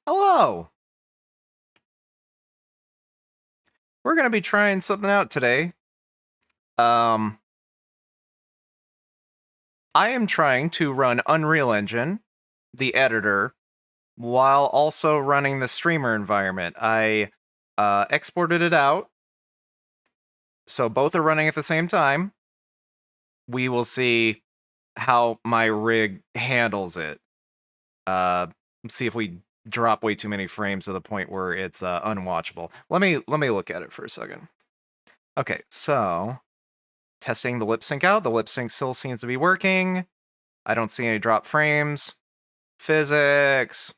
Hello! We're gonna be trying something out today. I am trying to run Unreal Engine, the editor, while also running the streamer environment. I exported it out, so both are running at the same time. We will see how my rig handles it. See if we drop way too many frames to the point where it's unwatchable. Let me look at it for a second. Okay, so testing the lip sync out. The lip sync still seems to be working. I don't see any drop frames. Physics.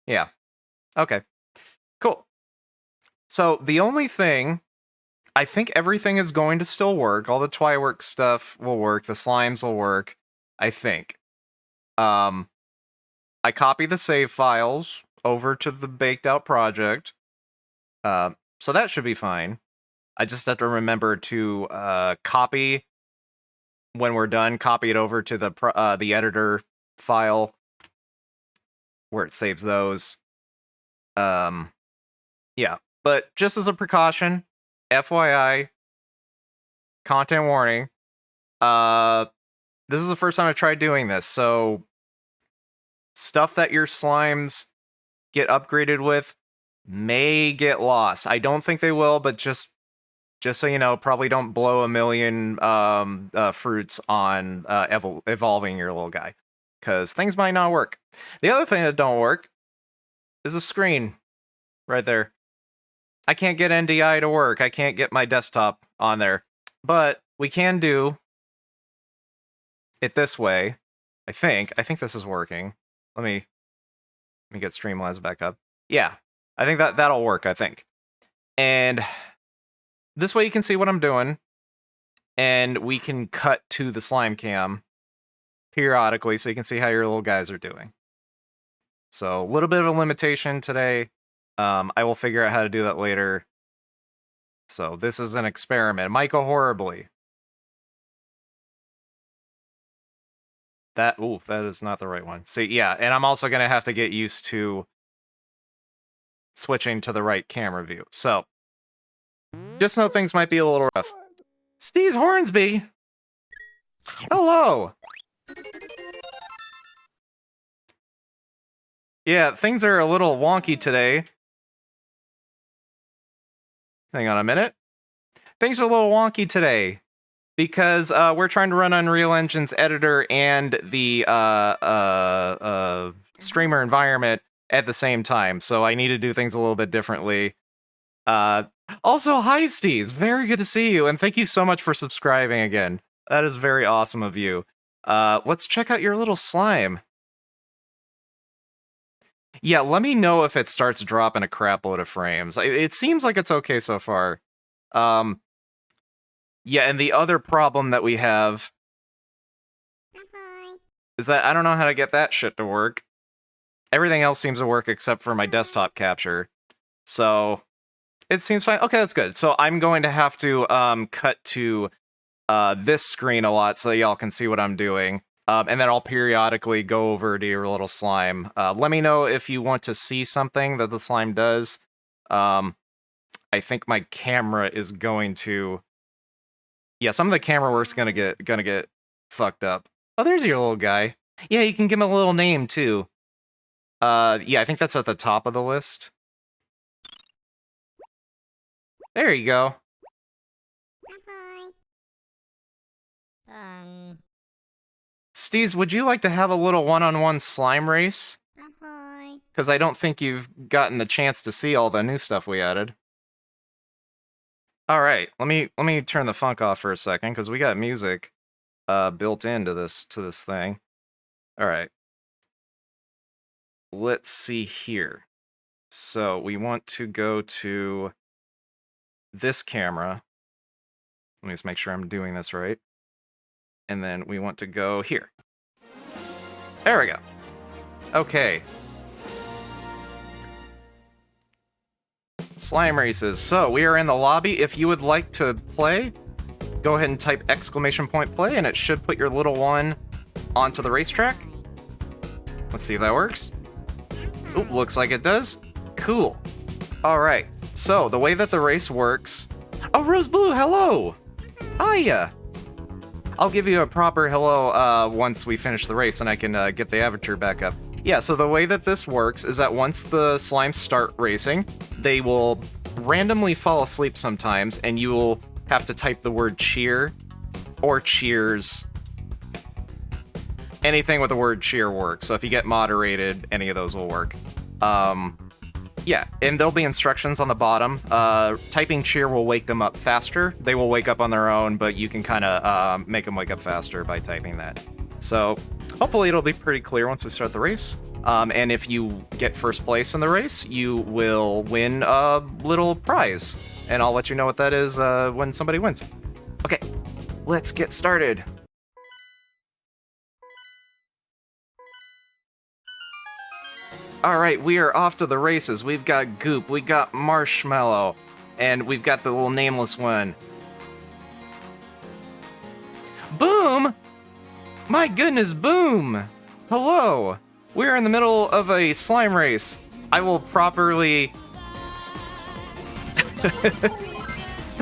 Yeah. Okay. Cool. So the only thing, I think everything is going to still work. All the Twiwork stuff will work. The slimes will work. I think. I copy the save files over to the baked out project. So that should be fine. I just have to remember to copy when we're done. Copy it over to the editor file where it saves those. Yeah, but just as a precaution, FYI, content warning. This is the first time I've tried doing this, so stuff that your slimes get upgraded with may get lost. I don't think they will, but just so you know, probably don't blow a million fruits on evolving your little guy, because things might not work. The other thing that don't work is a screen right there. I can't get NDI to work. I can't get my desktop on there, but we can do it this way. I think this is working. Let me get Streamlabs back up. Yeah, I think that'll work, I think. And this way you can see what I'm doing, and we can cut to the slime cam periodically so you can see how your little guys are doing. So a little bit of a limitation today. I will figure out how to do that later. So this is an experiment. It might go horribly. That is not the right one. See, yeah, and I'm also going to have to get used to switching to the right camera view. So just know things might be a little rough. Steve Hornsby! Hello! Yeah, things are a little wonky today. Hang on a minute. Things are a little wonky today because we're trying to run Unreal Engine's editor and the streamer environment at the same time, so I need to do things a little bit differently. Also, hi, Steez. Very good to see you, and thank you so much for subscribing again. That is very awesome of you. Let's check out your little slime. Yeah, let me know if it starts dropping a crap load of frames. It seems like it's okay so far. Yeah, and the other problem that we have is that I don't know how to get that shit to work. Everything else seems to work except for my desktop capture. So it seems fine. Okay, that's good. So I'm going to have to cut to this screen a lot so y'all can see what I'm doing. And then I'll periodically go over to your little slime. Let me know if you want to see something that the slime does. I think my camera is going to... Yeah, some of the camera work's gonna get fucked up. Oh, there's your little guy. Yeah, you can give him a little name, too. Yeah, I think that's at the top of the list. There you go. Steez, would you like to have a little one-on-one slime race? Because I don't think you've gotten the chance to see all the new stuff we added. All right, let me turn the funk off for a second because we got music built into this thing. All right. Let's see here. So we want to go to this camera. Let me just make sure I'm doing this right. And then we want to go here. There we go. Okay. Slime races. So we are in the lobby. If you would like to play, go ahead and type !play, and it should put your little one onto the racetrack. Let's see if that works. Oop, looks like it does. Cool. All right. So the way that the race works. Oh, Rose Blue, hello. Hiya. I'll give you a proper hello once we finish the race, and I can get the avatar back up. Yeah. So the way that this works is that once the slimes start racing, they will randomly fall asleep sometimes, and you will have to type the word cheer or cheers. Anything with the word cheer works. So if you get moderated, any of those will work. Yeah, and there'll be instructions on the bottom. Typing cheer will wake them up faster. They will wake up on their own, but you can kind of make them wake up faster by typing that. So hopefully it'll be pretty clear once we start the race. And if you get first place in the race, you will win a little prize. And I'll let you know what that is when somebody wins. Okay, let's get started. All right, we are off to the races. We've got Goop, we got Marshmallow, and we've got the little nameless one. Boom! My goodness, Boom! Hello! We're in the middle of a slime race. I will properly...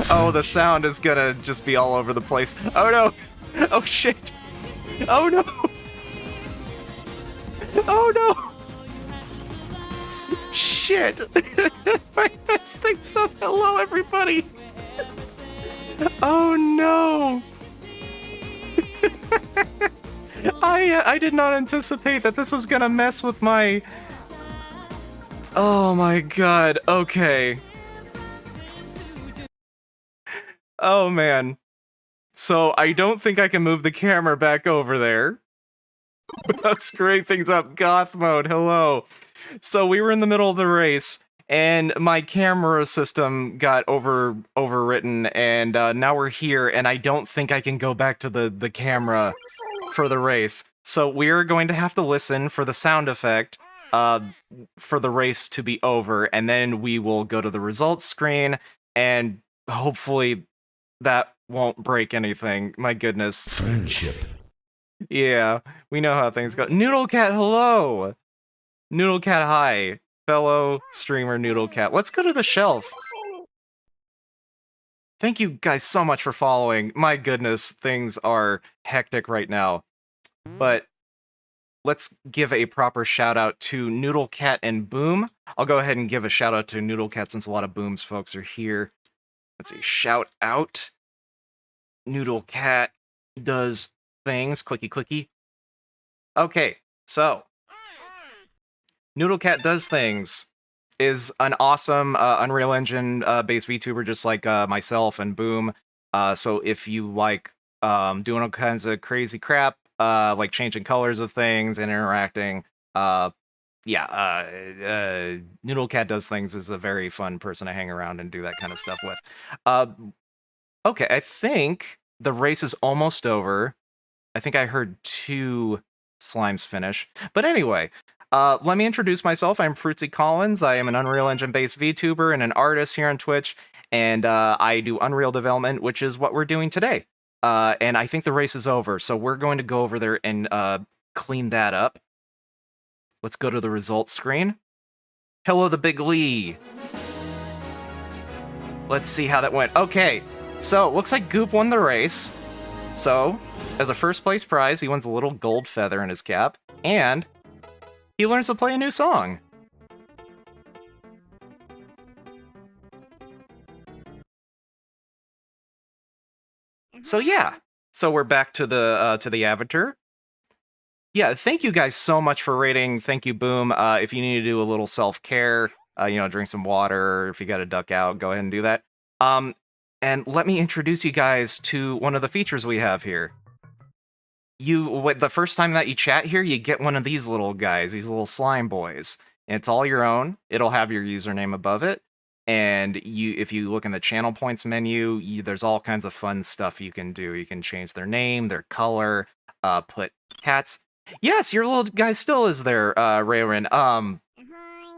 Oh, the sound is gonna just be all over the place. Oh no! Oh shit! Oh no! Oh no! Shit! I messed things up. Hello, everybody! Oh no! I did not anticipate that this was gonna mess with my... Oh my god, okay. Oh man. So I don't think I can move the camera back over there. Let's screw things up. Goth mode, hello. So we were in the middle of the race, and my camera system got overwritten, and now we're here, and I don't think I can go back to the camera for the race. So we're going to have to listen for the sound effect for the race to be over, and then we will go to the results screen, and hopefully that won't break anything. My goodness. Friendship. Yeah, we know how things go. Noodle Cat, hello! Noodle Cat, hi. Fellow streamer Noodle Cat. Let's go to the shelf. Thank you guys so much for following. My goodness, things are hectic right now. But let's give a proper shout out to Noodle Cat and Boom. I'll go ahead and give a shout out to Noodle Cat since a lot of Boom's folks are here. Let's see, shout out. Noodle Cat does things. Clicky clicky. Okay, so Noodle Cat Does Things is an awesome Unreal Engine based VTuber just like myself and Boom. So if you like doing all kinds of crazy crap, like changing colors of things and interacting, Noodle Cat Does Things is a very fun person to hang around and do that kind of stuff with. Okay, I think the race is almost over. I think I heard 2 slimes finish. But anyway, let me introduce myself. I'm Fruitsy Collins. I am an Unreal Engine-based VTuber and an artist here on Twitch, and I do Unreal development, which is what we're doing today. And I think the race is over, so we're going to go over there and clean that up. Let's go to the results screen. Hello, the Big Lee. Let's see how that went. Okay, so looks like Goop won the race. So, as a first place prize, he wins a little gold feather in his cap, and he learns to play a new song. So yeah, so we're back to the avatar. Yeah, thank you guys so much for rating. Thank you, Boom. If you need to do a little self-care, drink some water, if you got to duck out, go ahead and do that. And let me introduce you guys to one of the features we have here. The first time that you chat here, you get one of these little guys, these little slime boys. And it's all your own. It'll have your username above it. And if you look in the channel points menu, there's all kinds of fun stuff you can do. You can change their name, their color, put cats. Yes, your little guy still is there, Rayrin.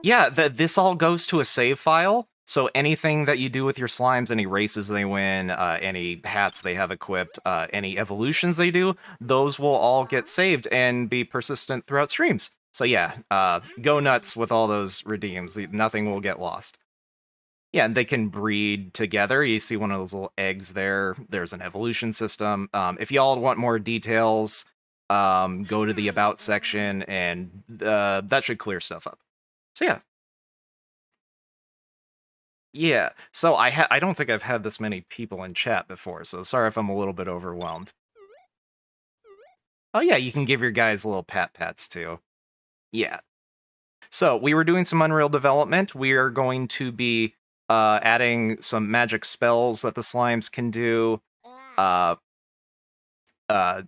Yeah, this all goes to a save file. So anything that you do with your slimes, any races they win, any hats they have equipped, any evolutions they do, those will all get saved and be persistent throughout streams. So yeah, go nuts with all those redeems. Nothing will get lost. Yeah, and they can breed together. You see one of those little eggs there. There's an evolution system. If y'all want more details, go to the About section, and that should clear stuff up. So yeah. Yeah, so I don't think I've had this many people in chat before, so sorry if I'm a little bit overwhelmed. Oh yeah, you can give your guys little pats too. Yeah. So we were doing some Unreal development. We are going to be adding some magic spells that the slimes can do.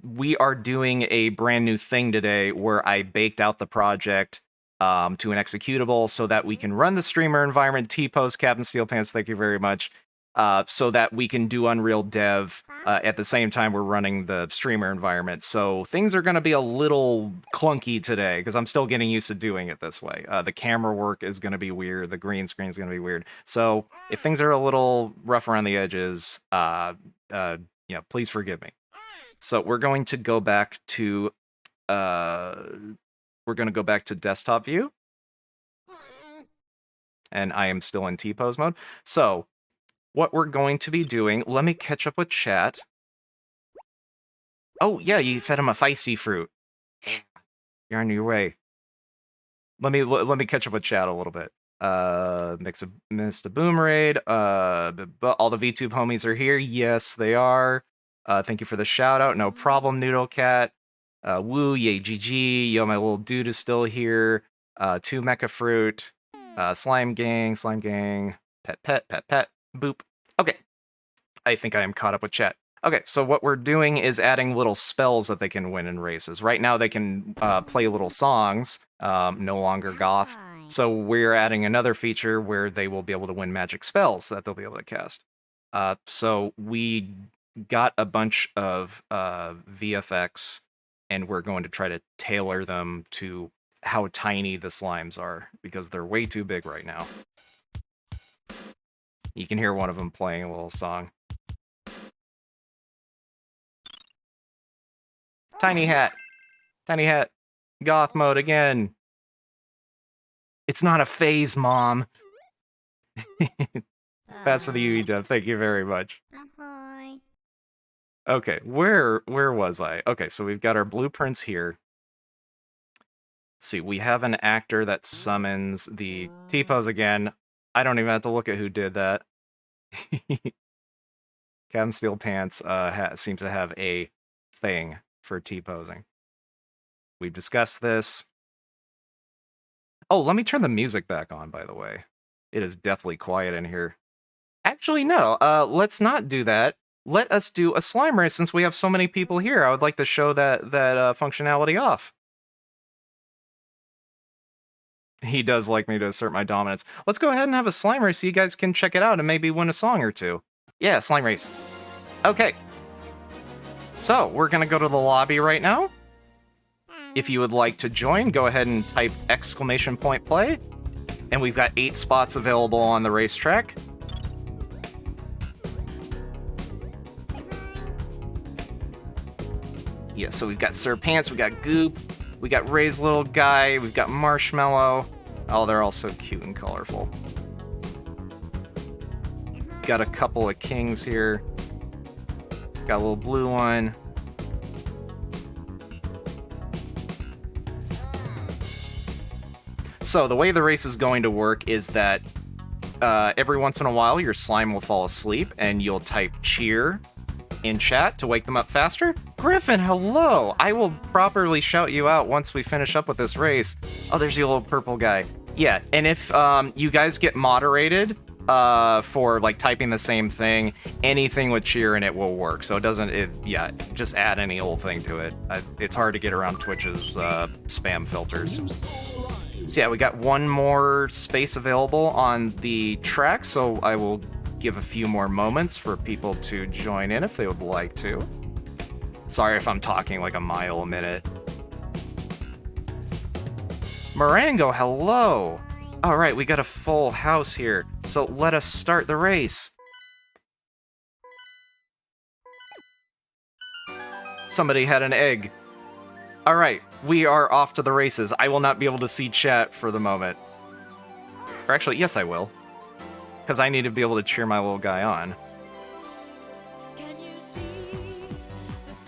We are doing a brand new thing today where I baked out the project to an executable so that we can run the streamer environment. T-Post, Captain Steel Pants, thank you very much. So that we can do Unreal Dev at the same time we're running the streamer environment. So things are going to be a little clunky today because I'm still getting used to doing it this way. The camera work is going to be weird. The green screen is going to be weird. So if things are a little rough around the edges, please forgive me. So we're going to go back to desktop view. And I am still in T-pose mode. So what we're going to be doing, let me catch up with chat. Oh, yeah, you fed him a feisty fruit. You're on your way. Let me catch up with chat a little bit. Mr. Boomerade. All the VTube homies are here. Yes, they are. Thank you for the shout out. No problem, Noodle Cat. Woo, yay, GG. Yo, my little dude is still here. 2 Mecha Fruit. Slime Gang. Pet. Boop. Okay. I think I am caught up with chat. Okay, so what we're doing is adding little spells that they can win in races. Right now they can play little songs, no longer goth. So we're adding another feature where they will be able to win magic spells that they'll be able to cast. So we got a bunch of VFX, and we're going to try to tailor them to how tiny the slimes are, because they're way too big right now. You can hear one of them playing a little song. Tiny hat. Goth mode again. It's not a phase, Mom. That's for the UE dev. Thank you very much. Okay, where was I? Okay, so we've got our blueprints here. Let's see, we have an actor that summons the T-pose again. I don't even have to look at who did that. Captain Steel Pants seems to have a thing for T-posing. We've discussed this. Oh, let me turn the music back on, by the way. It is deathly quiet in here. Actually, no. Let's not do that. Let us do a slime race since we have so many people here. I would like to show that functionality off. He does like me to assert my dominance. Let's go ahead and have a slime race so you guys can check it out and maybe win a song or two. Yeah, slime race. Okay. So, we're going to go to the lobby right now. If you would like to join, go ahead and type !play. And we've got 8 spots available on the racetrack. Yeah, so we've got Sir Pants, we got Goop, we got Ray's little guy, we've got Marshmallow. Oh, they're all so cute and colorful. Got a couple of kings here. Got a little blue one. So the way the race is going to work is that every once in a while your slime will fall asleep and you'll type cheer in chat to wake them up faster. Griffin, hello! I will properly shout you out once we finish up with this race. Oh, there's the little purple guy. Yeah, and if you guys get moderated for like typing the same thing, anything with cheer in it will work. So it doesn't, just add any old thing to it. It's hard to get around Twitch's spam filters. So yeah, we got one more space available on the track, so I will give a few more moments for people to join in if they would like to. Sorry if I'm talking like a mile a minute. Marango, hello! Alright, we got a full house here, so let us start the race. Somebody had an egg. All right, we are off to the races. I will not be able to see chat for the moment. Or actually, yes, I will. Because I need to be able to cheer my little guy on.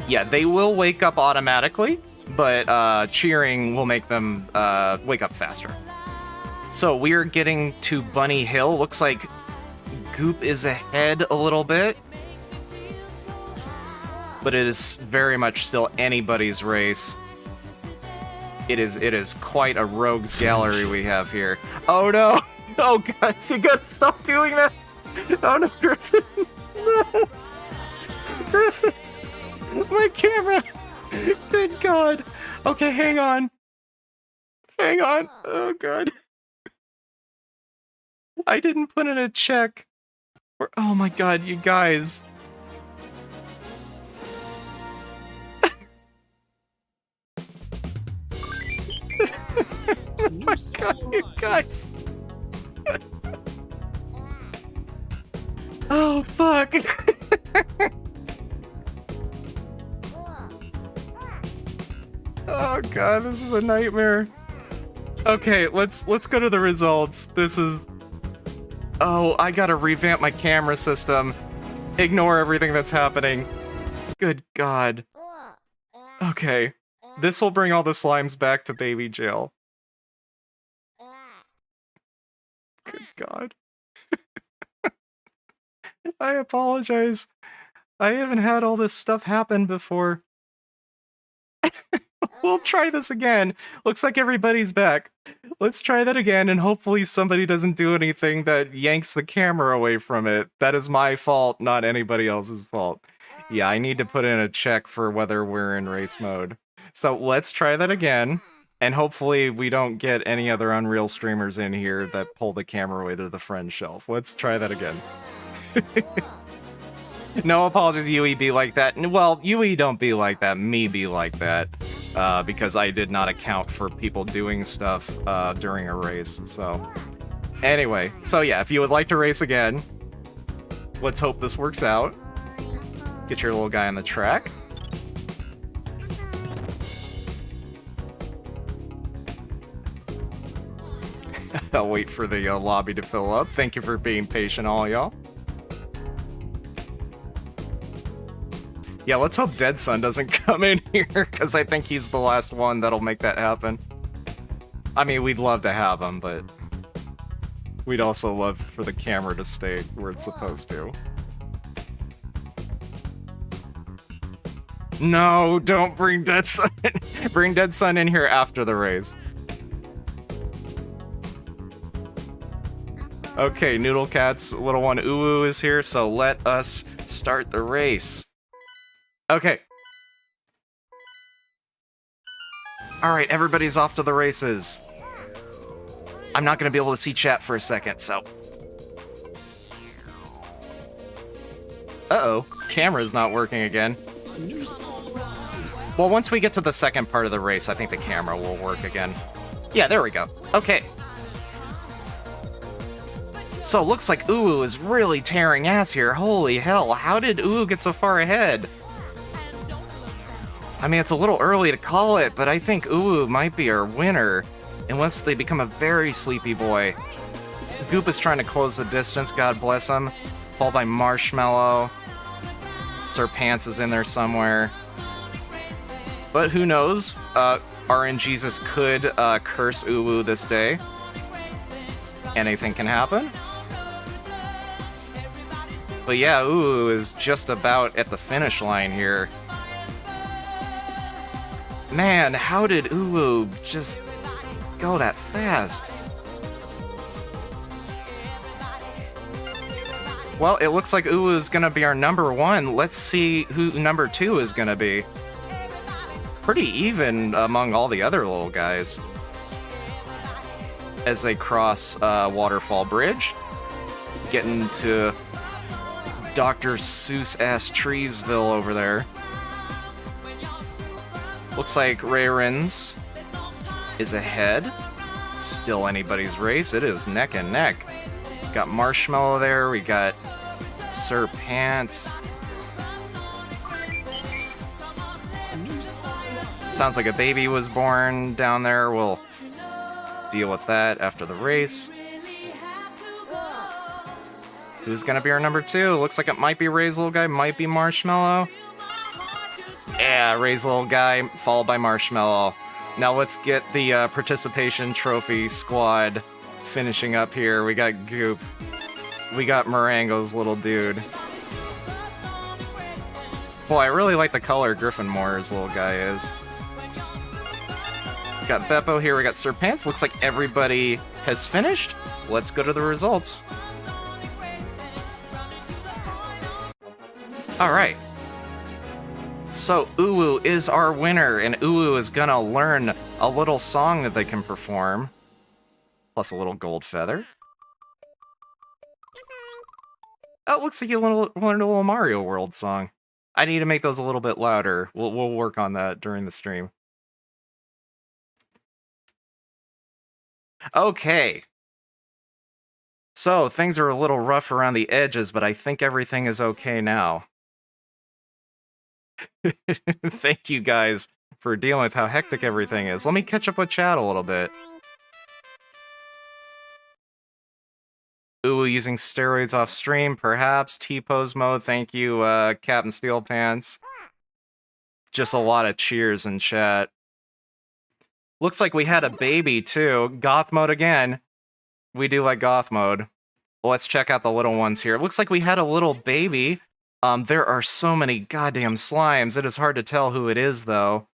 Yeah, they will wake up automatically, but cheering will make them wake up faster. So we're getting to Bunny Hill. Looks like Goop is ahead a little bit. But it is very much still anybody's race. It is quite a rogues gallery we have here. Oh no! Oh guys, you gotta stop doing that! Oh no, Griffin! No! Griffin! My camera! Good God! Okay, hang on. Hang on. Oh God. I didn't put in a check. Oh my God, you guys. Oh my God, you guys. Oh fuck. Oh God, this is a nightmare. Okay, let's go to the results. This is... Oh, I gotta revamp my camera system. Ignore everything that's happening. Good God. Okay. This will bring all the slimes back to baby jail. Good God. I apologize. I haven't had all this stuff happen before. We'll try this again. Looks like everybody's back. Let's try that again, and hopefully somebody doesn't do anything that yanks the camera away from it. That is my fault, not anybody else's fault. Yeah, I need to put in a check for whether we're in race mode. So let's try that again, and hopefully we don't get any other Unreal streamers in here that pull the camera away to the friend shelf. Let's try that again. No apologies, Yui be like that. Well, Yui don't be like that, me be like that. Because I did not account for people doing stuff during a race, so... Anyway, so yeah, if you would like to race again, let's hope this works out. Get your little guy on the track. I'll wait for the lobby to fill up. Thank you for being patient, all y'all. Yeah, let's hope Dead Sun doesn't come in here, because I think he's the last one that'll make that happen. I mean, we'd love to have him, but we'd also love for the camera to stay where it's supposed to. No, don't bring Dead Sun. Bring Dead Sun in here after the race. Okay, Noodle Cat's little one Uwu is here, so let us start the race. Okay. Alright, everybody's off to the races. I'm not gonna be able to see chat for a second, so... Uh-oh, camera's not working again. Well, once we get to the second part of the race, I think the camera will work again. Yeah, there we go. Okay. So, it looks like Uwu is really tearing ass here. Holy hell, how did Uwu get so far ahead? I mean, it's a little early to call it, but I think Uwu might be our winner, unless they become a very sleepy boy. Goop is trying to close the distance, God bless him. Followed by Marshmallow. Sir Pants is in there somewhere. But who knows? RNGesus could curse Uwu this day. Anything can happen. But yeah, Uwu is just about at the finish line here. Man, how did Uwu just go that fast? Well, it looks like Uwu is gonna be our number one. Let's see who number two is gonna be. Pretty even among all the other little guys. As they cross Waterfall Bridge. Getting to Dr. Seuss-ass Treesville over there. Looks like Rayrins is ahead. Still anybody's race. It is neck and neck. Got Marshmallow there. We got Sir Pants. Sounds like a baby was born down there. We'll deal with that after the race. Who's gonna be our number 2? Looks like it might be Ray's little guy, might be Marshmallow. Yeah, Ray's little guy, followed by Marshmallow. Now let's get the participation trophy squad finishing up here. We got Goop. We got Marengo's little dude. Boy, I really like the color Griffin Moore's little guy is. We got Beppo here, we got Sir Pants. Looks like everybody has finished. Let's go to the results. Alright. So, Uwu is our winner, and Uwu is gonna learn a little song that they can perform. Plus a little gold feather. Oh, looks like you learned a little Mario World song. I need to make those a little bit louder. We'll work on that during the stream. Okay. So, things are a little rough around the edges, but I think everything is okay now. Thank you guys for dealing with how hectic everything is. Let me catch up with chat a little bit. Ooh, using steroids off stream, perhaps. T-pose mode, thank you, Captain Steel Pants. Just a lot of cheers in chat. Looks like we had a baby, too. Goth mode again. We do like goth mode. Let's check out the little ones here. Looks like we had a little baby. There are so many goddamn slimes. It is hard to tell who it is, though.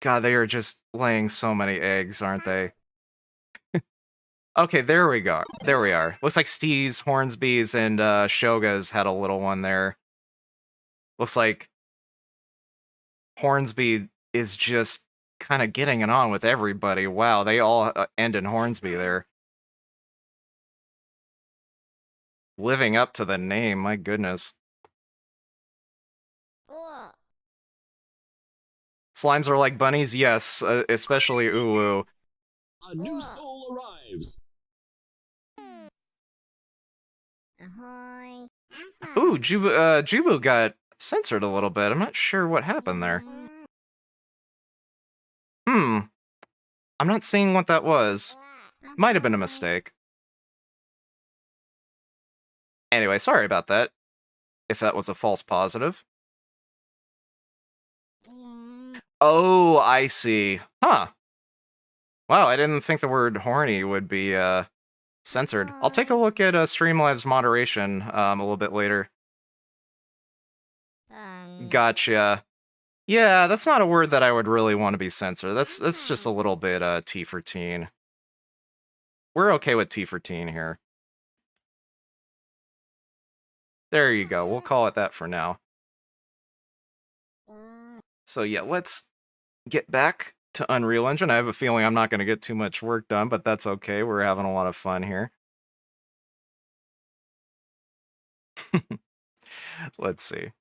God, they are just laying so many eggs, aren't they? Okay, there we go. There we are. Looks like Steez, Hornsby's, and Shoga's had a little one there. Looks like Hornsby is just kind of getting it on with everybody. Wow, they all end in Hornsby there. Living up to the name, my goodness. Slimes are like bunnies, yes, especially Uwu. A new soul arrives. Ooh, Jubu got censored a little bit. I'm not sure what happened there. I'm not seeing what that was. Might have been a mistake. Anyway, sorry about that. If that was a false positive. Oh, I see. Huh. Wow, I didn't think the word horny would be, censored. I'll take a look at Streamlabs moderation a little bit later. Gotcha. Yeah, that's not a word that I would really want to be censored. That's just a little bit T for teen. We're okay with T for teen here. There you go. We'll call it that for now. So yeah, let's get back to Unreal Engine. I have a feeling I'm not going to get too much work done, but that's okay. We're having a lot of fun here. Let's see.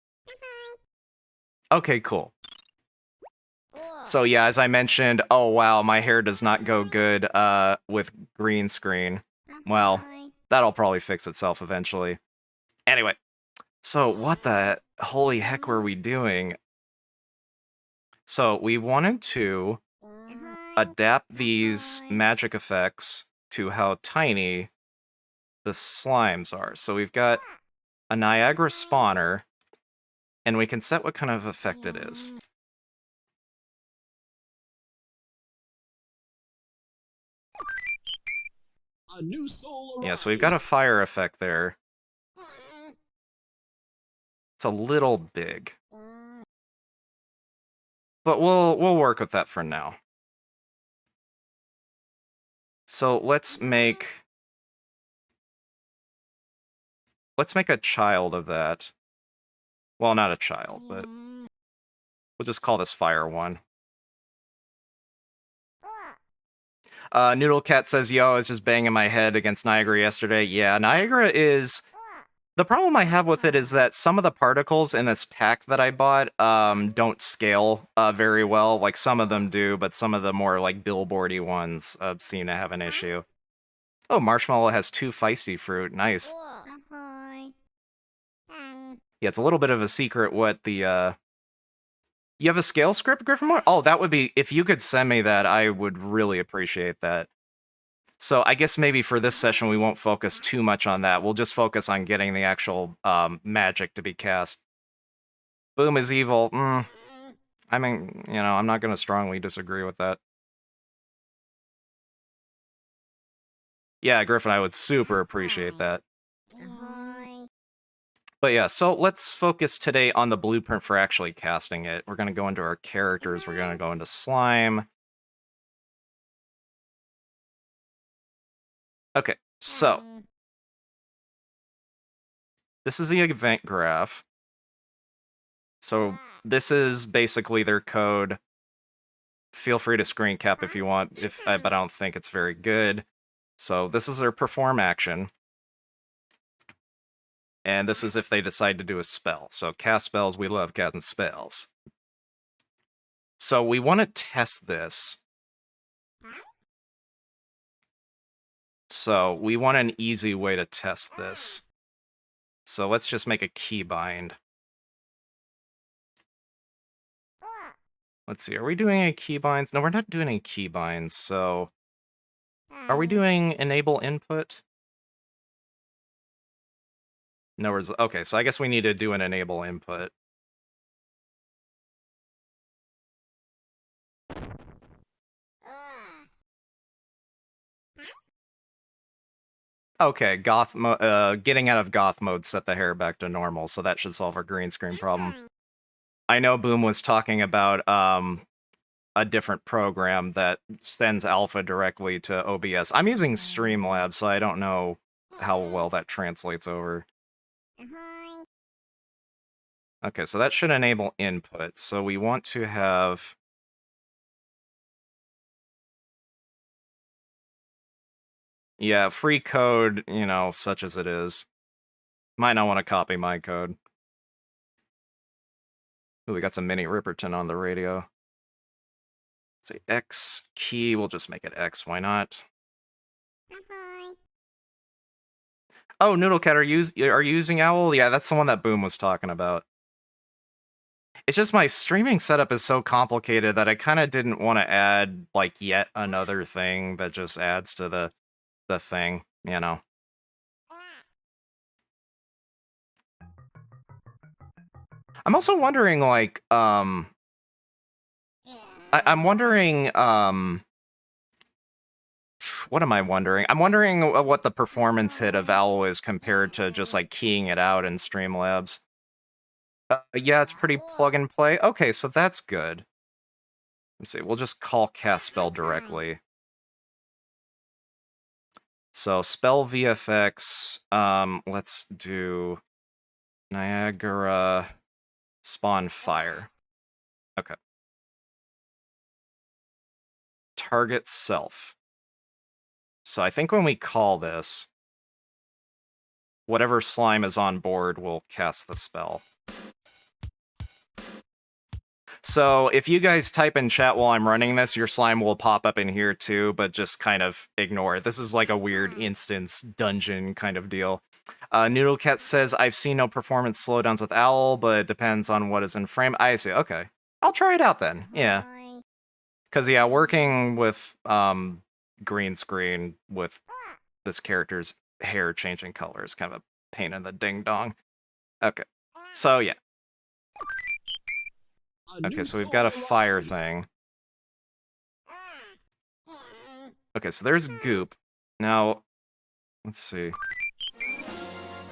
Okay, cool. So yeah, as I mentioned, oh wow, my hair does not go good with green screen. Well, that'll probably fix itself eventually. Anyway, so what the holy heck were we doing? So we wanted to adapt these magic effects to how tiny the slimes are. So we've got a Niagara spawner, and we can set what kind of effect it is. A new soul arrives. Yeah, so we've got a fire effect there. It's a little big. But we'll work with that for now. So let's make a child of that. Well, not a child, but we'll just call this Fire 1. Noodle Cat says, yo, I was just banging my head against Niagara yesterday. Yeah, Niagara is... The problem I have with it is that some of the particles in this pack that I bought don't scale very well. Like, some of them do, but some of the more, like, billboardy ones seem to have an issue. Oh, Marshmallow has 2 feisty fruit. Nice. Yeah, it's a little bit of a secret what the You have a scale script, Griffinmore? Oh, that would be... If you could send me that, I would really appreciate that. So I guess maybe for this session, we won't focus too much on that. We'll just focus on getting the actual magic to be cast. Boom is evil. I mean, you know, I'm not going to strongly disagree with that. Yeah, Griffin, I would super appreciate that. But yeah, so let's focus today on the blueprint for actually casting it. We're going to go into our characters. We're going to go into slime. Okay, so this is the event graph. So this is basically their code. Feel free to screen cap if you want, but I don't think it's very good. So this is their perform action. And this is if they decide to do a spell. So cast spells, we love casting spells. So we want to test this. So we want an easy way to test this. So let's just make a keybind. Let's see, are we doing any keybinds? No, we're not doing any keybinds, so... Are we doing enable input? No result. Okay, so I guess we need to do an enable input. Okay, getting out of goth mode set the hair back to normal, so that should solve our green screen problem. I know Boom was talking about a different program that sends alpha directly to OBS. I'm using Streamlabs, so I don't know how well that translates over. Okay, so that should enable input. So we want to have... Yeah, free code, you know, such as it is. Might not want to copy my code. Ooh, we got some mini Ripperton on the radio. Say X key, we'll just make it X, why not? Oh, Noodlecat, are you using Owl? Yeah, that's the one that Boom was talking about. It's just my streaming setup is so complicated that I kind of didn't want to add, like, yet another thing that just adds to the thing, you know? I'm also wondering, like, I'm wondering, what am I wondering? I'm wondering what the performance hit of Owl is compared to just, like, keying it out in Streamlabs. Yeah, it's pretty plug and play. Okay, so that's good. Let's see, we'll just call cast spell directly. So spell VFX, let's do Niagara spawn fire. Okay. Target self. So I think when we call this, whatever slime is on board will cast the spell. So if you guys type in chat while I'm running this, your slime will pop up in here too, but just kind of ignore it. This is like a weird instance dungeon kind of deal. Noodlecat says, I've seen no performance slowdowns with Owl, but it depends on what is in frame. I see, okay. I'll try it out then, yeah. Because, yeah, working with green screen with this character's hair changing color is kind of a pain in the ding-dong. Okay, so yeah. Okay, so we've got a fire thing. Okay, so there's goop. Now, let's see.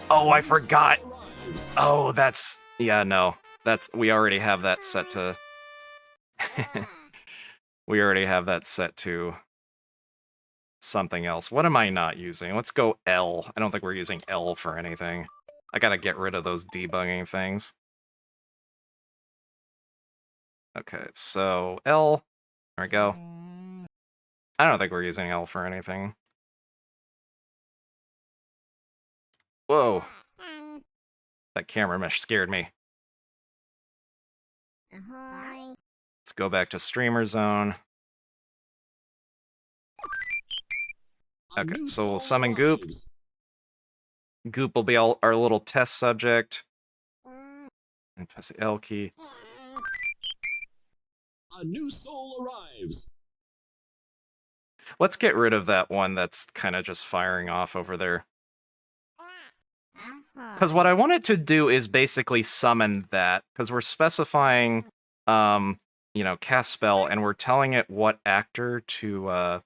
Oh, I forgot! Oh, that's... Yeah, no. We already have that set to... We already have that set to something else. What am I not using? Let's go L. I don't think we're using L for anything. I gotta get rid of those debugging things. Okay, so L. There we go. I don't think we're using L for anything. Whoa. That camera mesh scared me. Let's go back to streamer zone. Okay, so we'll summon Goop. Goop will be our little test subject. And press the L key. A new soul arrives. Let's get rid of that one that's kind of just firing off over there. Because what I wanted to do is basically summon that, because we're specifying, cast spell, and we're telling it what actor to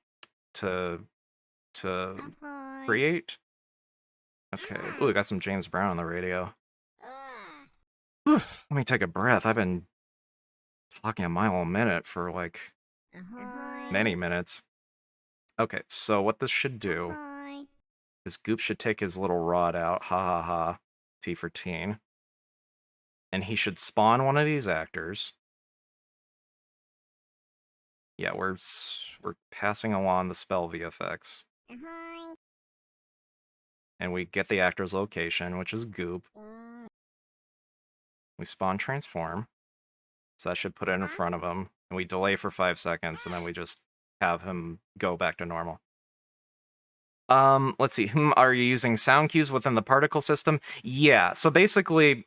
create. Okay. Ooh, we got some James Brown on the radio. Let me take a breath. I've been talking a mile a minute for like many minutes. Okay, so what this should do is Goop should take his little rod out. Ha ha ha. T for teen. And he should spawn one of these actors. Yeah, we're passing along the spell VFX. And we get the actor's location, which is Goop. We spawn transform. So that should put it in front of him. And we delay for 5 seconds, and then we just have him go back to normal. Let's see. Are you using sound cues within the particle system? Yeah, so basically,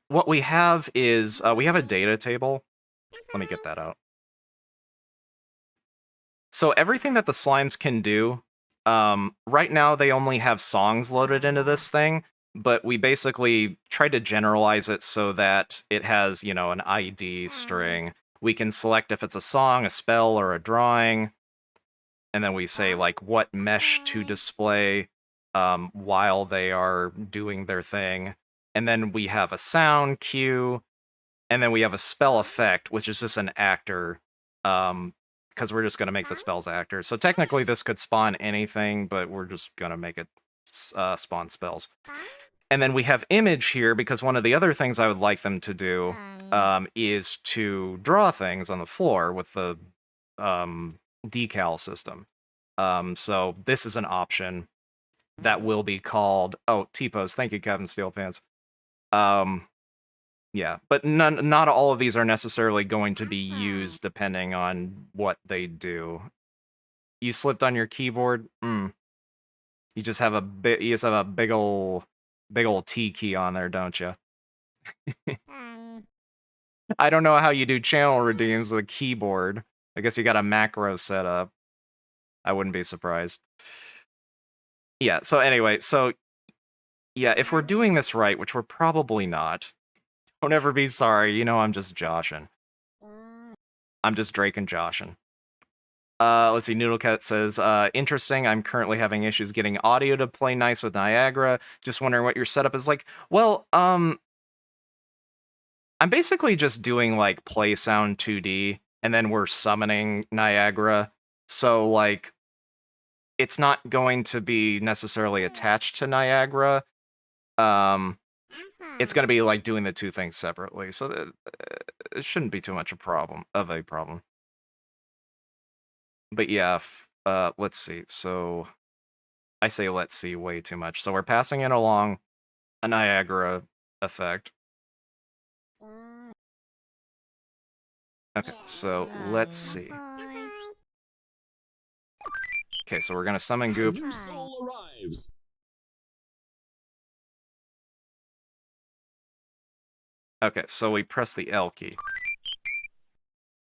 what we have is, we have a data table. Let me get that out. So everything that the slimes can do, right now they only have songs loaded into this thing, but we basically try to generalize it so that it has, an ID string. We can select if it's a song, a spell, or a drawing, and then we say, like, what mesh to display while they are doing their thing. And then we have a sound cue, and then we have a spell effect, which is just an actor, because we're just going to make the spells actors. So technically this could spawn anything, but we're just going to make it spawn spells. And then we have image here, because one of the other things I would like them to do is to draw things on the floor with the decal system. So this is an option that will be called... Oh, T-pose. Thank you, Kevin Steelpants. Yeah, but not all of these are necessarily going to be used depending on what they do. You slipped on your keyboard? You just have a big ol' T key on there, don't you? I don't know how you do channel redeems with a keyboard. I guess you got a macro set up. I wouldn't be surprised. Yeah, so anyway, yeah, if we're doing this right, which we're probably not, don't ever be sorry. I'm just joshing. I'm just Drake and joshing. Let's see, Noodlecat says, interesting, I'm currently having issues getting audio to play nice with Niagara. Just wondering what your setup is like. Well, I'm basically just doing, like, play sound 2D, and then we're summoning Niagara. So, like, it's not going to be necessarily attached to Niagara. It's going to be, like, doing the two things separately. So it shouldn't be too much of a problem. But yeah, let's see. So I say let's see way too much. So we're passing it along a Niagara effect. Okay, so let's see. Okay, so we're gonna summon Goop. A new soul arrives. Okay, so we press the L key.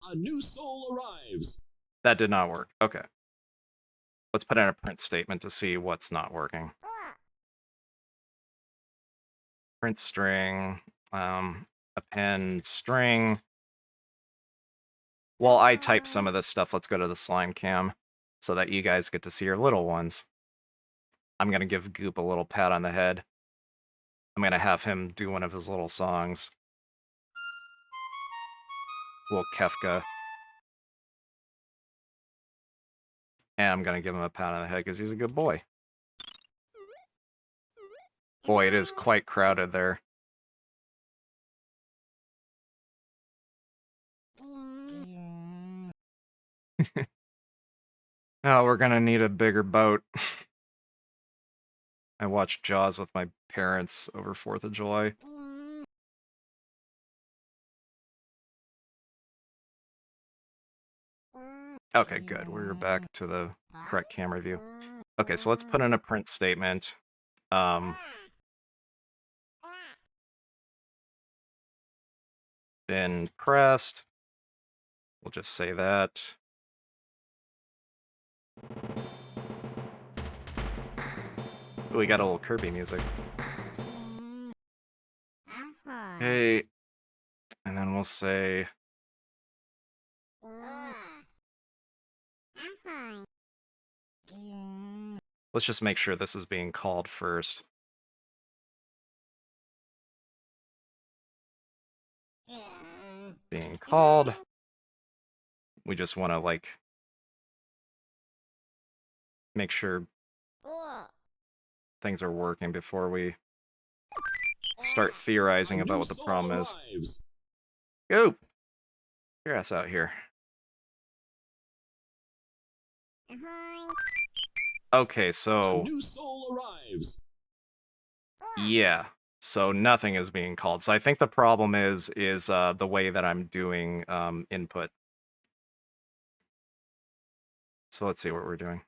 A new soul arrives. That did not work. Okay. Let's put in a print statement to see what's not working. Print string, append string. While I type some of this stuff, let's go to the slime cam so that you guys get to see your little ones. I'm going to give Goop a little pat on the head. I'm going to have him do one of his little songs. Little Kefka. And I'm going to give him a pat on the head because he's a good boy. Boy, it is quite crowded there. Oh, we're gonna need a bigger boat. I watched Jaws with my parents over 4th of July. Okay, good. We're back to the correct camera view. Okay, so let's put in a print statement. Been pressed. We'll just say that. Ooh, we got a little Kirby music. Hey, and then we'll say let's just make sure this is being called first. Being called. We just want to, like, make sure things are working before we start theorizing A about new what the soul problem is. arrives. Go! Your ass out here. Okay, A so new soul arrives. yeah. So nothing is being called. So I think the problem is the way that I'm doing input. So let's see what we're doing.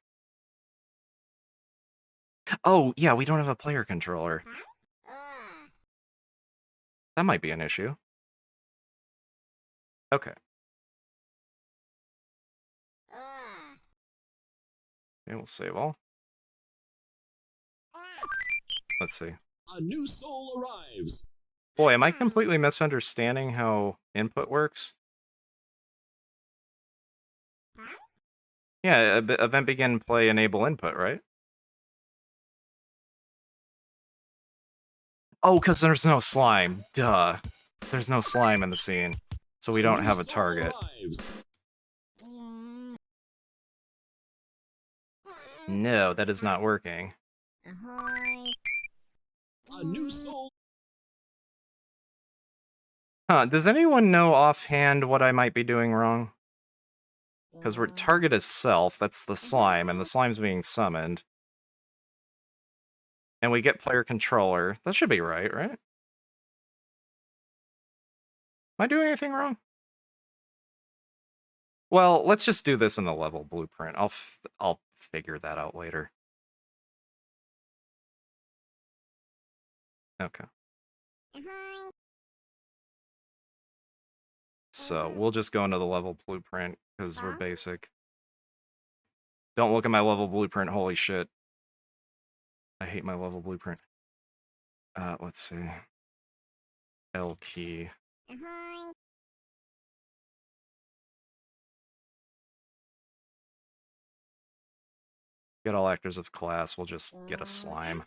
Oh, yeah, we don't have a player controller. That might be an issue. Okay. Okay, we'll save all. Let's see. A new soul arrives. Boy, am I completely misunderstanding how input works? Yeah, event begin play enable input, right? Oh, because there's no slime. Duh. There's no slime in the scene. So we A don't new have a soul target. arrives. No, that is not working. A new soul. Huh, does anyone know offhand what I might be doing wrong? Because we're target is self, that's the slime, and the slime's being summoned. And we get player controller. That should be right, right? Am I doing anything wrong? Well, let's just do this in the level blueprint. I'll figure that out later. Okay. So we'll just go into the level blueprint because we're basic. Don't look at my level blueprint. Holy shit. I hate my level blueprint. Let's see. L key. Get all actors of class. We'll just get a slime.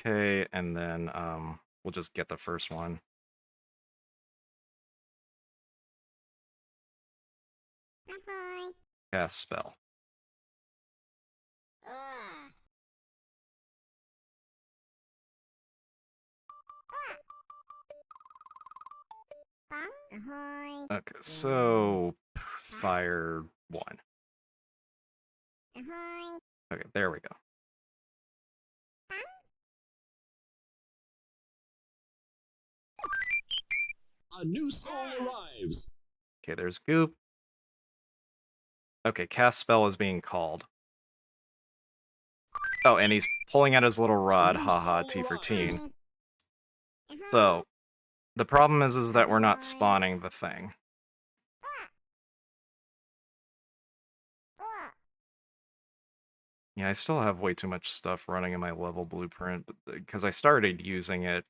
Okay, and then we'll just get the first one. Cast spell. Okay, so fire 1. Okay, there we go. A new soul arrives. Okay, there's goop. Okay, cast spell is being called. Oh, and he's pulling out his little rod. Haha, T for teen. So, the problem is that we're not spawning the thing. Yeah, I still have way too much stuff running in my level blueprint because I started using it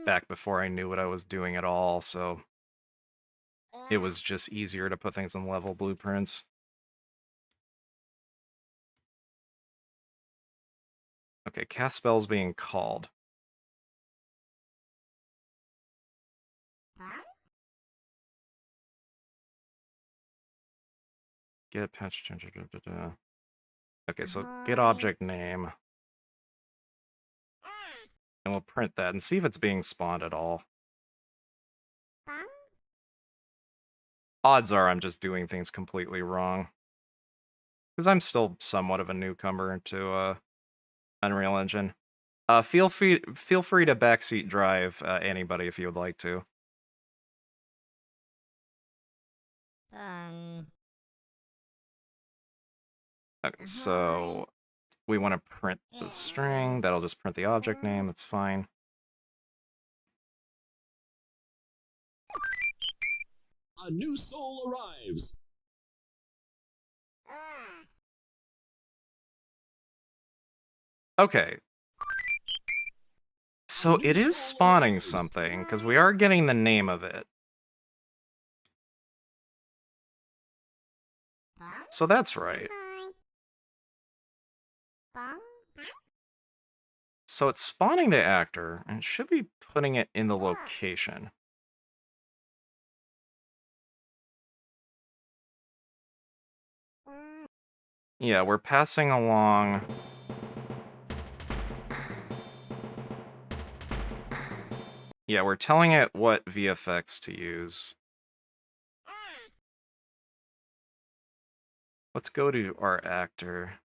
back before I knew what I was doing at all, so it was just easier to put things in level blueprints. Okay, cast spell's being called. Get patch. Okay, so get object name. And we'll print that and see if it's being spawned at all. Odds are I'm just doing things completely wrong. Because I'm still somewhat of a newcomer to Unreal Engine. Feel free to backseat drive anybody if you would like to. Okay, so we want to print the string. That'll just print the object name. That's fine. A new soul arrives. Okay. So it is spawning something, because we are getting the name of it. So that's right. So it's spawning the actor, and it should be putting it in the location. Yeah, we're passing along... Yeah, we're telling it what VFX to use. Let's go to our actor.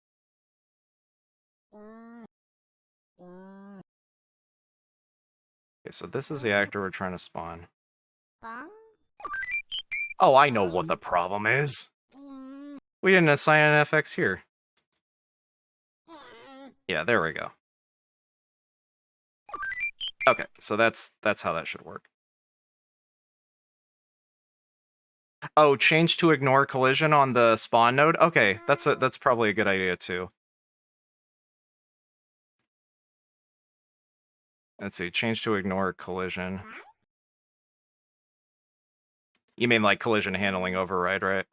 Okay, so this is the actor we're trying to spawn. Oh, I know what the problem is. We didn't assign an FX here. Yeah, there we go. Okay, so that's how that should work. Oh, change to ignore collision on the spawn node? Okay, that's probably a good idea too. Let's see, change to ignore collision. You mean like collision handling override, right?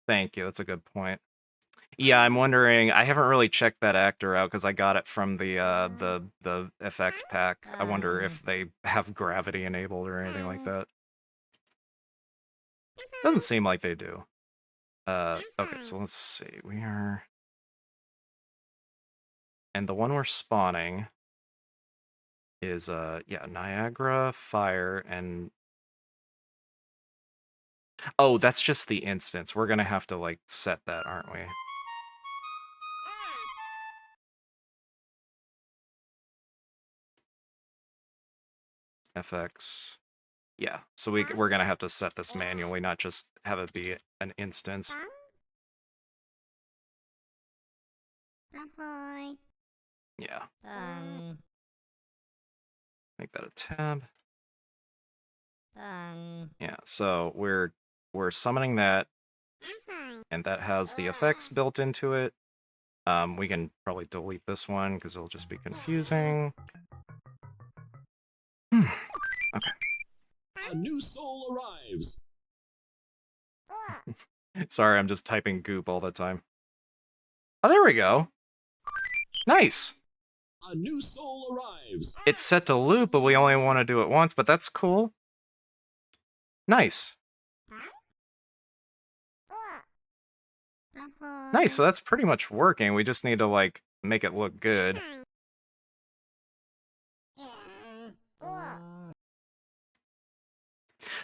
Thank you, that's a good point. Yeah, I'm wondering, I haven't really checked that actor out because I got it from the FX pack. I wonder if they have gravity enabled or anything like that. Doesn't seem like they do. Okay, so let's see. We are... And the one we're spawning is, yeah, Niagara, Fire, and... Oh, that's just the instance. We're gonna have to, like, set that, aren't we? FX. Yeah, so we're gonna have to set this manually, not just have it be an instance. Yeah. Make that a tab. Yeah, so we're summoning that, and that has the effects built into it. We can probably delete this one because it'll just be confusing. Okay. A new soul arrives. Sorry, I'm just typing goop all the time. Oh, there we go. Nice. A new soul arrives. It's set to loop, but we only want to do it once, but that's cool. Nice. Nice, so that's pretty much working. We just need to, like, make it look good.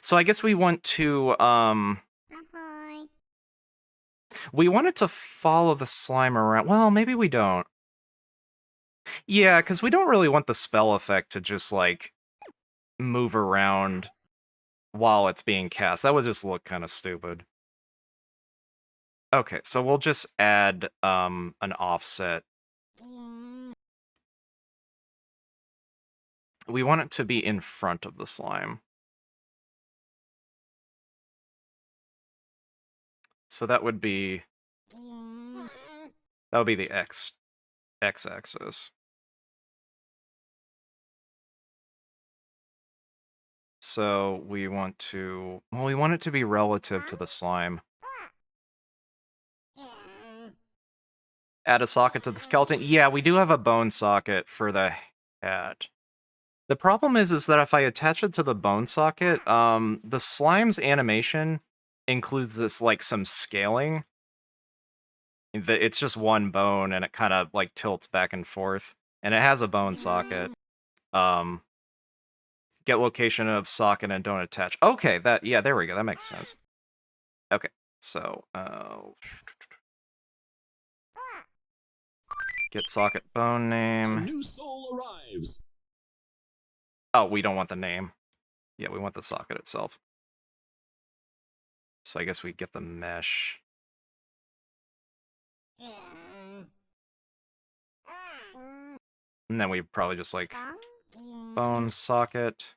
So I guess we want to, we want it to follow the slime around. Well, maybe we don't. Yeah, because we don't really want the spell effect to just, like, move around while it's being cast. That would just look kind of stupid. Okay, so we'll just add, an offset. We want it to be in front of the slime. So that would be the x-axis. So we want to, well, we want it to be relative to the slime. Add a socket to the skeleton. Yeah, we do have a bone socket for the hat. The problem is that if I attach it to the bone socket, the slime's animation includes this, like, some scaling. It's just one bone, and it kind of, like, tilts back and forth. And it has a bone socket. Get location of socket and don't attach. Okay, yeah, there we go. That makes sense. Okay, so, get socket bone A name. new soul arrives. Oh, we don't want the name. Yeah, we want the socket itself. So I guess we get the mesh. And then we probably just like bone socket,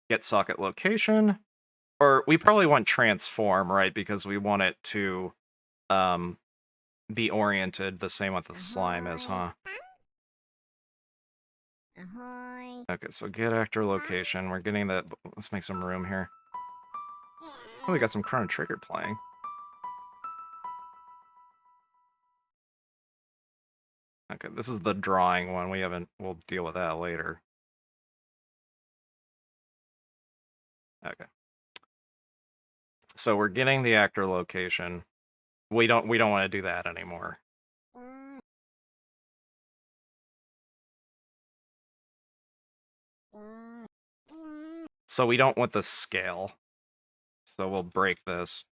get socket location, or we probably want transform, right? Because we want it to be oriented the same with the slime is, huh? Okay, so get actor location. We're getting the. Let's make some room here. Oh, we got some Chrono Trigger playing. Okay, this is the drawing one. We haven't. We'll deal with that later. Okay. So we're getting the actor location. We don't want to do that anymore. So we don't want the scale. So we'll break this.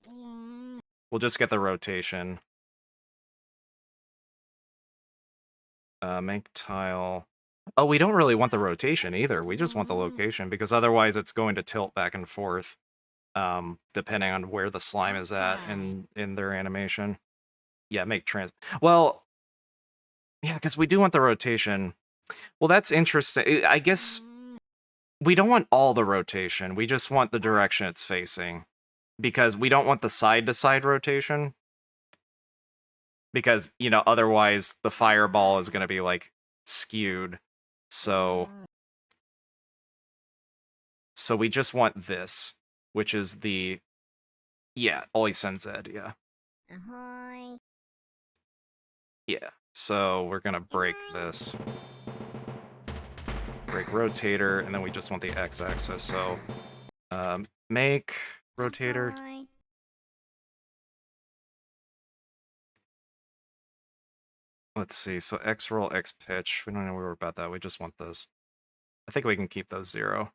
We'll just get the rotation. Make tile. Oh, we don't really want the rotation either. We just want the location because otherwise it's going to tilt back and forth, depending on where the slime is at in their animation. Yeah, make trans. Well, yeah, because we do want the rotation. Well, that's interesting. I guess we don't want all the rotation. We just want the direction it's facing because we don't want the side-to-side rotation. Because, you know, otherwise the fireball is going to be, like, skewed. So we just want this, which is the... Yeah, always send Z, yeah. Yeah, so we're going to break this. Break rotator, and then we just want the x-axis, so... make rotator... Let's see, so X roll, X pitch. We don't know where about that. We just want this. I think we can keep those 0.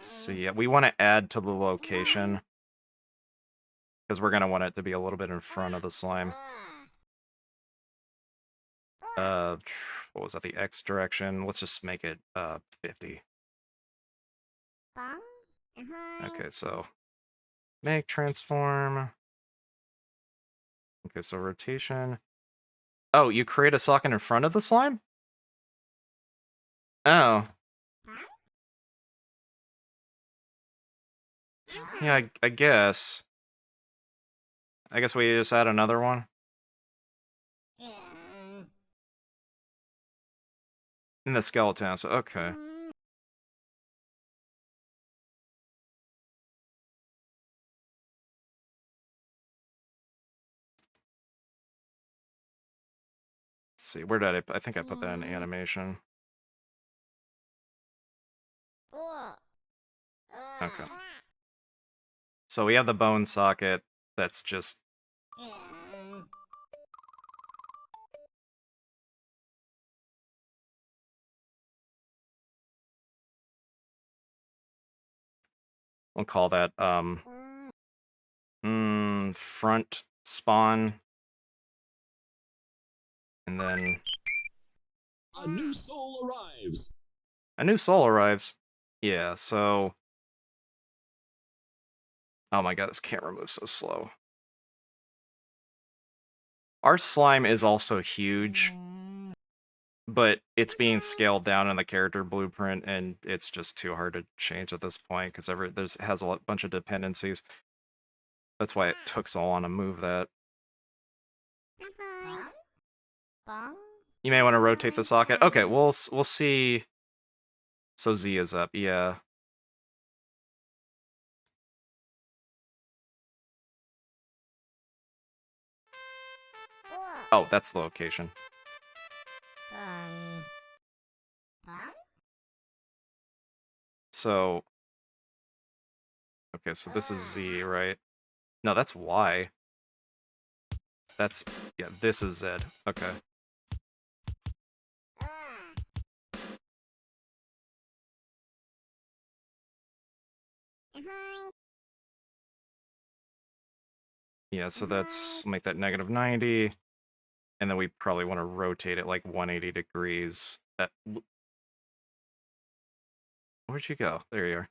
So yeah, we want to add to the location. Because we're going to want it to be a little bit in front of the slime. What was that, the X direction? Let's just make it 50. Okay, so make transform. Okay, so rotation. Oh, you create a socket in front of the slime? Oh. Yeah, I guess. I guess we just add another one. In the skeleton, so okay. Let's see, where did I think I put that in animation. Okay. So we have the bone socket that's just... We'll call that, front spawn. And then... A new soul arrives. A new soul arrives. Yeah, so... Oh my god, this camera moves so slow. Our slime is also huge, but it's being scaled down in the character blueprint, and it's just too hard to change at this point, because has a bunch of dependencies. That's why it took so long to move that. You may want to rotate the socket. Okay, we'll see. So Z is up, yeah. Oh, that's the location. So... Okay, so this is Z, right? No, that's Y. That's... Yeah, this is Z. Okay. Yeah, so that's... Make that -90. And then we probably want to rotate it like 180 degrees. Where'd you go? There you are.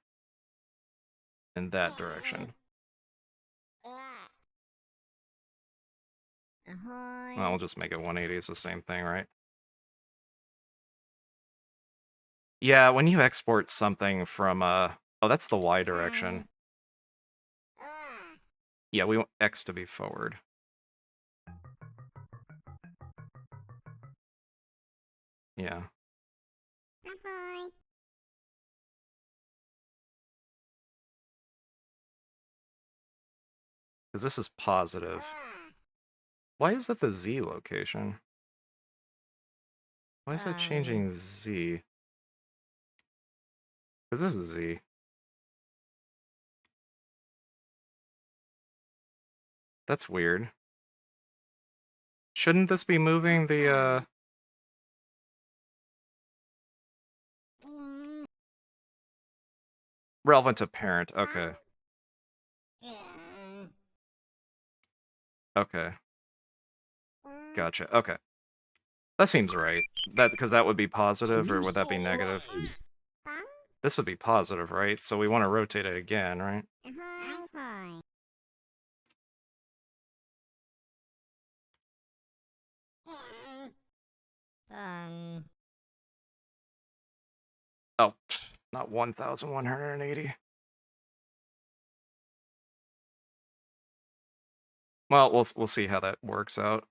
In that direction. Well, we'll just make it 180. It's the same thing, right? Yeah, when you export something from oh, that's the Y direction. Yeah, we want X to be forward. Yeah. Because this is positive. Why is that the Z location? Why is that changing Z? Because this is Z. That's weird. Shouldn't this be moving the, relevant to parent? Okay. Okay. Gotcha. Okay. That seems right. Because that would be A positive, or new would that be soul negative? arrives. This would be positive, right? So we want to rotate it again, right? Oh, not 1,180. Well, we'll see how that works out.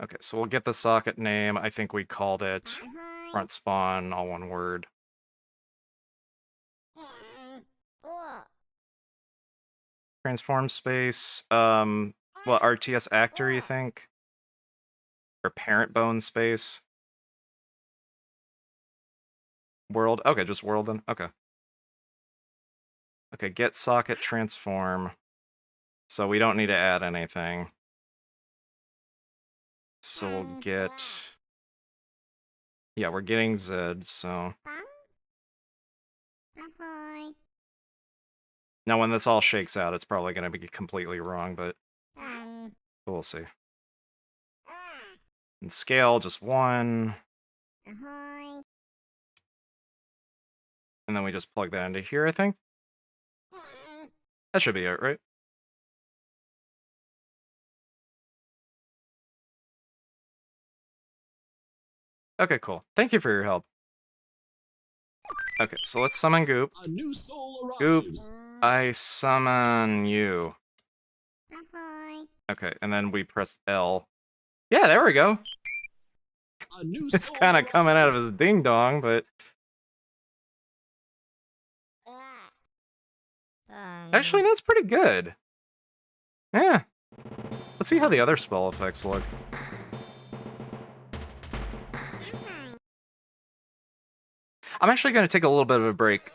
Okay, so we'll get the socket name. I think we called it front spawn, all one word. Transform space. Well, RTS actor, you think? Or parent bone space? World. Okay, just world then. Okay. Okay, get socket transform. So we don't need to add anything. So we'll get... Yeah, we're getting Z, so... Now when this all shakes out, it's probably going to be completely wrong, but we'll see. And scale, just 1. And then we just plug that into here, I think. That should be it, right? Okay, cool. Thank you for your help. Okay, so let's summon Goop. A new soul Goop, arrives. I summon you. Okay, and then we press L. Yeah, there we go. A new It's soul kind of coming out of arrives. his ding-dong, but... Actually, that's pretty good. Yeah. Let's see how the other spell effects look. I'm actually going to take a little bit of a break.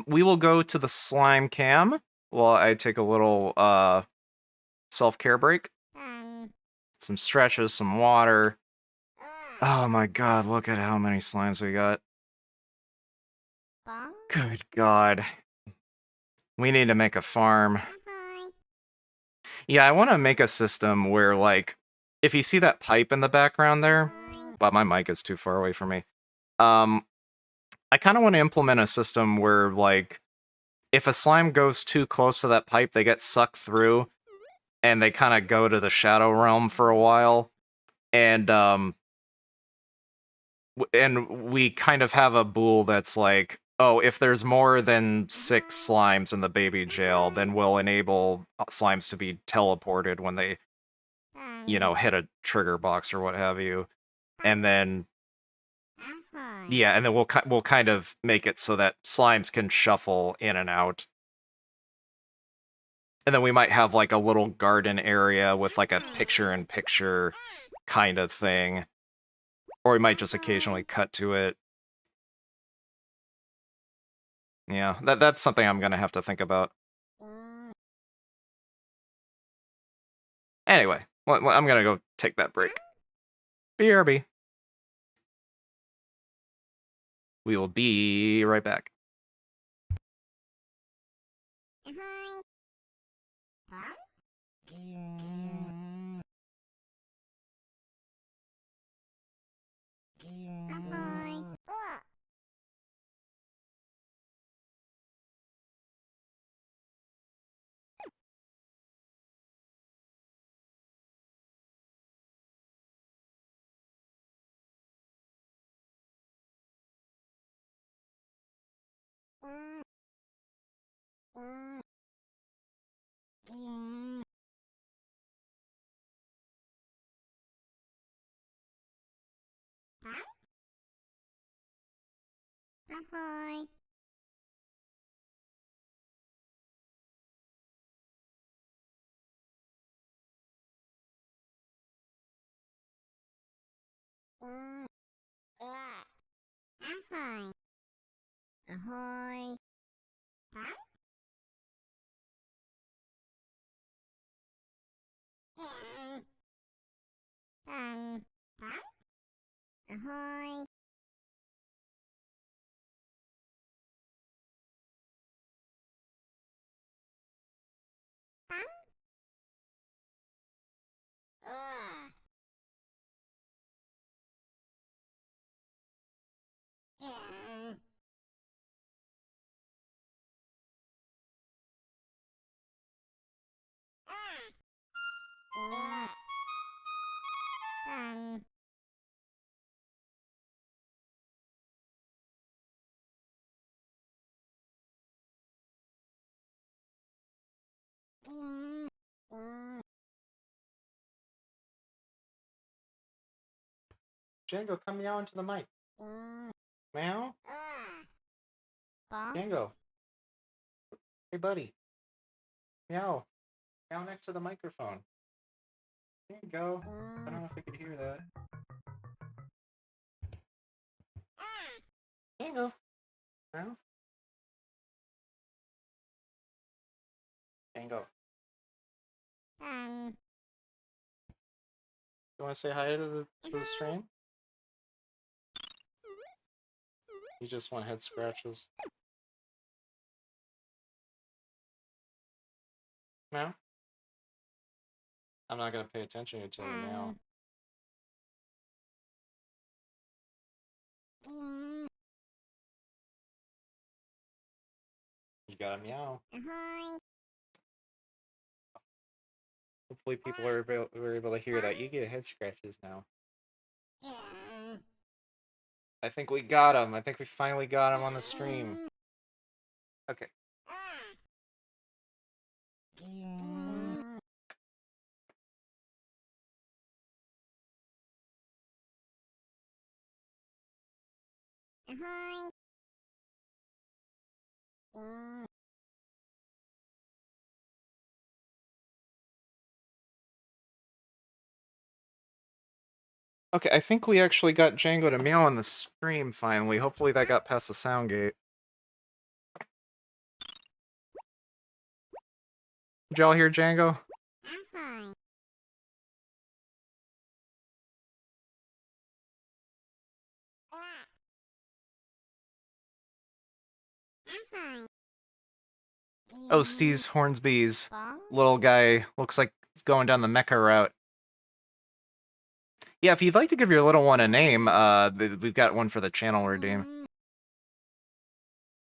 We will go to the slime cam while I take a little self-care break. Some stretches, some water. Oh my god, look at how many slimes we got. Good god. We need to make a farm. Yeah, I want to make a system where, like, if you see that pipe in the background there, but my mic is too far away from me. I kind of want to implement a system where, like, if a slime goes too close to that pipe, they get sucked through, and they kind of go to the Shadow Realm for a while, and we kind of have a bool that's like, oh, if there's more than 6 slimes in the baby jail, then we'll enable slimes to be teleported when they, you know, hit a trigger box or what have you, and then yeah, and then we'll kind of make it so that slimes can shuffle in and out. And then we might have like a little garden area with like a picture-in-picture kind of thing. Or we might just occasionally cut to it. Yeah, that's something I'm gonna have to think about. Anyway, I'm gonna go take that break. BRB. We will be right back. Django, come meow into the mic. Meow? Django. Hey, buddy. Meow. Meow next to the microphone. There you go. I don't know if I could hear that. Django. Meow. Django. You want to say hi to the stream? You just want head scratches. Meow? I'm not going to pay attention until you meow. You gotta meow. Hopefully people are able to hear that. You get head scratches now. I think we got him. I think we finally got him on the stream. Okay. Okay, I think we actually got Django to meow on the stream finally. Hopefully that got past the sound gate. Did y'all hear Django? Oh, Steve's Hornsby's little guy looks like he's going down the Mecha route. Yeah, if you'd like to give your little one a name, we've got one for the channel redeem.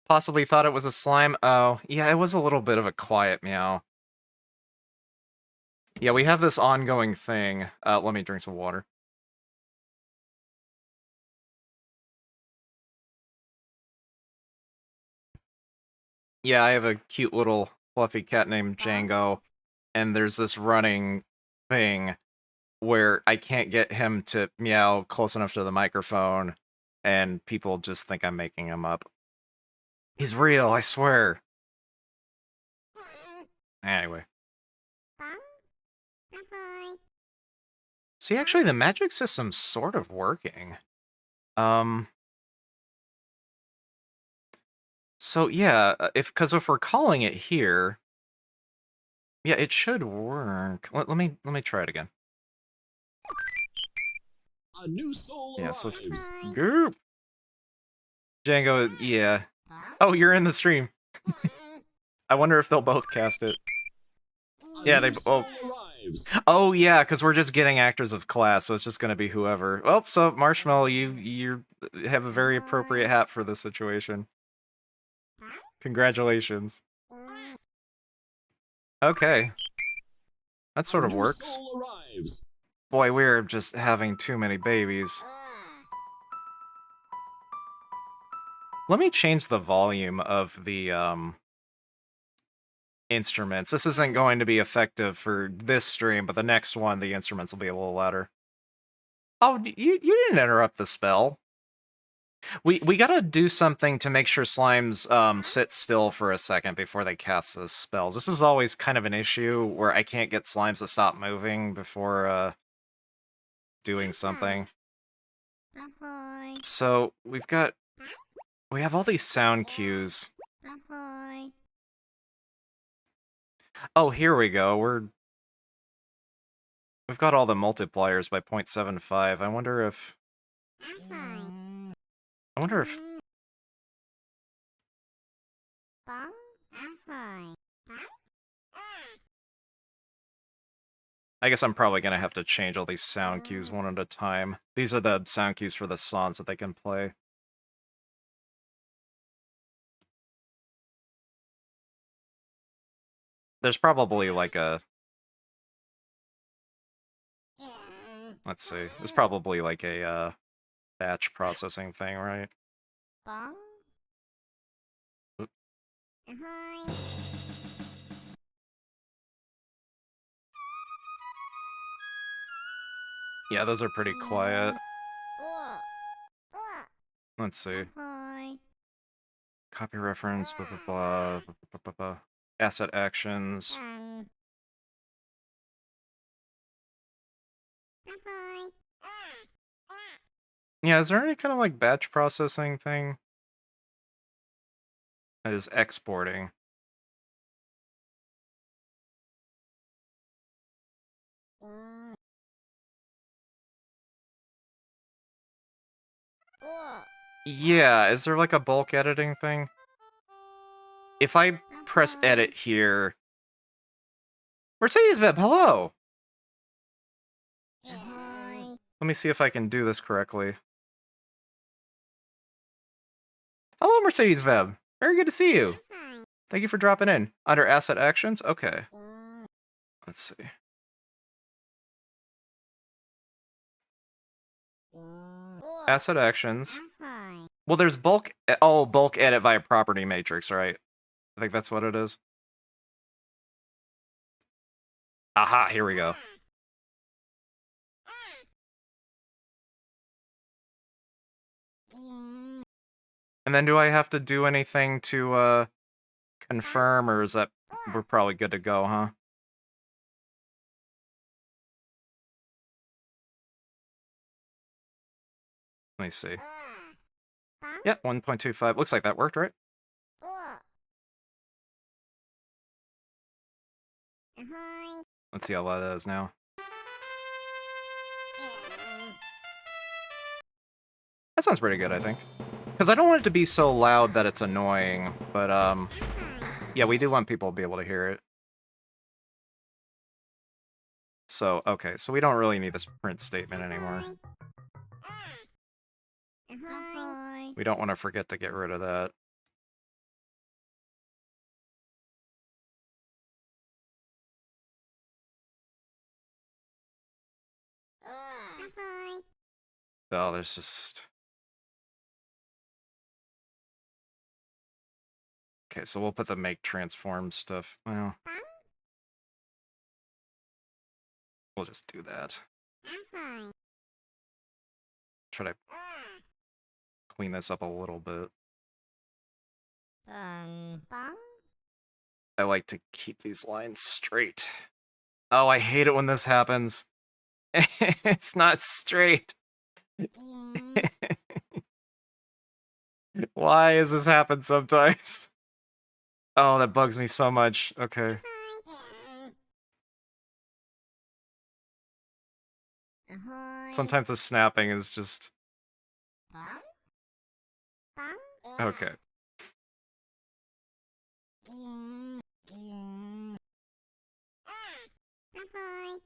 Possibly thought it was a slime. Oh, yeah, it was a little bit of a quiet meow. Yeah, we have this ongoing thing. Let me drink some water. Yeah, I have a cute little fluffy cat named Django, and there's this running thing where I can't get him to meow close enough to the microphone, and people just think I'm making him up. He's real, I swear. Anyway. See, actually, the magic system's sort of working. So yeah, if we're calling it here, yeah, it should work. Let me try it again. A new soul Yeah, so let's arrives. Goop. Django, yeah. Oh, you're in the stream. I wonder if they'll both cast it. A Yeah, new they soul oh arrives. arrives. Oh yeah, because we're just getting actors of class, so it's just gonna be whoever. Well, so Marshmallow, you have a very appropriate hat for this situation. Congratulations. Okay, that A sort of new works. soul arrives. Boy, we're just having too many babies. Let me change the volume of the instruments. This isn't going to be effective for this stream, but the next one, the instruments will be a little louder. Oh, you didn't interrupt the spell. We gotta do something to make sure slimes sit still for a second before they cast the spells. This is always kind of an issue where I can't get slimes to stop moving before doing something. So we have all these sound cues. Oh, here we go. We've got all the multipliers by 0.75. I wonder if I guess I'm probably gonna have to change all these sound cues one at a time. These are the sound cues for the songs that they can play. There's probably like a... Let's see. There's probably like a batch processing thing, right? Oop. Yeah, those are pretty quiet. Let's see. Copy reference, blah, blah, blah, blah, blah, blah, blah. Asset actions. Yeah, is there any kind of like batch processing thing? That is exporting. Yeah, is there like a bulk editing thing? If I press edit here... Mercedes Veb, hello! Let me see if I can do this correctly. Hello, Mercedes Veb! Very good to see you! Thank you for dropping in. Under asset actions? Okay. Let's see. Asset actions. Well, there's bulk... Oh, bulk edit via property matrix, right? I think that's what it is. Aha, here we go. And then do I have to do anything to, confirm, or is that... We're probably good to go, huh? Let me see. Yeah, 1.25. Looks like that worked, right? Let's see how loud that is now. That sounds pretty good, I think. Because I don't want it to be so loud that it's annoying, but, yeah, we do want people to be able to hear it. So, okay, so we don't really need this print statement anymore. We don't want to forget to get rid of that. Oh, there's just... Okay, so we'll put the make transform stuff. Well, we'll just do that. Try to clean this up a little bit. I like to keep these lines straight. Oh, I hate it when this happens. It's not straight. Why does this happen sometimes? Oh, that bugs me so much. Okay. Sometimes the snapping is just... Okay.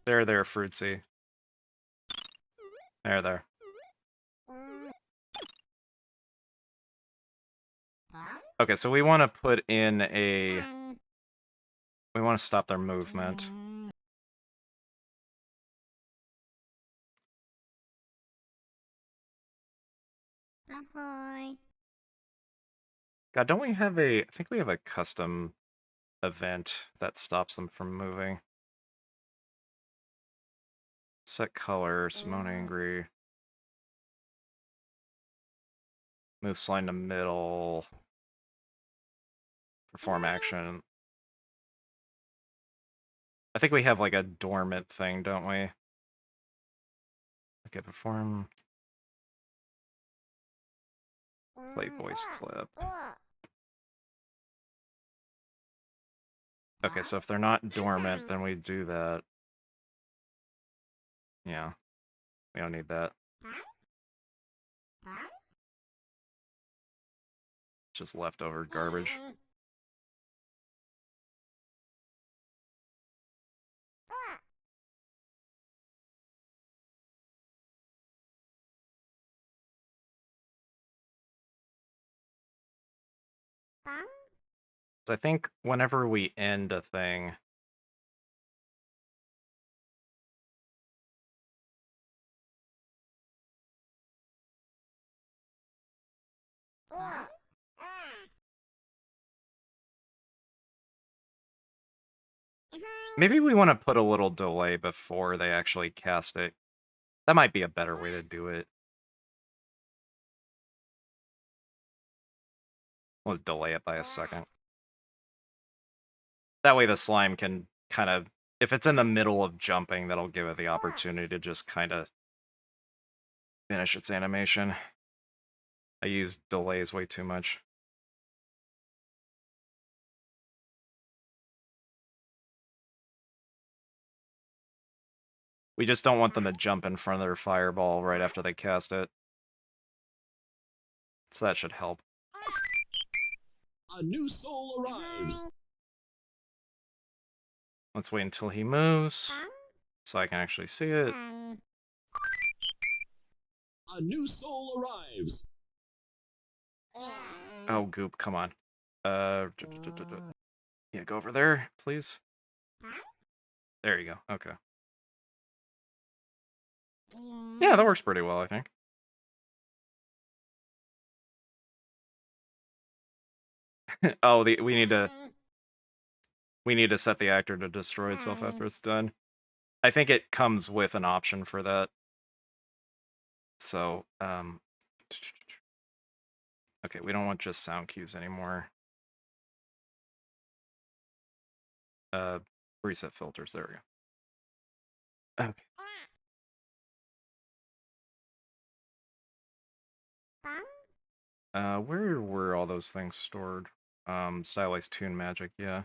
There, Fruitsy. There. Okay, so we want to put in a... We want to stop their movement. God, don't we have a... I think we have a custom event that stops them from moving. Set color, Simone Angry. Move slide to middle. Perform action. I think we have like a dormant thing, don't we? Okay, perform. Play voice clip. Okay, so if they're not dormant, then we do that. Yeah. We don't need that. Just leftover garbage. So I think whenever we end a thing... Maybe we want to put a little delay before they actually cast it. That might be a better way to do it. Let's delay it by a second. That way the slime can kind of... If it's in the middle of jumping, that'll give it the opportunity to just kind of finish its animation. I use delays way too much. We just don't want them to jump in front of their fireball right after they cast it. So that should help. A new soul arrives. Let's wait until he moves, so I can actually see it. A new soul arrives. Oh, goop, come on. Yeah, go over there, please. There you go, okay. Yeah, that works pretty well, I think. Oh, we need to set the actor to destroy itself after it's done. I think it comes with an option for that. So, okay, we don't want just sound cues anymore. Reset filters, there we go. Okay. Where were all those things stored? Stylized Tune Magic, yeah.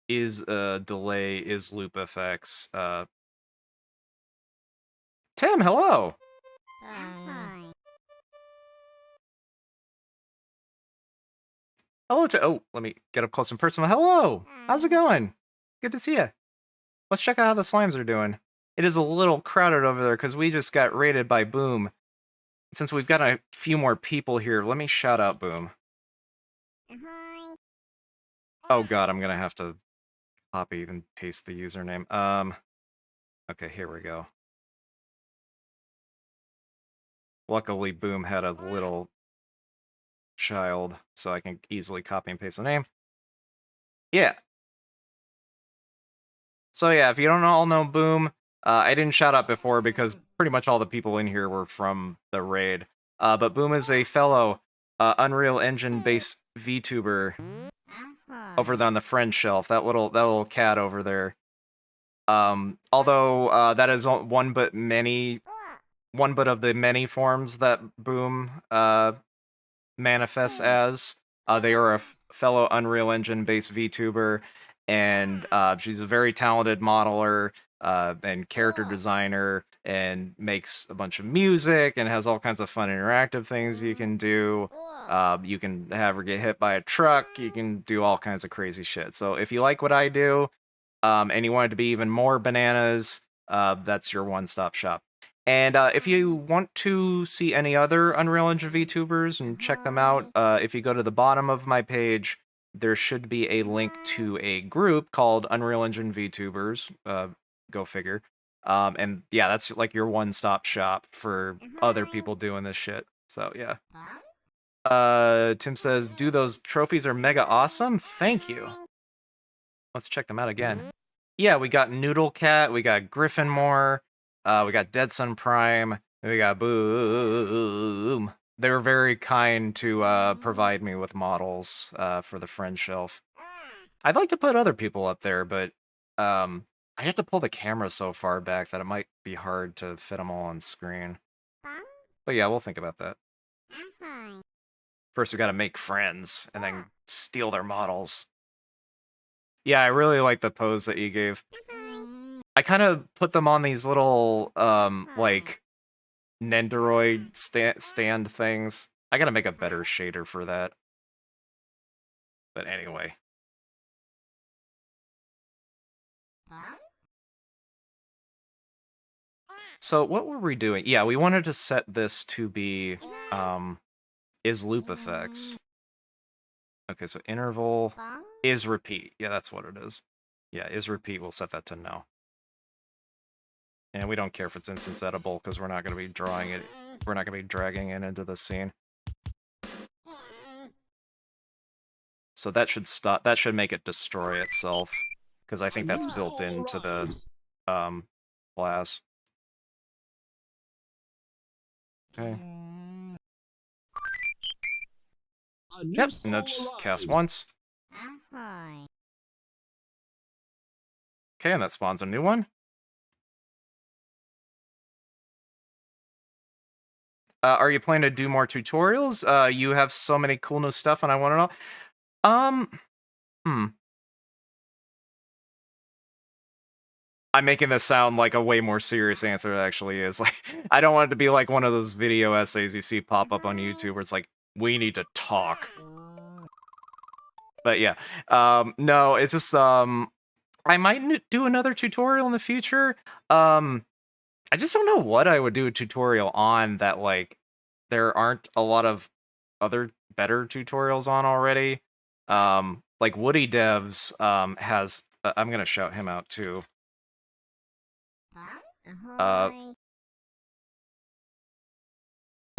Is delay, is loop effects. Tim, hello! Hello to... Oh, let me get up close and personal. Hello! How's it going? Good to see you. Let's check out how the slimes are doing. It is a little crowded over there because we just got raided by Boom. Since we've got a few more people here, let me shout out Boom. Oh god, I'm gonna have to copy and paste the username. Okay, here we go. Luckily, Boom had a little child, so I can easily copy and paste the name. Yeah. So yeah, if you don't all know Boom, I didn't shout out before because pretty much all the people in here were from the raid. But Boom is a fellow Unreal Engine-based VTuber over there on the friend shelf. That little cat over there. Although that is one but of the many forms that Boom manifests as. They are a fellow Unreal Engine-based VTuber, and she's a very talented modeler and character designer. and makes a bunch of music and has all kinds of fun interactive things you can do. You can have her get hit by a truck. You can do all kinds of crazy shit. So if you like what I do, and you want it to be even more bananas, that's your one-stop shop. And if you want to see any other Unreal Engine VTubers and check them out, if you go to the bottom of my page, there should be a link to a group called Unreal Engine VTubers. Go figure. And yeah, that's like your one-stop shop for other people doing this shit. So yeah. Tim says, "Do those trophies are mega awesome? Thank you." Let's check them out again. Yeah, we got Noodle Cat, we got Griffinmore, we got Dead Sun Prime, we got Boom. They were very kind to provide me with models for the friend shelf. I'd like to put other people up there, but I have to pull the camera so far back that it might be hard to fit them all on screen. But yeah, we'll think about that. First, we gotta make friends, and then steal their models. Yeah, I really like the pose that you gave. I kind of put them on these little, like, Nendoroid stand things. I gotta make a better shader for that. But anyway. So what were we doing? Yeah, we wanted to set this to be, is loop effects. Okay, so interval is repeat. Yeah, that's what it is. Yeah, is repeat. We'll set that to no. And we don't care if it's instance editable because we're not going to be drawing it. We're not going to be dragging it into the scene. So that should stop. That should make it destroy itself because I think that's built into the class. Okay. Yep, and that's just cast once. Okay, and that spawns a new one. Are you planning to do more tutorials? You have so many cool new stuff, and I want to know. I'm making this sound like a way more serious answer it actually is. Like, I don't want it to be like one of those video essays you see pop up on YouTube where it's like, we need to talk. But yeah, no, it's just, I might do another tutorial in the future. I just don't know what I would do a tutorial on that, like, there aren't a lot of other better tutorials on already. Like Woody Devs, has, I'm gonna shout him out too.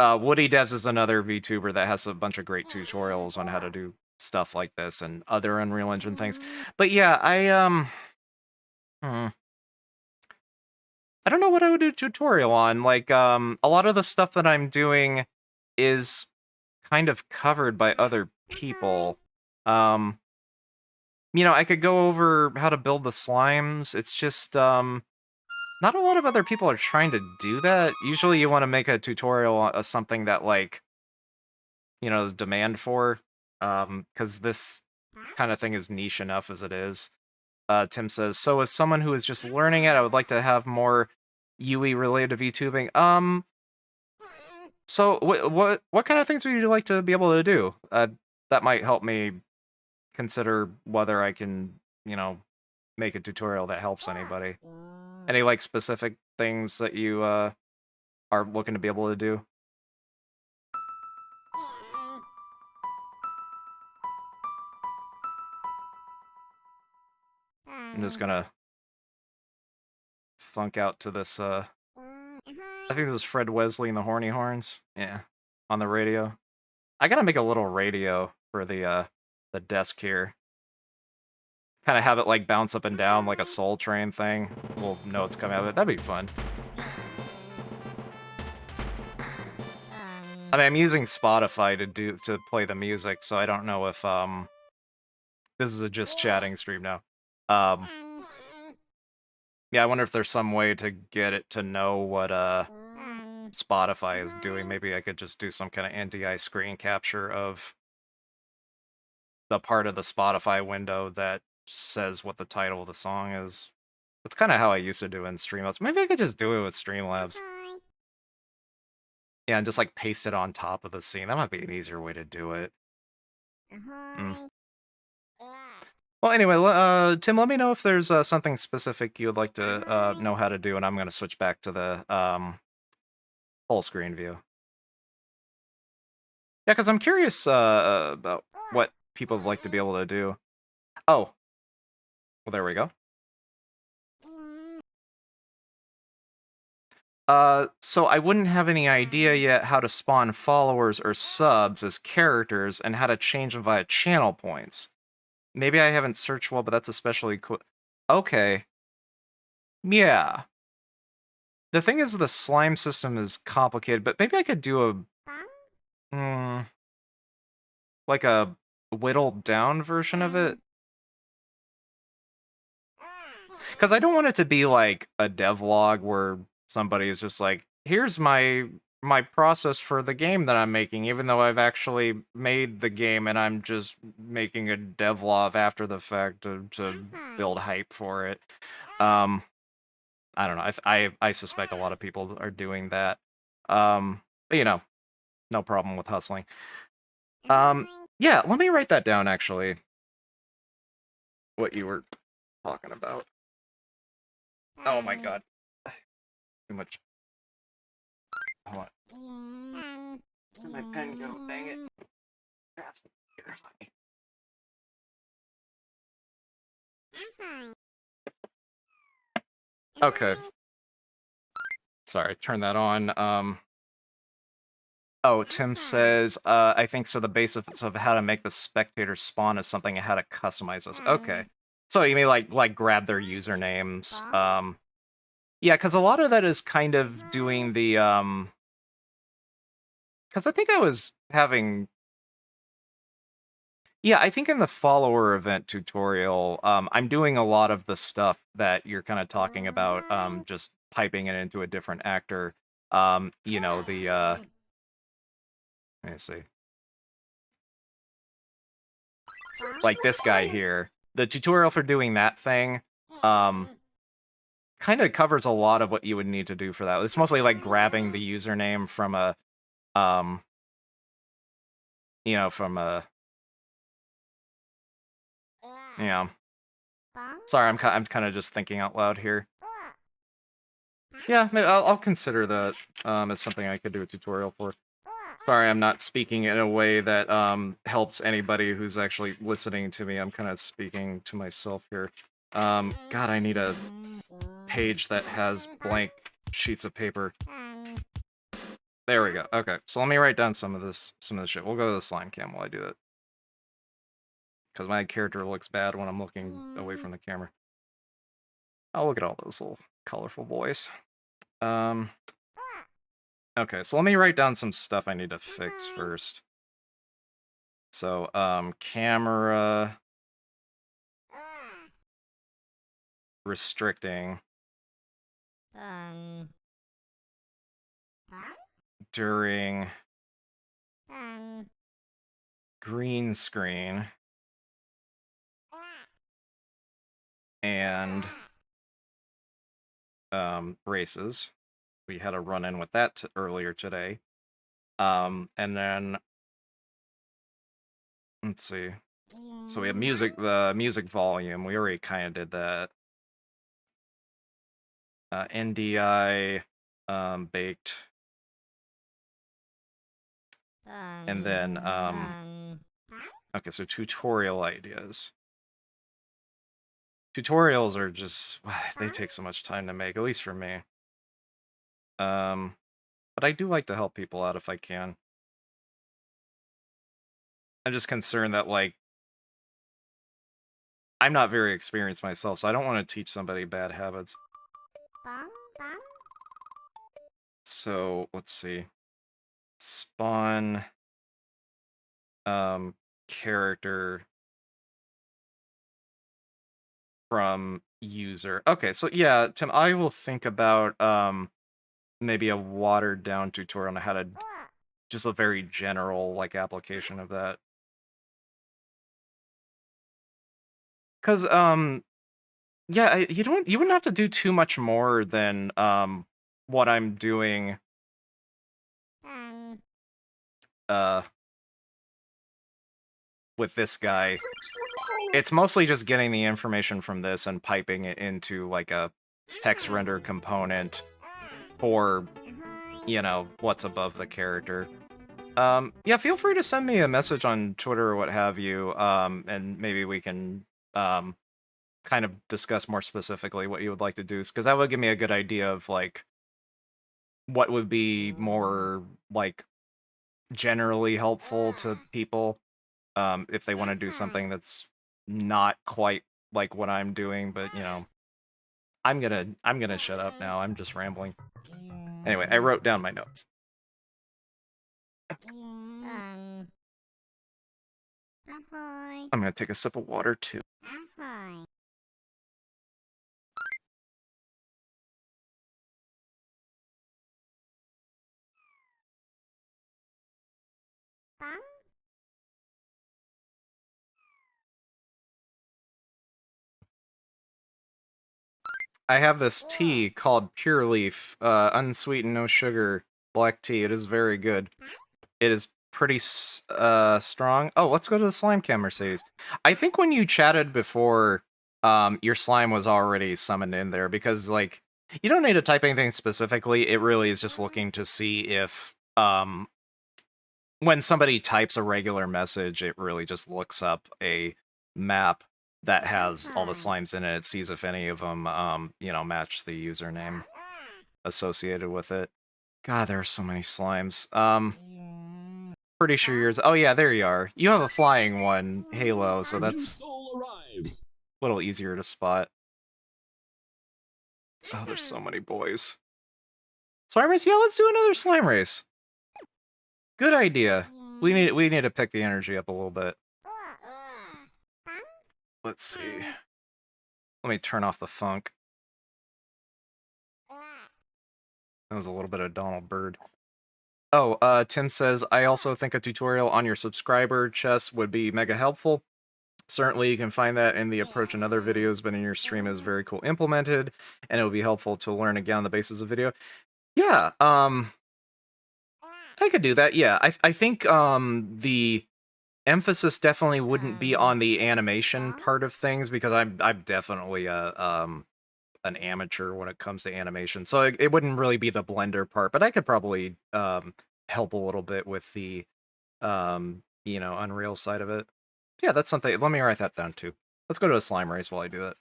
Woody Devs is another VTuber that has a bunch of great tutorials on how to do stuff like this and other Unreal Engine things. But yeah, I don't know what I would do a tutorial on. Like, a lot of the stuff that I'm doing is kind of covered by other people. You know, I could go over how to build the slimes. It's just, not a lot of other people are trying to do that. Usually you want to make a tutorial on something that, like, you know, there's demand for, because this kind of thing is niche enough as it is. Tim says, so as someone who is just learning it, I would like to have more UE related to VTubing. So what kind of things would you like to be able to do? That might help me consider whether I can, you know, make a tutorial that helps anybody. Any, like, specific things that you, are looking to be able to do? I'm just gonna funk out to this, I think this is Fred Wesley and the Horny Horns. Yeah, on the radio. I gotta make a little radio for the desk here. Kind of have it, like, bounce up and down like a Soul Train thing. We'll know it's coming out of it. That'd be fun. I mean, I'm using Spotify to play the music, so I don't know if this is a just chatting stream now. Yeah, I wonder if there's some way to get it to know what Spotify is doing. Maybe I could just do some kind of NDI screen capture of the part of the Spotify window that says what the title of the song is. That's kind of how I used to do it in Streamlabs. Maybe I could just do it with Streamlabs. Yeah, and just like paste it on top of the scene. That might be an easier way to do it. Mm. Well, anyway, Tim, let me know if there's something specific you would like to know how to do, and I'm going to switch back to the full screen view. Yeah, because I'm curious about what people would like to be able to do. Oh, well, there we go. So I wouldn't have any idea yet how to spawn followers or subs as characters and how to change them via channel points. Maybe I haven't searched well, but that's especially cool. Okay. Yeah. The thing is, the slime system is complicated, but maybe I could do like a whittled down version of it. Because I don't want it to be like a devlog where somebody is just like, here's my process for the game that I'm making, even though I've actually made the game and I'm just making a devlog after the fact to build hype for it. I don't know. I suspect a lot of people are doing that. But you know, no problem with hustling. Yeah, let me write that down actually. What you were talking about. Oh my god. Too much. Hold on. Where'd my pen go? Dang it. Okay. Sorry, turn that on. Oh, Tim says, I think so the basics of how to make the spectator spawn is something and how to customize this. Okay. So you mean like grab their usernames. Yeah, because a lot of that is kind of doing the because I think I was having yeah, I think in the follower event tutorial, I'm doing a lot of the stuff that you're kind of talking about, just piping it into a different actor. You know, let me see. Like this guy here. The tutorial for doing that thing, kind of covers a lot of what you would need to do for that. It's mostly like grabbing the username from a, you know, from a, yeah. Sorry, I'm kind of just thinking out loud here. Yeah, maybe I'll consider that as something I could do a tutorial for. Sorry, I'm not speaking in a way that helps anybody who's actually listening to me. I'm kind of speaking to myself here. God, I need a page that has blank sheets of paper. There we go. Okay, so let me write down some of this shit. We'll go to the slime cam while I do it. Because my character looks bad when I'm looking away from the camera. Oh, look at all those little colorful boys. Okay, so let me write down some stuff I need to fix first. So, camera restricting during green screen and races. We had a run-in with that earlier today. And then let's see. So we have music, the music volume. We already kind of did that. NDI baked. And then okay, so tutorial ideas. Tutorials are just they take so much time to make, at least for me. But I do like to help people out if I can. I'm just concerned that like I'm not very experienced myself, so I don't want to teach somebody bad habits. So let's see. Spawn character from user. Okay, so yeah, Tim, I will think about maybe a watered down tutorial on how to just a very general like application of that. Cause Yeah, you wouldn't have to do too much more than what I'm doing uh with this guy. It's mostly just getting the information from this and piping it into like a text render component for, you know, what's above the character. Yeah, feel free to send me a message on Twitter or what have you, and maybe we can kind of discuss more specifically what you would like to do, because that would give me a good idea of like what would be more like generally helpful to people, if they want to do something that's not quite like what I'm doing. But you know, I'm gonna shut up now. I'm just rambling. Anyway, I wrote down my notes. I'm gonna take a sip of water too. I have this tea called Pure Leaf, unsweetened, no sugar, black tea. It is very good. It is pretty strong. Oh, let's go to the slime cam, Mercedes. I think when you chatted before, your slime was already summoned in there, because like you don't need to type anything specifically. It really is just looking to see if when somebody types a regular message, it really just looks up a map that has all the slimes in it. It sees if any of them you know, match the username associated with it. God, there are so many slimes. Pretty sure yours. Oh yeah, there you are. You have a flying one, Halo, so A new that's soul arrives. a little easier to spot. Oh, there's so many boys. Slime race? Yeah, let's do another slime race. Good idea. We need to pick the energy up a little bit. Let's see. Let me turn off the funk. That was a little bit of Donald Byrd. Oh, Tim says, I also think a tutorial on your subscriber chest would be mega helpful. Certainly, you can find that in the approach in other videos, but in your stream is very cool implemented, and it would be helpful to learn again on the basis of video. Yeah, I could do that. Yeah, I think the emphasis definitely wouldn't be on the animation part of things, because I'm definitely an amateur when it comes to animation, so it wouldn't really be the Blender part, but I could probably help a little bit with the you know, Unreal side of it. Yeah, that's something. Let me write that down too. Let's go to a slime race while I do that.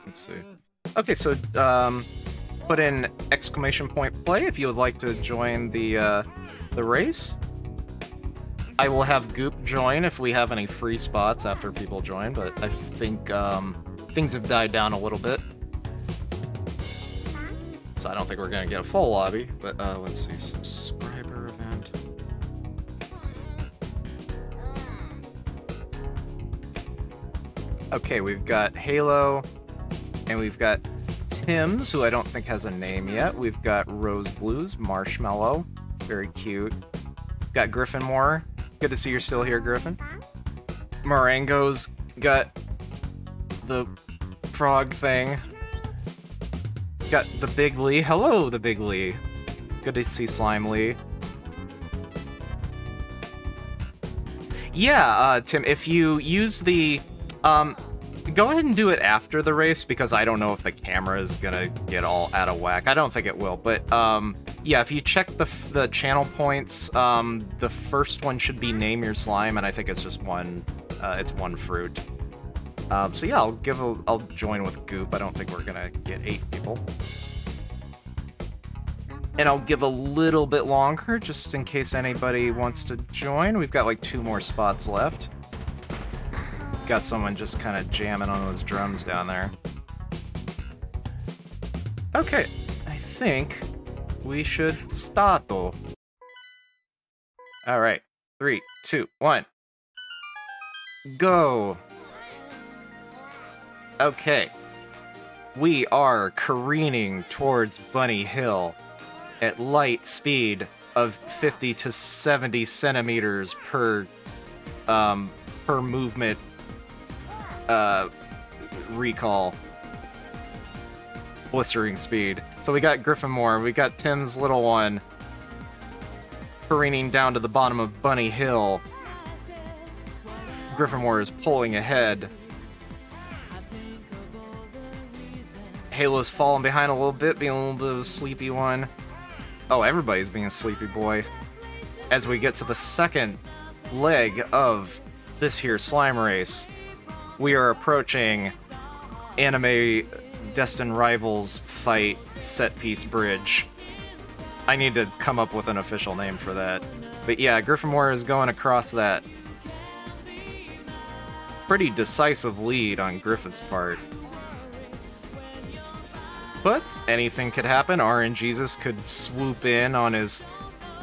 Let's see. Okay, so put in exclamation point play if you would like to join the race. I will have Goop join if we have any free spots after people join, but I think things have died down a little bit, so I don't think we're gonna get a full lobby. But let's see, subscriber event. Okay, we've got Halo, and we've got Tim's, who I don't think has a name yet. We've got Rose Blues, Marshmallow, very cute. Got Griffin Moore. Good to see you're still here, Griffin. Marengo's got the frog thing. Got the Big Lee. Hello, the Big Lee. Good to see Slime Lee. Yeah, Tim, if you use the... go ahead and do it after the race, because I don't know if the camera is gonna get all out of whack. I don't think it will, but yeah, if you check the channel points, the first one should be name your slime, and I think it's just one. It's one fruit. So yeah, I'll join with Goop. I don't think we're gonna get 8 people, and I'll give a little bit longer just in case anybody wants to join. We've got like 2 more spots left. Got someone just kind of jamming on those drums down there. Okay, I think we should start. All right, 3, 2, 1, go. Okay, we are careening towards Bunny Hill at light speed of 50 to 70 centimeters per per movement recall blistering speed. So we got Griffinmore, we got Tim's little one careening down to the bottom of Bunny Hill. Griffinmore is pulling ahead. Halo's falling behind a little bit, being a little bit of a sleepy one. Oh, everybody's being a sleepy boy. As we get to the second leg of this here slime race, we are approaching anime Destined Rivals fight set piece bridge. I need to come up with an official name for that. But yeah, Griffinmore is going across that. Pretty decisive lead on Griffin's part. But anything could happen. RNGesus could swoop in on his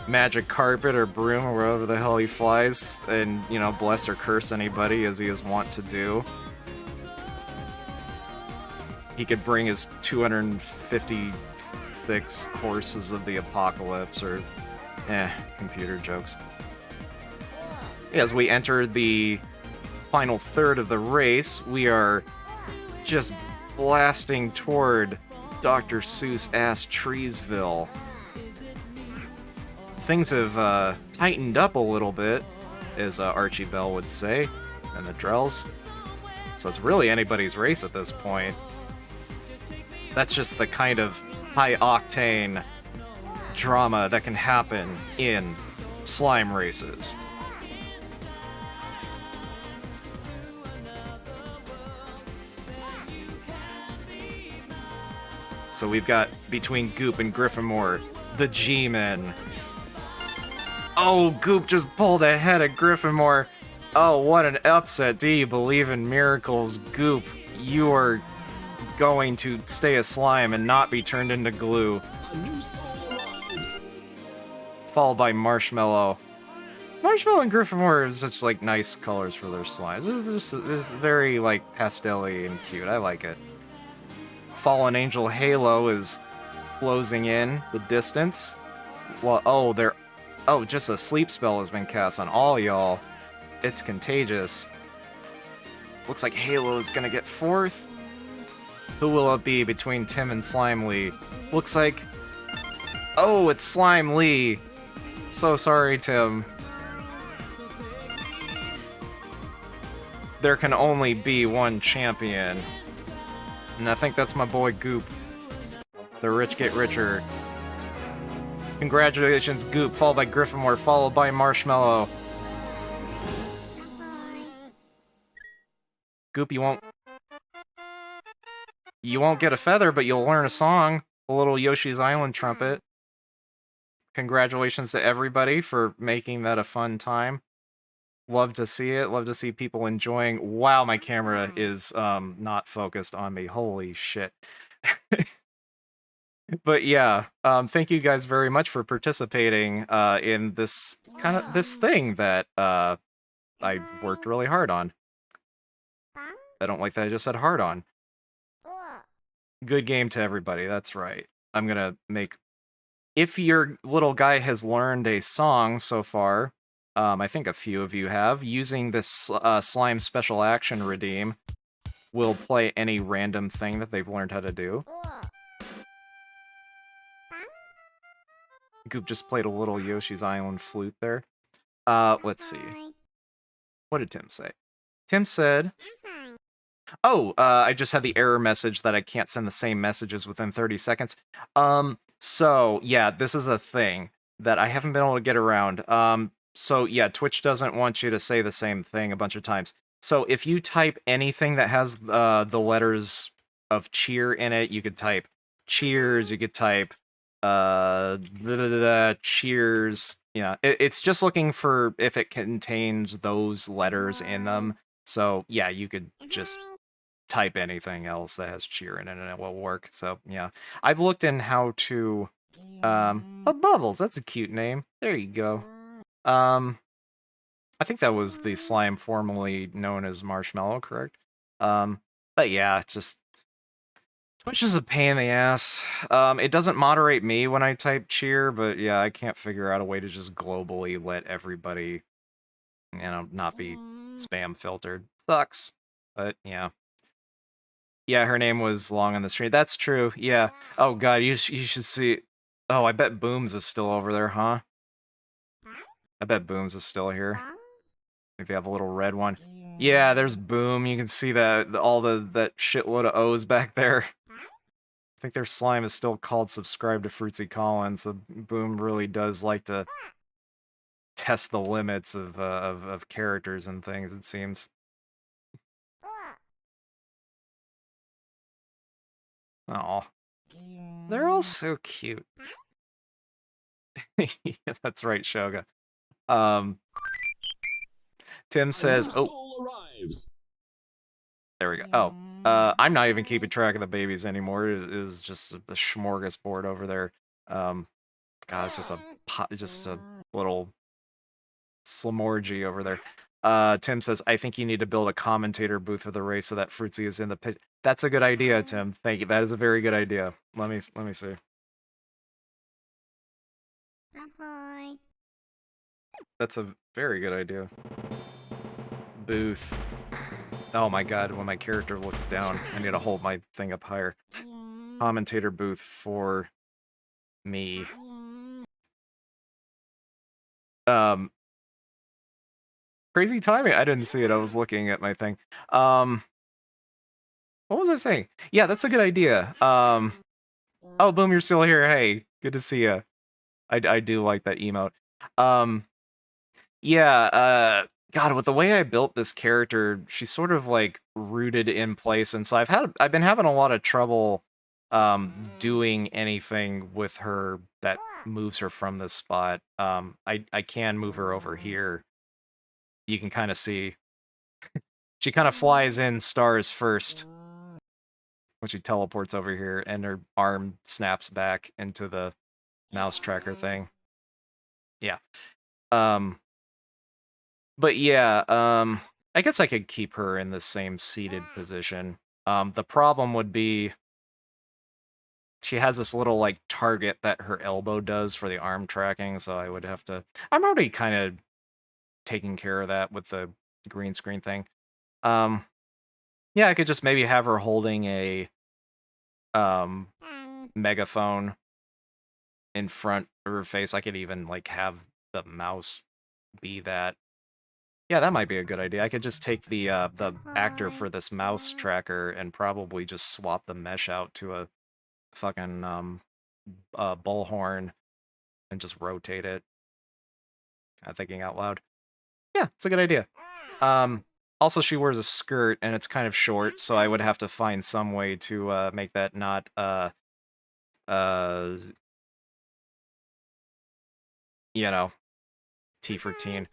magic carpet or broom or wherever the hell he flies and, you know, bless or curse anybody as he is wont to do. He could bring his 256 horses of the apocalypse or, computer jokes. As we enter the final third of the race, we are just blasting toward Dr. Seuss-ass Treesville. Things have tightened up a little bit, as Archie Bell would say, and the Drells. So it's really anybody's race at this point. That's just the kind of high-octane drama that can happen in slime races. So we've got, between Goop and Griffinmore, the G-Men. Oh, Goop just pulled ahead of Griffinmore. Oh, what an upset. Do you believe in miracles, Goop? You are going to stay a slime and not be turned into glue. Followed by Marshmallow. Marshmallow and Griffinmore are such, like, nice colors for their slimes. This is very, like, pastel-y and cute. I like it. Fallen Angel Halo is closing in the distance. Well, oh, just a sleep spell has been cast on all y'all. It's contagious. Looks like Halo is gonna get fourth. Who will it be between Tim and Slime Lee? Looks like... Oh, it's Slime Lee. So sorry, Tim. There can only be one champion. And I think that's my boy Goop. The rich get richer. Congratulations, Goop, followed by Griffinmore, followed by Marshmallow. Goop, you won't get a feather, but you'll learn a song. A little Yoshi's Island trumpet. Congratulations to everybody for making that a fun time. Love to see it. Love to see people enjoying. Wow, my camera is not focused on me. Holy shit. But yeah, thank you guys very much for participating in this thing that I worked really hard on. I don't like that I just said hard on. Good game to everybody, that's right. I'm gonna make... If your little guy has learned a song so far, I think a few of you have, using this Slime Special Action Redeem will play any random thing that they've learned how to do. Goop just played a little Yoshi's Island flute there. Let's see. What did Tim say? Tim said... Oh, I just had the error message that I can't send the same messages within 30 seconds. So, yeah, this is a thing that I haven't been able to get around. So, yeah, Twitch doesn't want you to say the same thing a bunch of times. So, if you type anything that has the letters of cheer in it, you could type cheers, you could type cheers. Yeah, it's just looking for if it contains those letters in them. So, yeah, you could just type anything else that has cheer in it and it will work. So, yeah. I've looked in how to... Oh, Bubbles, that's a cute name. There you go. I think that was the slime formerly known as Marshmallow, correct? But yeah, just... Twitch is a pain in the ass. It doesn't moderate me when I type cheer, but yeah, I can't figure out a way to just globally let everybody you know, not be spam filtered. Sucks. But yeah. Yeah, her name was long on the stream. That's true. Yeah. Oh god, you should see. Oh, I bet Booms is still over there, huh? I bet Booms is still here. If they have a little red one. Yeah, there's Boom. You can see that all that shitload of O's back there. I think their slime is still called Subscribe to Fruitsy Collins, so Boom really does like to test the limits of characters and things, it seems. Oh, they're all so cute. Yeah, that's right, Shoga. Um, Tim A new says, "Oh, soul arrives. there we go." Oh, I'm not even keeping track of the babies anymore. It is just a smorgasbord over there. God, it's just a little Slimorgy over there. Tim says, I think you need to build a commentator booth for the race so that Fruitsy is in the pit. That's a good idea, Tim. Thank you. That is a very good idea. Let me see. Ahoy. That's a very good idea. Booth. Oh my god, when my character looks down, I need to hold my thing up higher. Commentator booth for me. Um, Crazy timing. I didn't see it. I was looking at my thing. What was I saying? Yeah, that's a good idea. Oh, Boom, you're still here. Hey, good to see you. I do like that emote. Yeah, God, with the way I built this character, she's sort of like rooted in place, and so I've been having a lot of trouble doing anything with her that moves her from this spot. I can move her over here. You can kind of see she kind of flies in stars first when she teleports over here, and her arm snaps back into the mouse tracker thing. Yeah. Um, but yeah, I guess I could keep her in the same seated position. The problem would be she has this little like target that her elbow does for the arm tracking, so I would have to. I'm already kind of taking care of that with the green screen thing. Um, yeah, I could just maybe have her holding a megaphone in front of her face. I could even like have the mouse be that. Yeah, that might be a good idea. I could just take the actor for this mouse tracker and probably just swap the mesh out to a fucking bullhorn and just rotate it. Kind of thinking out loud. Yeah, it's a good idea. Also, she wears a skirt and it's kind of short, so I would have to find some way to make that not uh you know, T for teen.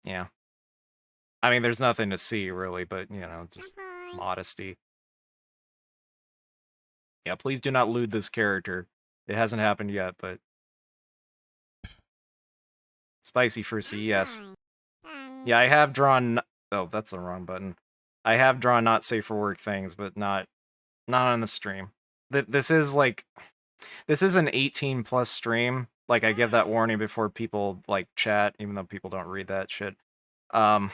Yeah. I mean, there's nothing to see really, but you know, just modesty. Yeah, please do not lewd this character. It hasn't happened yet, but spicy Fruity, yes. Yeah, I have drawn. Oh, that's the wrong button. I have drawn not safe for work things, but not on the stream. This is like this is an 18 plus stream. Like I give that warning before people like chat, even though people don't read that shit. Um,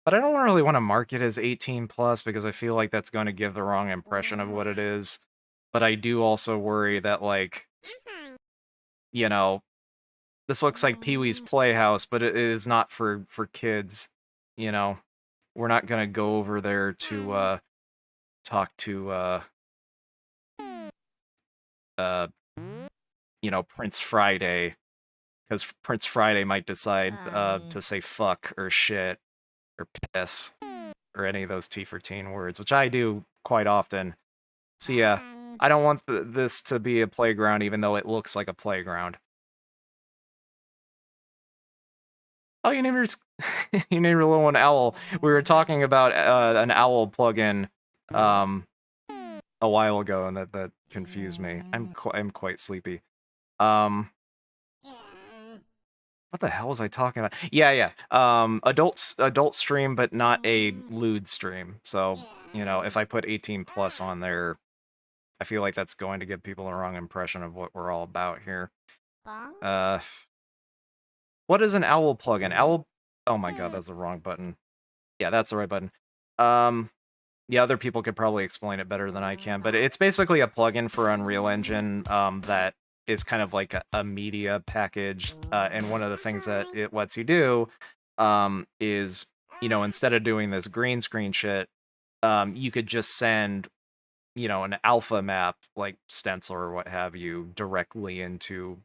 but I don't really want to mark it as 18 plus because I feel like that's going to give the wrong impression of what it is. But I do also worry that like, you know, this looks like Pee-wee's Playhouse, but it is not for kids, you know. We're not going to go over there to talk to uh you know, Prince Friday because Prince Friday might decide to say fuck or shit or piss or any of those T for teen words, which I do quite often. So yeah, I don't want this to be a playground, even though it looks like a playground. Oh, you named your you named your little one Owl. We were talking about an owl plugin a while ago, and that confused me. I'm quite sleepy. Um, what the hell was I talking about? Yeah. Adult stream, but not a lewd stream. So, you know, if I put 18 plus on there, I feel like that's going to give people the wrong impression of what we're all about here. What is an owl plugin? Owl. Oh my god, that's the wrong button. Yeah, that's the right button. Yeah, other people could probably explain it better than I can, but it's basically a plugin for Unreal Engine that is kind of like a media package. And one of the things that it lets you do is, instead of doing this green screen shit, you could just send, an alpha map like stencil or what have you directly into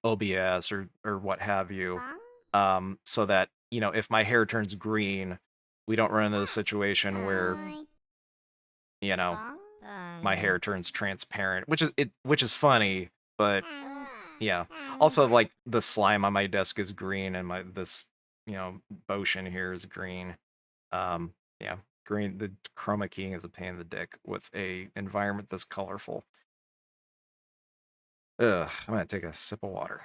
OBS or what have you, so that if my hair turns green, we don't run into the situation where you know my hair turns transparent, which is funny, but yeah. Also, like the slime on my desk is green, and this potion here is green. Yeah, green. The chroma keying is a pain in the dick with a environment that's colorful. Ugh, I'm gonna take a sip of water.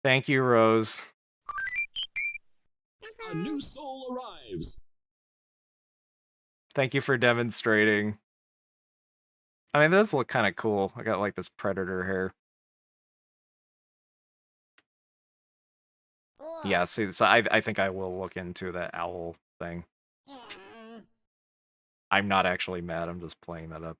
Thank you, Rose. A new soul arrives. Thank you for demonstrating. I mean, those look kind of cool. I got like this predator hair. Yeah, see, so I think I will look into that owl thing. I'm not actually mad, I'm just playing that up.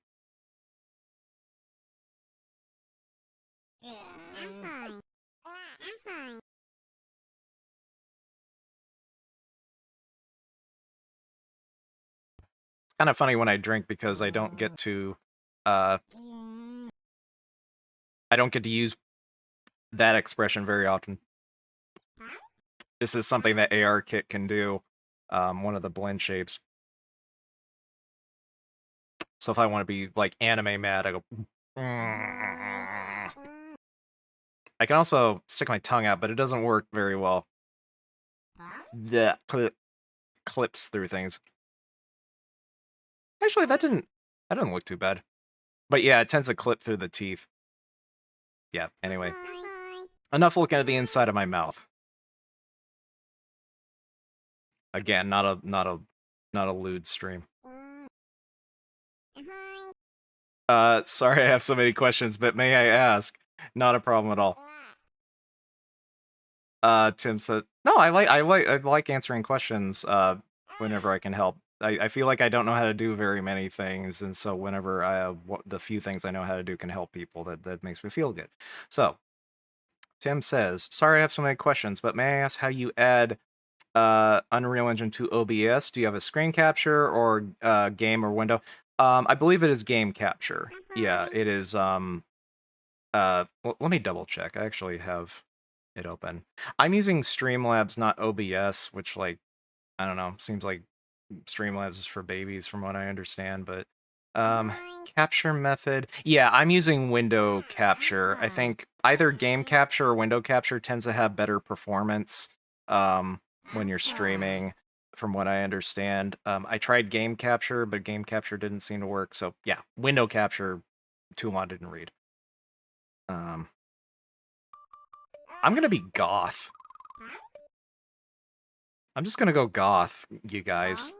It's kind of funny when I drink because I don't get to use that expression very often. This is something that AR Kit can do. One of the blend shapes. So if I want to be like anime mad, I go. I can also stick my tongue out, but it doesn't work very well. Yeah, clips through things. Actually, that didn't look too bad. But yeah, it tends to clip through the teeth. Yeah, anyway. Enough looking at the inside of my mouth. Again, not a lewd stream. Sorry I have so many questions, but may I ask? Not a problem at all. Tim says, no, I like answering questions whenever I can help. I feel like I don't know how to do very many things, and so whenever the few things I know how to do can help people, that makes me feel good. So, Tim says, sorry I have so many questions, but may I ask how you add Unreal Engine to OBS? Do you have a screen capture or game or window? I believe it is game capture. Yeah, it is. Let me double check. I actually have it open. I'm using Streamlabs, not OBS, which like I don't know, seems like Streamlabs is for babies from what I understand, but capture method. Yeah, I'm using window capture. I think either game capture or window capture tends to have better performance when you're streaming from what I understand. I tried game capture, but game capture didn't seem to work. So yeah, window capture too long didn't read. I'm gonna be goth. I'm just gonna go goth, you guys.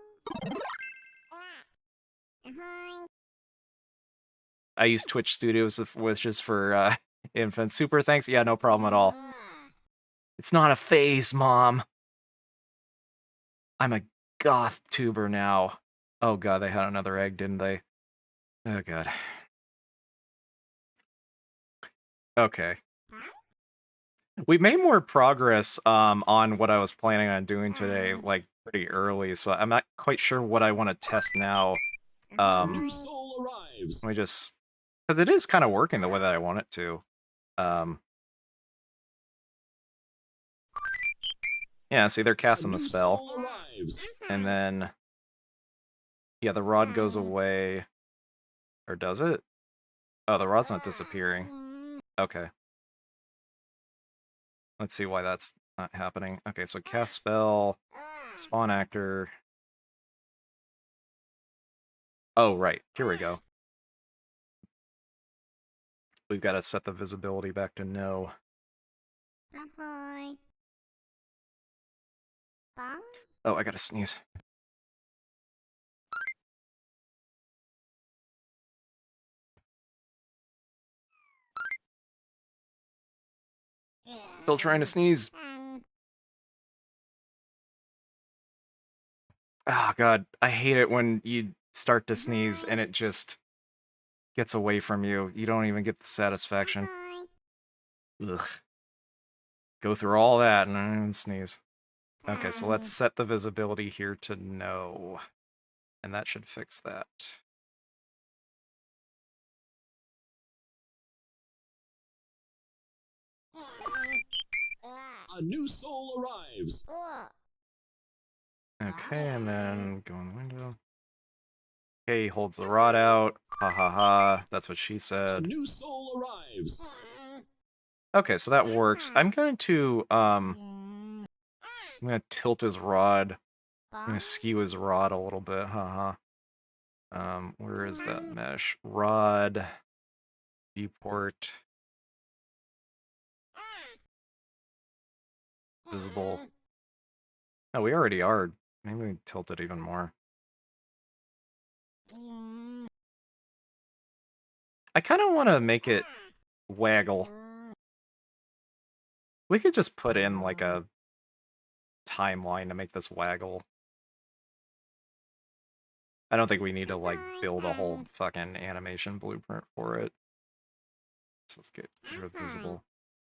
I use Twitch Studios, which is for infants. Super thanks. Yeah, no problem at all. It's not a phase, Mom. I'm a goth tuber now. Oh god, they had another egg, didn't they? Oh god. Okay. We made more progress on what I was planning on doing today, like pretty early, so I'm not quite sure what I want to test now. A new soul arrives. Let me just, because it is kind of working the way that I want it to. Yeah, see, they're casting the spell, and then yeah, the rod goes away, or does it? Oh, the rod's not disappearing. Okay. Let's see why that's not happening. Okay, so cast spell, spawn actor. Oh, right. Here we go. We've got to set the visibility back to no. Bong. Oh, I gotta sneeze. Still trying to sneeze. Oh, God. I hate it when you start to sneeze and it just gets away from you. You don't even get the satisfaction. Ugh. Go through all that and then sneeze. Okay, so let's set the visibility here to no. And that should fix that. A new soul arrives. Okay, and then go in the window. Okay, he holds the rod out. Ha ha ha. That's what she A said. new soul arrives. Okay, so that works. I'm going to tilt his rod. I'm gonna skew his rod a little bit, haha. Where is that mesh? Rod, viewport, visible. No, we already are. Maybe we tilt it even more. I kind of want to make it waggle. We could just put in like a timeline to make this waggle. I don't think we need to like build a whole fucking animation blueprint for it. So let's get rid of visible.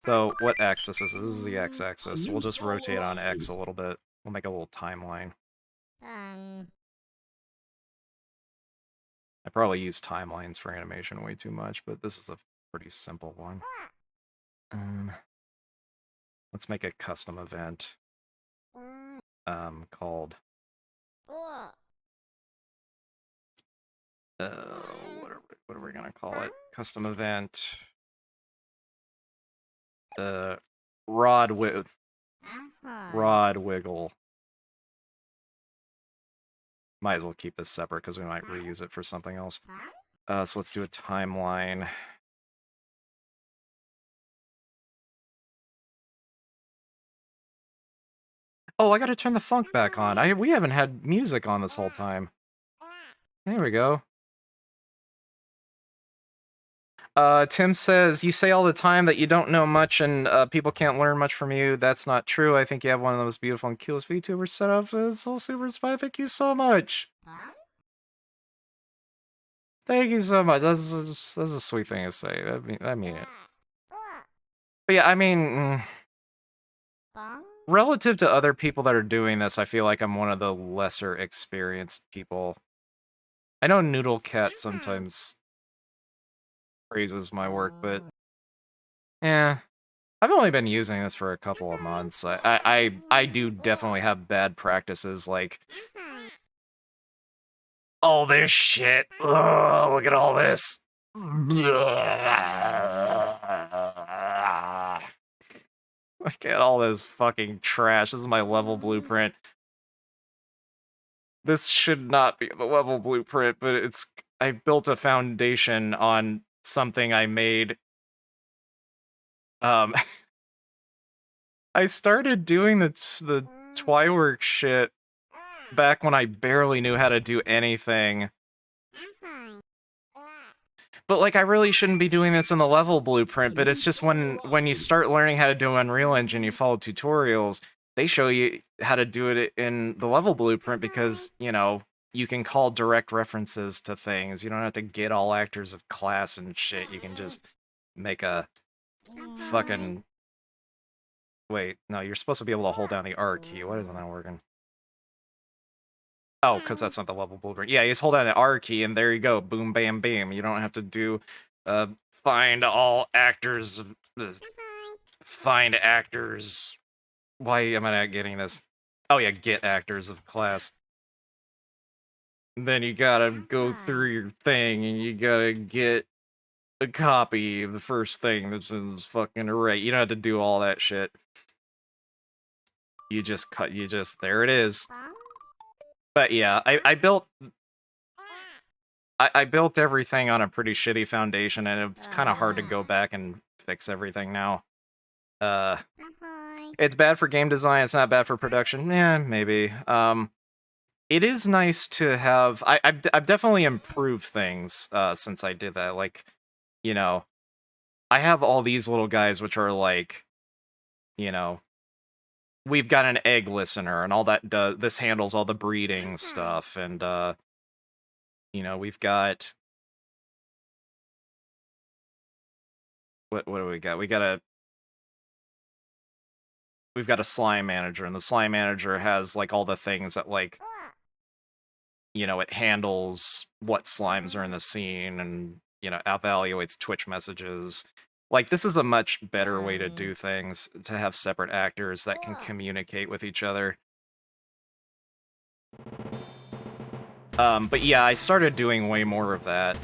So what axis is this? This is the x-axis. We'll just rotate on x a little bit. We'll make a little timeline. I probably use timelines for animation way too much, but this is a pretty simple one. Let's make a custom event called what are we gonna call it? Custom event rod wiggle. Might as well keep this separate because we might reuse it for something else. So let's do a timeline. Oh, I gotta turn the funk back on. We haven't had music on this whole time. There we go. Tim says, you say all the time that you don't know much and people can't learn much from you. That's not true. I think you have one of the most beautiful and coolest VTuber setups. It's all super inspired. Thank you so much. Thank you so much. That's a sweet thing to say. I mean it. But yeah, I mean, relative to other people that are doing this, I feel like I'm one of the lesser experienced people. I know Noodle Cat sometimes praises my work, but yeah, I've only been using this for a couple of months. I do definitely have bad practices, like all this shit. Ugh, look at all this. Look at all this fucking trash. This is my level blueprint. This should not be the level blueprint, but I built a foundation on something I made. I started doing the Twywork shit back when I barely knew how to do anything. But like, I really shouldn't be doing this in the level blueprint, but it's just when you start learning how to do Unreal Engine, you follow tutorials, they show you how to do it in the level blueprint because, you know, you can call direct references to things. You don't have to get all actors of class and shit. You can just make a fucking... Wait, no, you're supposed to be able to hold down the R key. Why isn't that working? Oh, because that's not the level blueprint. Yeah, you just hold down the R key, and there you go. Boom, bam, bam. You don't have to do find all actors. Find actors. Why am I not getting this? Oh, yeah, get actors of class. Then you gotta go through your thing, and you gotta get a copy of the first thing that's in this fucking array. You don't have to do all that shit. There it is. But yeah, I built everything on a pretty shitty foundation, and it's kind of hard to go back and fix everything now. Ahoy. It's bad for game design. It's not bad for production. Yeah, maybe. It is nice to have. I've definitely improved things since I did that. Like, you know, I have all these little guys which are like, you know, we've got an egg listener and all that does. This handles all the breeding stuff, and we've got what do we got? We've got a slime manager, and the slime manager has like all the things that like it handles what slimes are in the scene and evaluates Twitch messages. Like, this is a much better way to do things, to have separate actors that can communicate with each other. But yeah, I started doing way more of that.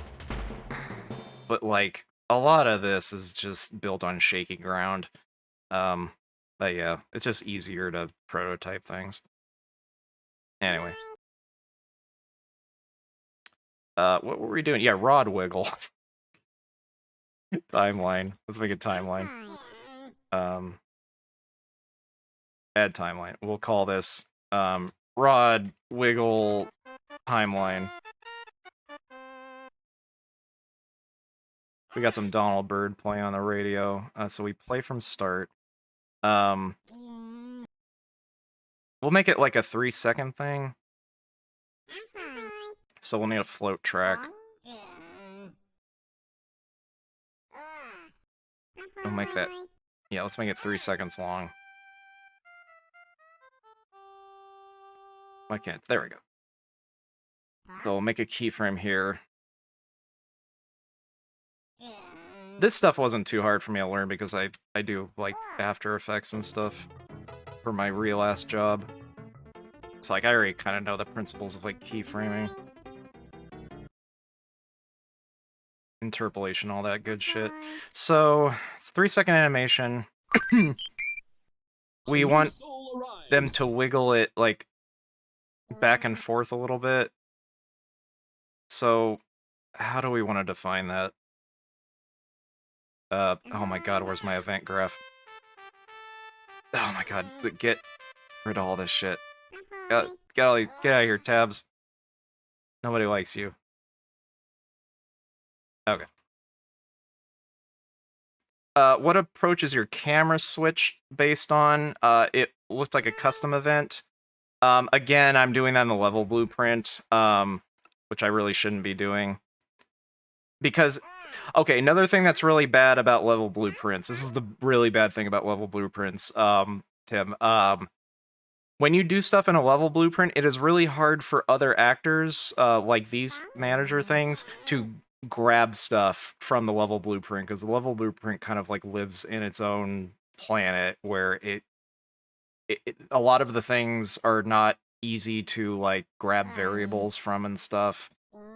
But like, a lot of this is just built on shaky ground. But yeah, it's just easier to prototype things. Anyway. What were we doing? Yeah, rod wiggle. Timeline. Let's make a timeline. Add timeline. We'll call this rod wiggle timeline. We got some Donald Byrd playing on the radio, so we play from start. We'll make it like a 3-second thing. So we'll need a float track. We'll make that. Yeah, let's make it 3 seconds long. Why can't? There we go. So we'll make a keyframe here. This stuff wasn't too hard for me to learn because I do like After Effects and stuff for my real ass job. So like I already kind of know the principles of like keyframing, interpolation, all that good shit. So it's 3-second animation. We want them to wiggle it like back and forth a little bit. So how do we want to define that? Oh my god, where's my event graph? Oh my god, get rid of all this shit. Get out of here, tabs. Nobody likes you. Okay. What approach is your camera switch based on? It looked like a custom event. Again, I'm doing that in the level blueprint, which I really shouldn't be doing. Because, okay, another thing that's really bad about level blueprints, this is the really bad thing about level blueprints, Tim, when you do stuff in a level blueprint, it is really hard for other actors, like these manager things, to grab stuff from the level blueprint, because the level blueprint kind of like lives in its own planet where a lot of the things are not easy to like grab variables from and stuff.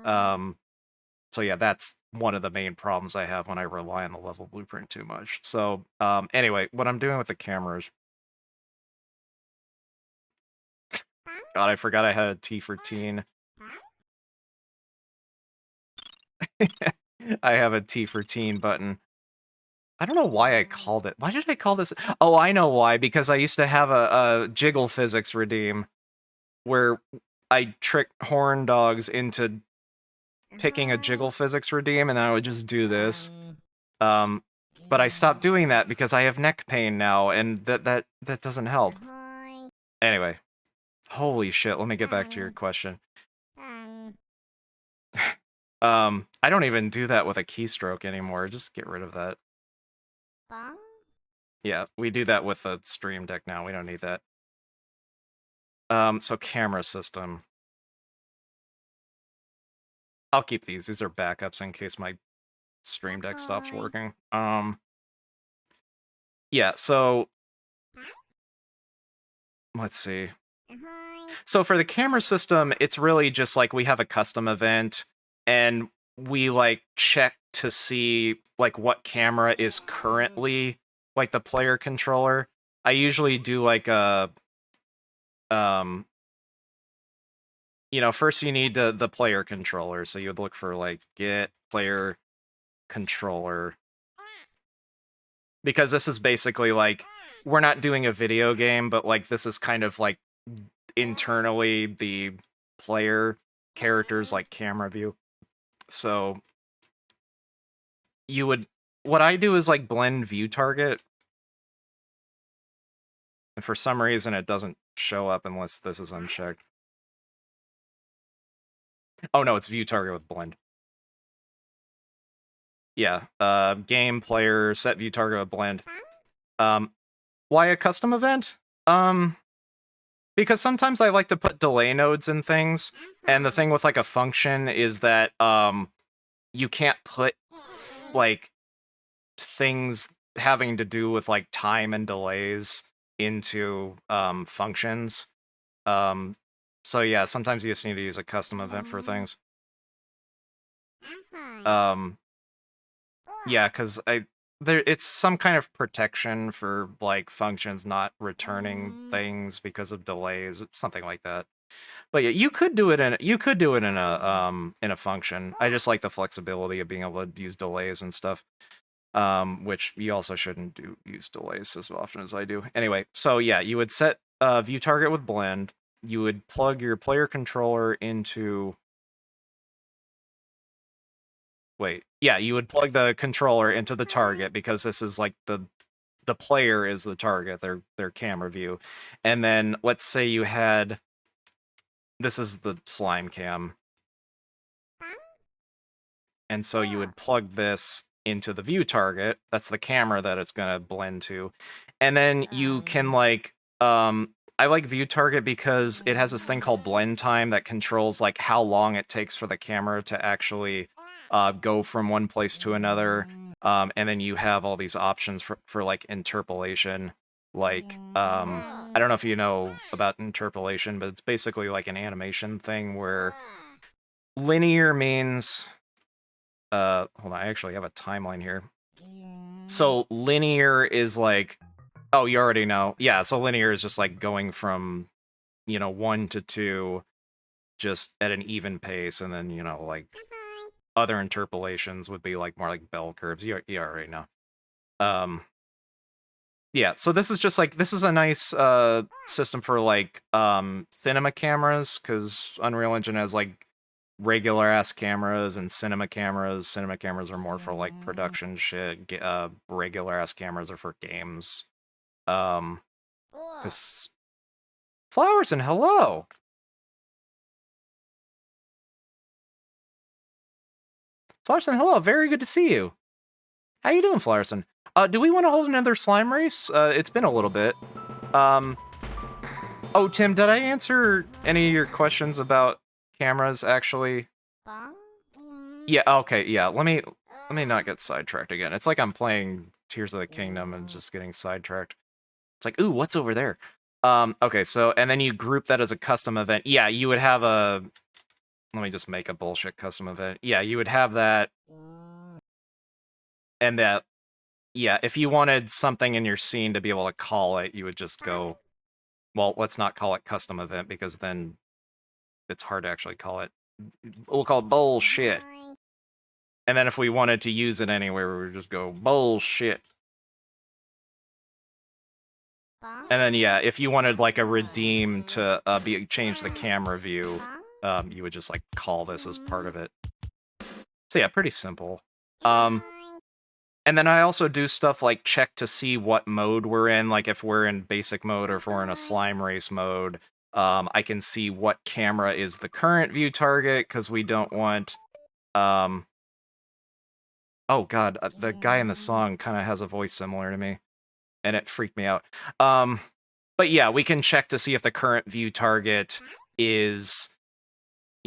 So yeah, that's one of the main problems I have when I rely on the level blueprint too much. So anyway, what I'm doing with the cameras. God, I forgot I had a T for teen. I have a T for teen button. I don't know why I called it. Why did I call this? Oh, I know why. Because I used to have a jiggle physics redeem where I trick horn dogs into picking a jiggle physics redeem, and then I would just do this. But I stopped doing that because I have neck pain now, and that doesn't help. Anyway, holy shit. Let me get back to your question. I don't even do that with a keystroke anymore. Just get rid of that. Yeah, we do that with a Stream Deck now. We don't need that. So camera system. I'll keep these. These are backups in case my Stream Deck stops working. Yeah, so let's see. So for the camera system, it's really just like we have a custom event and we like check to see like what camera is currently like the player controller. I usually do like a first you need the player controller, so you would look for like get player controller. because this is basically like, we're not doing a video game, but like this is kind of like internally the player character's like camera view. So you would, what I do is like blend view target. And for some reason it doesn't show up unless this is unchecked. Oh no, it's view target with blend. Yeah, game player set view target with blend. Why a custom event? Because sometimes I like to put delay nodes in things, and the thing with like a function is that you can't put like things having to do with like time and delays into functions. So yeah, sometimes you just need to use a custom event for things. Yeah, because it's some kind of protection for like functions not returning things because of delays, something like that. But yeah, you could do it in a function. I just like the flexibility of being able to use delays and stuff. Which you also shouldn't use delays as often as I do. Anyway, so yeah, you would set view target with blend. You would plug your player controller into. Wait, yeah, you would plug the controller into the target because this is like the player is the target, their camera view. And then let's say you had, this is the slime cam. And so you would plug this into the view target. That's the camera that it's going to blend to. And then you can like, I like view target because it has this thing called blend time that controls like how long it takes for the camera to actually go from one place to another. And then you have all these options for like interpolation. Like, I don't know if you know about interpolation, but it's basically like an animation thing where linear means, hold on, I actually have a timeline here. So linear is like, oh, you already know. Yeah, so linear is just like going from, 1 to 2 just at an even pace, and then, like other interpolations would be like more like bell curves. You already know. Yeah, so this is just like, this is a nice system for like cinema cameras, because Unreal Engine has like regular ass cameras and cinema cameras. Cinema cameras are more for like production shit. Regular ass cameras are for games. This flowers and hello. Flowerson, hello. Very good to see you. How you doing, Flowerson? Do we want to hold another slime race? It's been a little bit. Oh, Tim, did I answer any of your questions about cameras, actually? Yeah, okay, yeah. Let me not get sidetracked again. It's like I'm playing Tears of the Kingdom and just getting sidetracked. It's like, ooh, what's over there? Okay, so, and then you group that as a custom event. Yeah, you would have a... Let me just make a bullshit custom event. Yeah, you would have that. And that, yeah, if you wanted something in your scene to be able to call it, you would just go, well, let's not call it custom event, because then it's hard to actually call it. We'll call it bullshit. And then if we wanted to use it anywhere, we would just go bullshit. And then, yeah, if you wanted like a redeem to change the camera view, you would just like call this as part of it. So yeah, pretty simple. And then I also do stuff like check to see what mode we're in, like if we're in basic mode or if we're in a slime race mode. I can see what camera is the current view target, because we don't want... Oh god, the guy in the song kind of has a voice similar to me, and it freaked me out. But yeah, we can check to see if the current view target is...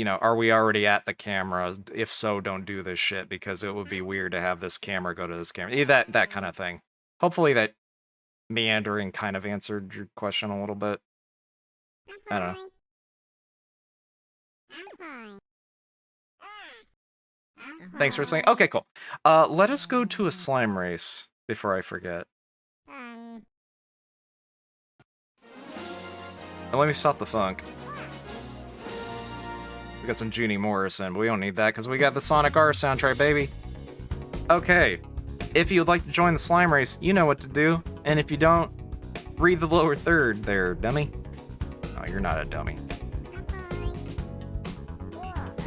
are we already at the camera? If so, don't do this shit, because it would be weird to have this camera go to this camera. That kind of thing. Hopefully that meandering kind of answered your question a little bit. I don't know. Thanks for saying. Okay, cool. Let us go to a slime race before I forget. And let me stop the funk. We got some Junie Morrison, but we don't need that because we got the Sonic R soundtrack, baby. Okay. If you'd like to join the slime race, you know what to do. And if you don't, read the lower third there, dummy. No, you're not a dummy.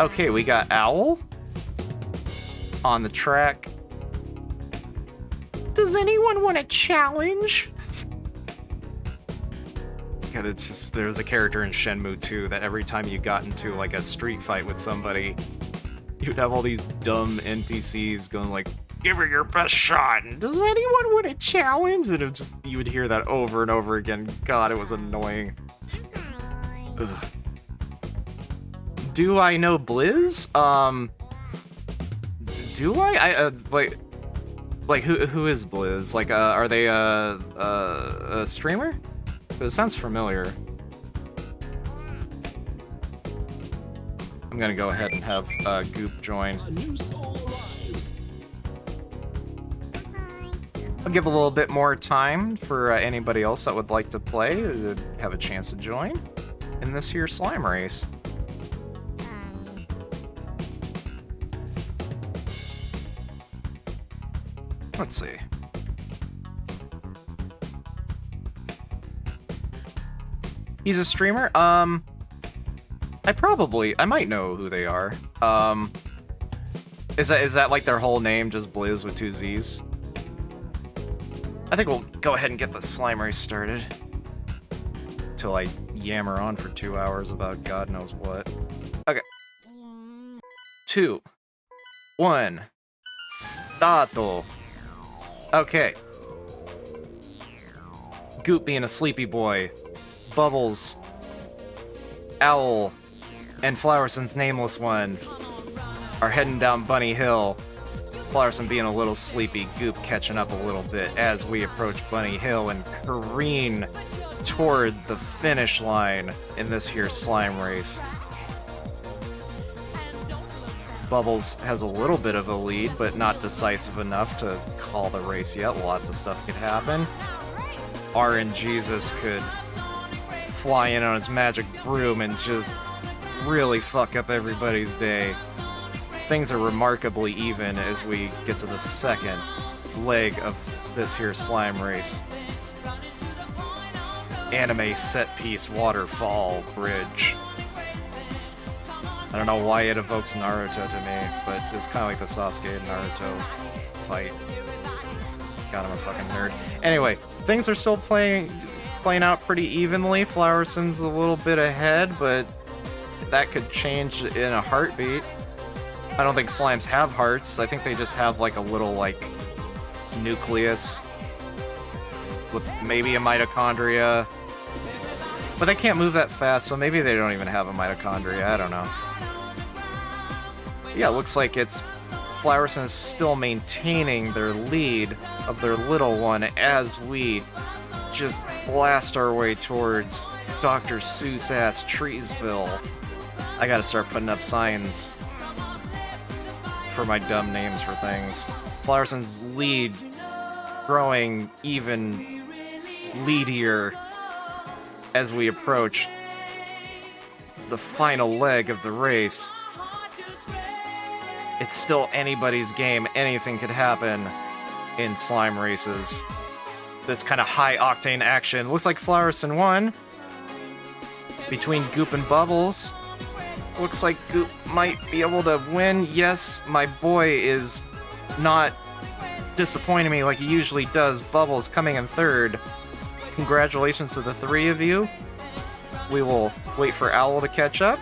Okay, we got Owl on the track. Does anyone want a challenge? God, it's just, there's a character in Shenmue 2 that every time you got into like a street fight with somebody, you'd have all these dumb NPCs going like, give her your best shot, and does anyone want a challenge? And it just, you would hear that over and over again. God, it was annoying. Ugh. Do I know Blizz? Do I? Like who is Blizz? Like, are they a streamer? It sounds familiar. I'm gonna go ahead and have Goop join. A new soul arrives. I'll give a little bit more time for anybody else that would like to play to have a chance to join in this here slime race. Let's see. He's a streamer? I might know who they are. Is that like their whole name, just Blizz with 2 Z's? I think we'll go ahead and get the slime race started. Till I yammer on for 2 hours about God knows what. Okay. 2, 1, stato. Okay. Goop being a sleepy boy. Bubbles, Owl, and Flowerson's nameless one are heading down Bunny Hill. Flowerson being a little sleepy, Goop catching up a little bit as we approach Bunny Hill and careen toward the finish line in this here slime race. Bubbles has a little bit of a lead, but not decisive enough to call the race yet. Lots of stuff could happen. RNGesus could fly in on his magic broom and just really fuck up everybody's day. Things are remarkably even as we get to the second leg of this here slime race. Anime set piece waterfall bridge. I don't know why it evokes Naruto to me, but it's kind of like the Sasuke and Naruto fight. God, I'm a fucking nerd. Anyway, things are still playing out pretty evenly. Flowerson's a little bit ahead, but that could change in a heartbeat. I don't think slimes have hearts. I think they just have like a little like nucleus with maybe a mitochondria. But they can't move that fast, so maybe they don't even have a mitochondria. I don't know. Yeah, it looks like it's Flowerson is still maintaining their lead of their little one as we just blast our way towards Dr. Seuss-ass Treesville. I gotta start putting up signs for my dumb names for things. Flowerson's lead growing even leadier as we approach the final leg of the race. It's still anybody's game. Anything could happen in slime races. This kind of high-octane action. Looks like Flowerson won. Between Goop and Bubbles. Looks like Goop might be able to win. Yes, my boy is not disappointing me like he usually does. Bubbles coming in third. Congratulations to the three of you. We will wait for Owl to catch up.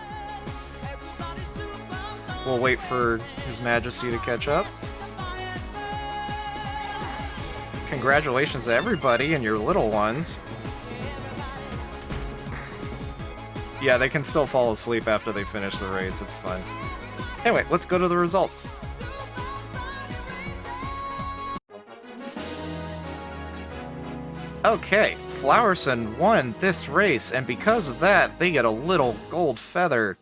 We'll wait for His Majesty to catch up. Congratulations to everybody and your little ones. Yeah, they can still fall asleep after they finish the race. It's fun. Anyway, let's go to the results. Okay, Flowerson won this race, and because of that, they get a little gold feather.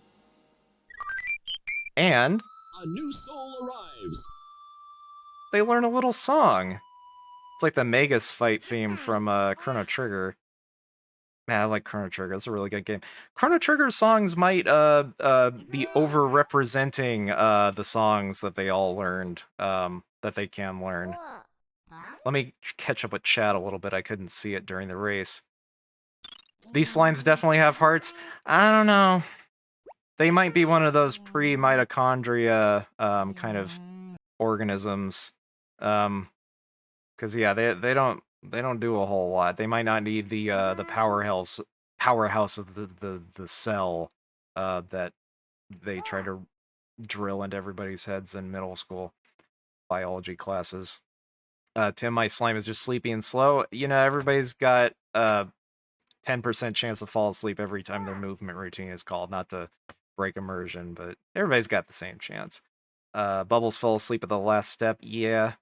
And A new soul arrives. they learn a little song. It's like the Magus fight theme from Chrono Trigger. Man, I like Chrono Trigger. It's a really good game. Chrono Trigger songs might be over-representing the songs that they all learned, that they can learn. Let me catch up with chat a little bit. I couldn't see it during the race. These slimes definitely have hearts. I don't know. They might be one of those pre-mitochondria kind of organisms. Because yeah, they don't do a whole lot. They might not need the powerhouse of the cell that they try to drill into everybody's heads in middle school biology classes. Tim, my slime is just sleepy and slow. You know, everybody's got 10% chance to fall asleep every time their movement routine is called. Not to break immersion, but everybody's got the same chance. Bubbles fell asleep at the last step. Yeah.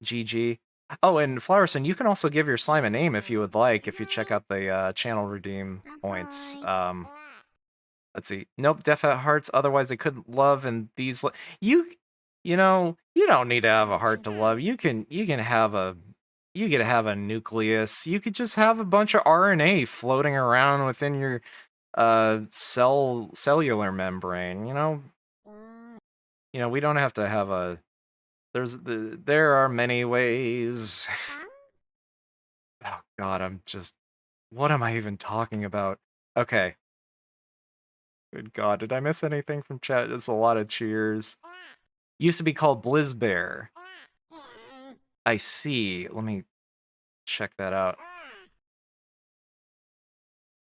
GG. Oh, and Flowerson, you can also give your slime a name if you would like, if you check out the channel redeem points. Let's see. Nope, Def at hearts. Otherwise, they couldn't love, and these you know, you don't need to have a heart to love. You can have a nucleus. You could just have a bunch of RNA floating around within your cellular membrane. We don't have to have a. There are many ways. Oh God, what am I even talking about? Okay. Good God, did I miss anything from chat? It's a lot of cheers. Used to be called Blizzbear. I see. Let me check that out.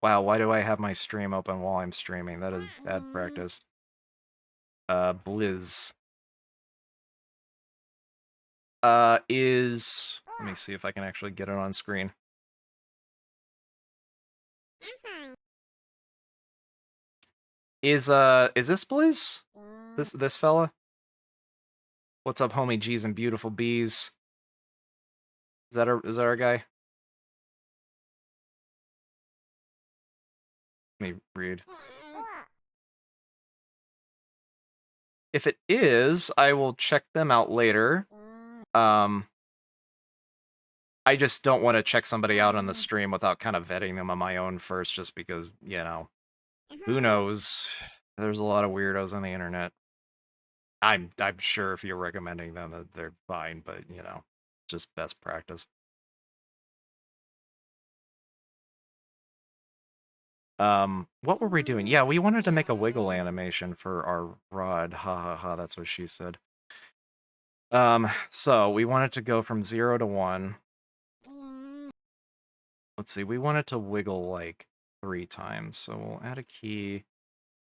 Wow, why do I have my stream open while I'm streaming? That is bad practice. Blizz. Let me see if I can actually get it on screen. Is this Blizz? This fella? What's up, homie G's and beautiful bees? Is that our guy? Let me read. If it is, I will check them out later. I just don't want to check somebody out on the stream without kind of vetting them on my own first, just because, who knows? There's a lot of weirdos on the internet. I'm sure if you're recommending them that they're fine, but just best practice. What were we doing? Yeah, we wanted to make a wiggle animation for our rod. Ha ha ha, that's what she said. So we wanted to go from 0 to 1. Let's see, we wanted to wiggle like 3 times, so we'll add a key.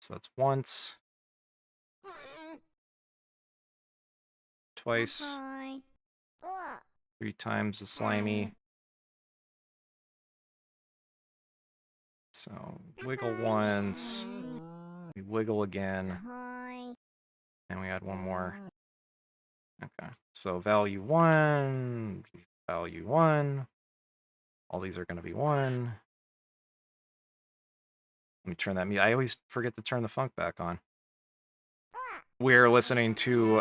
So that's once. Twice. 3 times the slimy. So wiggle once. We wiggle again. And we add one more. Okay. So value 1. Value 1. All these are going to be 1. Let me turn that. I always forget to turn the funk back on. We're listening to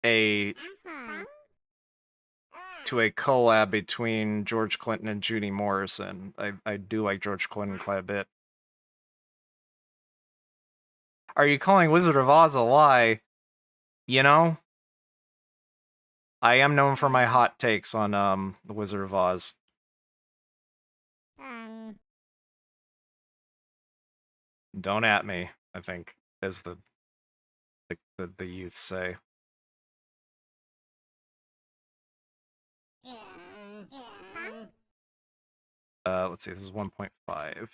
a collab between George Clinton and Judy Morrison. I do like George Clinton quite a bit. Are you calling Wizard of Oz a lie? I am known for my hot takes on the Wizard of Oz. Don't at me, I think, as the youth say. Let's see, this is 1.5.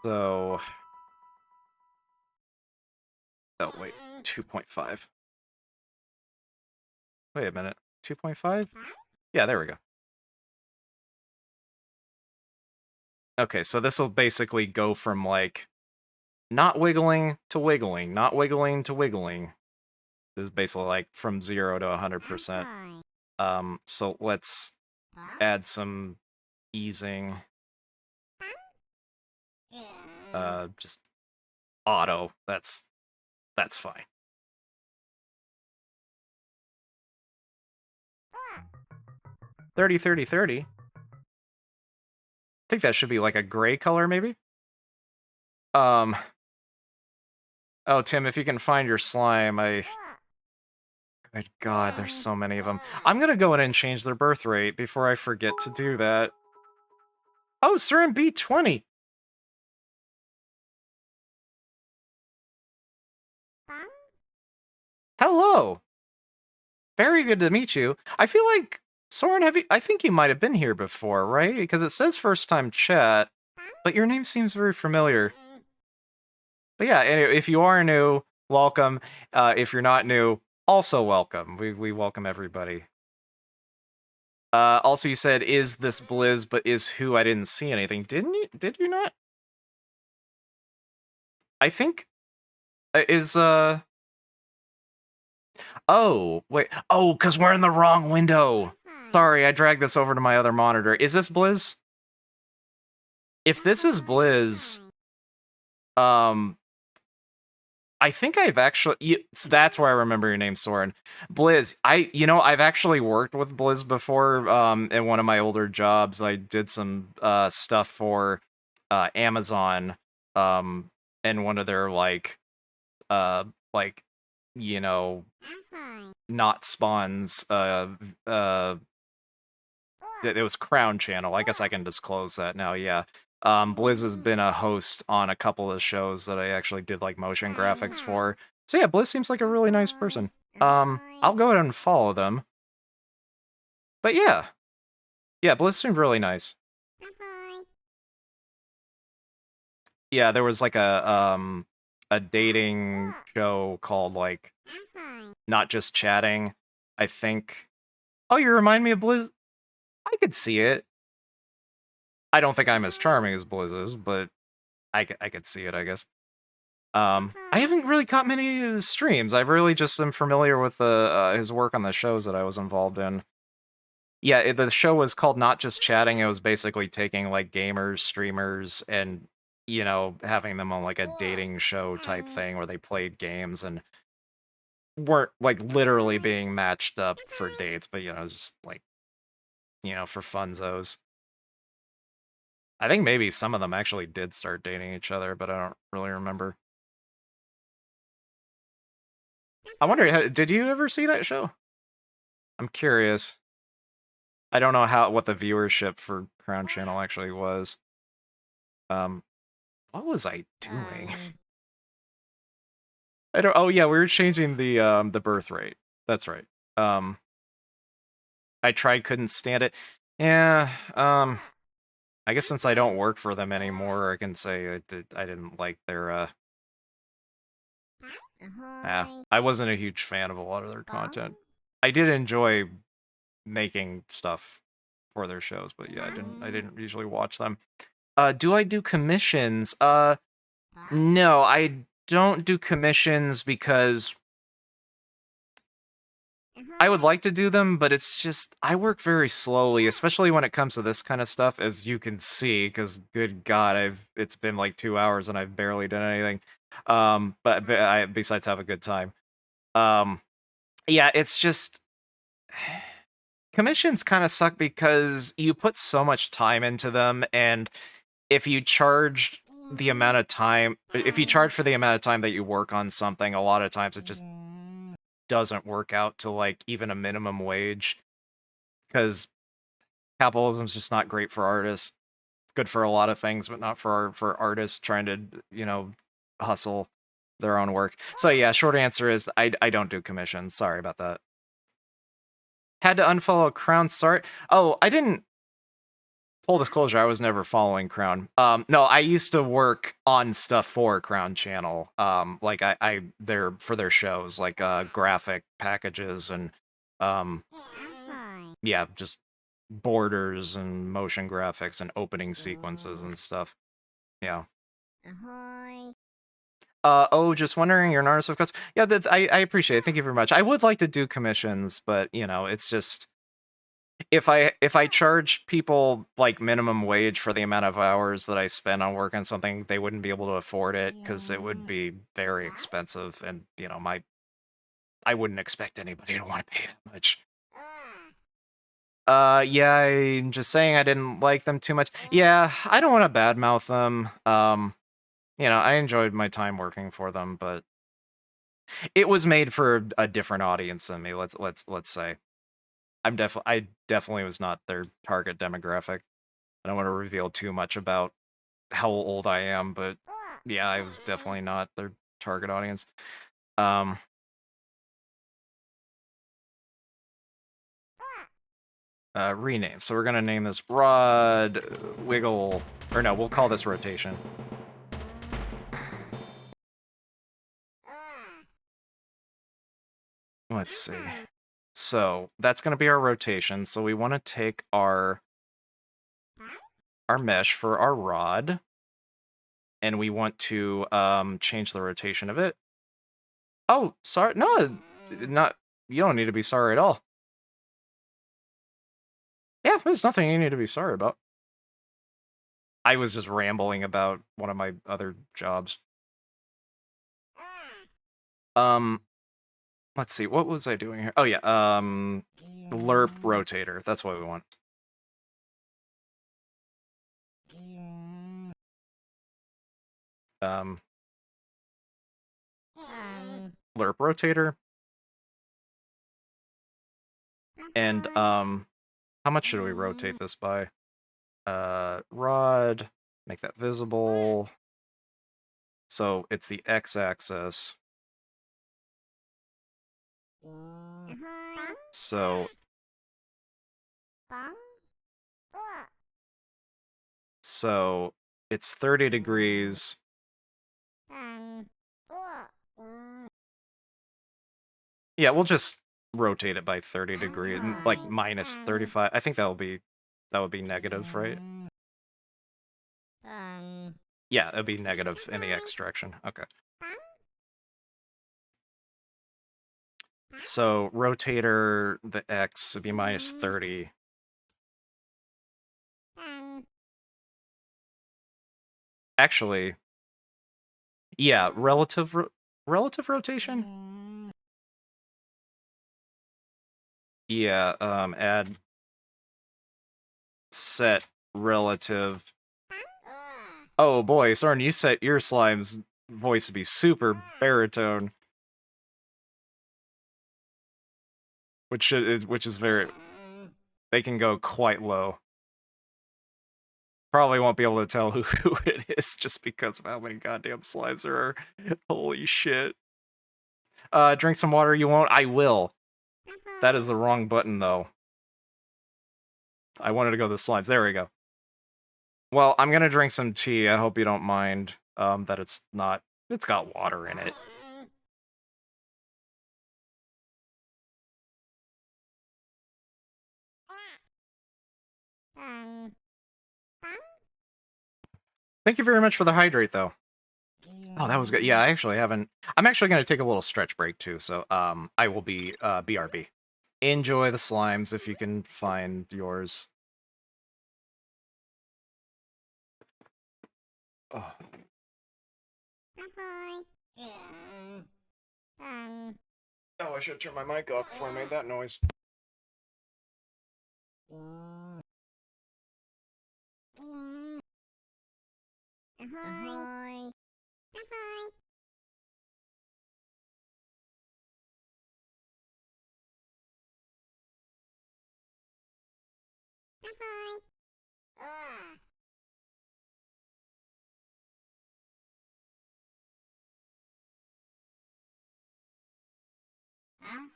So... Oh, wait, 2.5. Wait a minute, 2.5? Yeah, there we go. Okay, so this will basically go from, like, not wiggling to wiggling, not wiggling to wiggling. This is basically, like, from 0 to 100%. So let's add some easing. Just auto. That's fine. $30. I think that should be like a gray color, maybe. Oh, Tim, if you can find your slime, Good God, there's so many of them. I'm gonna go in and change their birth rate before I forget to do that. Oh, Strem B20! Hello! Very good to meet you. I feel like, Soren, I think you might have been here before, right? Because it says first time chat, but your name seems very familiar. But yeah, anyway, if you are new, welcome. If you're not new, also welcome. We welcome everybody. Also, you said, is this Blizz, but is who? I didn't see anything. Didn't you? Did you not? I think, is, oh, wait. Oh, because we're in the wrong window. Sorry, I dragged this over to my other monitor. Is this Blizz? If this is Blizz, I think I've actually, so that's where I remember your name, Soren. Blizz, I've actually worked with Blizz before, in one of my older jobs. I did some, stuff for, Amazon, and one of their, uh, like, you know, not spawns, it was Crown Channel. I guess I can disclose that now, yeah. Blizz has been a host on a couple of shows that I actually did like motion graphics for. So yeah, Blizz seems like a really nice person. I'll go ahead and follow them. But yeah. Yeah, Blizz seemed really nice. Yeah, there was like a dating show called like Not Just Chatting, I think. Oh, you remind me of Blizz? I could see it. I don't think I'm as charming as Blizz is, but I could see it, I guess. I haven't really caught many of his streams. I really just am familiar with his work on the shows that I was involved in. Yeah, the show was called Not Just Chatting. It was basically taking like gamers, streamers, and having them on like a dating show type thing where they played games and weren't like literally being matched up for dates, but just like for funzos. I think maybe some of them actually did start dating each other, but I don't really remember. I wonder, did you ever see that show? I'm curious. I don't know what the viewership for Crown Channel actually was. What was I doing? I don't. Oh yeah, we were changing the birth rate. That's right. I tried, couldn't stand it. Yeah. I guess since I don't work for them anymore, I can say I didn't like their. Yeah, I wasn't a huge fan of a lot of their content. I did enjoy making stuff for their shows, but yeah, I didn't usually watch them. Do I do commissions? No, I don't do commissions because I would like to do them, but it's just I work very slowly, especially when it comes to this kind of stuff, as you can see, because good God, it's been like 2 hours and I've barely done anything. But besides have a good time. Yeah, it's just commissions kind of suck because you put so much time into them, and if you charge the amount of time, if you charge for the amount of time that you work on something, a lot of times it just doesn't work out to like even a minimum wage, because capitalism's just not great for artists. It's good for a lot of things, but not for artists trying to hustle their own work. So yeah, short answer is I don't do commissions. Sorry about that. Had to unfollow Crown. Sorry. Oh, I didn't. Full disclosure, I was never following Crown. No, I used to work on stuff for Crown Channel. Like they're for their shows, like graphic packages and yeah, just borders and motion graphics and opening sequences and stuff. Yeah. Oh, just wondering, you're an artist, of course. Yeah, I appreciate it. Thank you very much. I would like to do commissions, but it's just if I charge people like minimum wage for the amount of hours that I spend on work on something, they wouldn't be able to afford it because it would be very expensive, and I wouldn't expect anybody to want to pay that much. Yeah, I'm just saying I didn't like them too much. Yeah, I don't want to badmouth them. I enjoyed my time working for them, but It was made for a different audience than me. Let's say I definitely was not their target demographic. I don't want to reveal too much about how old I am, but yeah, I was definitely not their target audience. Um, rename. So we're gonna name this Rod Wiggle, or no, we'll call this rotation. Let's see. So that's gonna be our rotation. So we want to take our mesh for our rod, and we want to change the rotation of it. Oh, sorry. No, not. You don't need to be sorry at all. Yeah, there's nothing you need to be sorry about. I was just rambling about one of my other jobs. Let's see. What was I doing here? Oh yeah, lerp rotator. That's what we want. Um, lerp rotator. And how much should we rotate this by? Rod, make that visible. So it's the x-axis. So it's 30 degrees. Yeah, we'll just rotate it by 30 degrees, like minus 35. I think that would be negative, right? Yeah, it'd be negative in the x direction. Okay. So rotator, the x would be minus 30. Actually, yeah, relative rotation? Yeah, add set relative. Oh boy, Soren, you set your slime's voice to be super baritone. Which is very, they can go quite low. Probably won't be able to tell who it is just because of how many goddamn slimes there are. Holy shit. Drink some water, you won't? I will. That is the wrong button, though. I wanted to go to the slimes. There we go. Well, I'm gonna drink some tea. I hope you don't mind that it's got water in it. Thank you very much for the hydrate, though. Oh, that was good. Yeah, I actually haven't. I'm actually going to take a little stretch break too, so I will be BRB. Enjoy the slimes if you can find yours. Oh, oh I should have turned my mic off before I made that noise.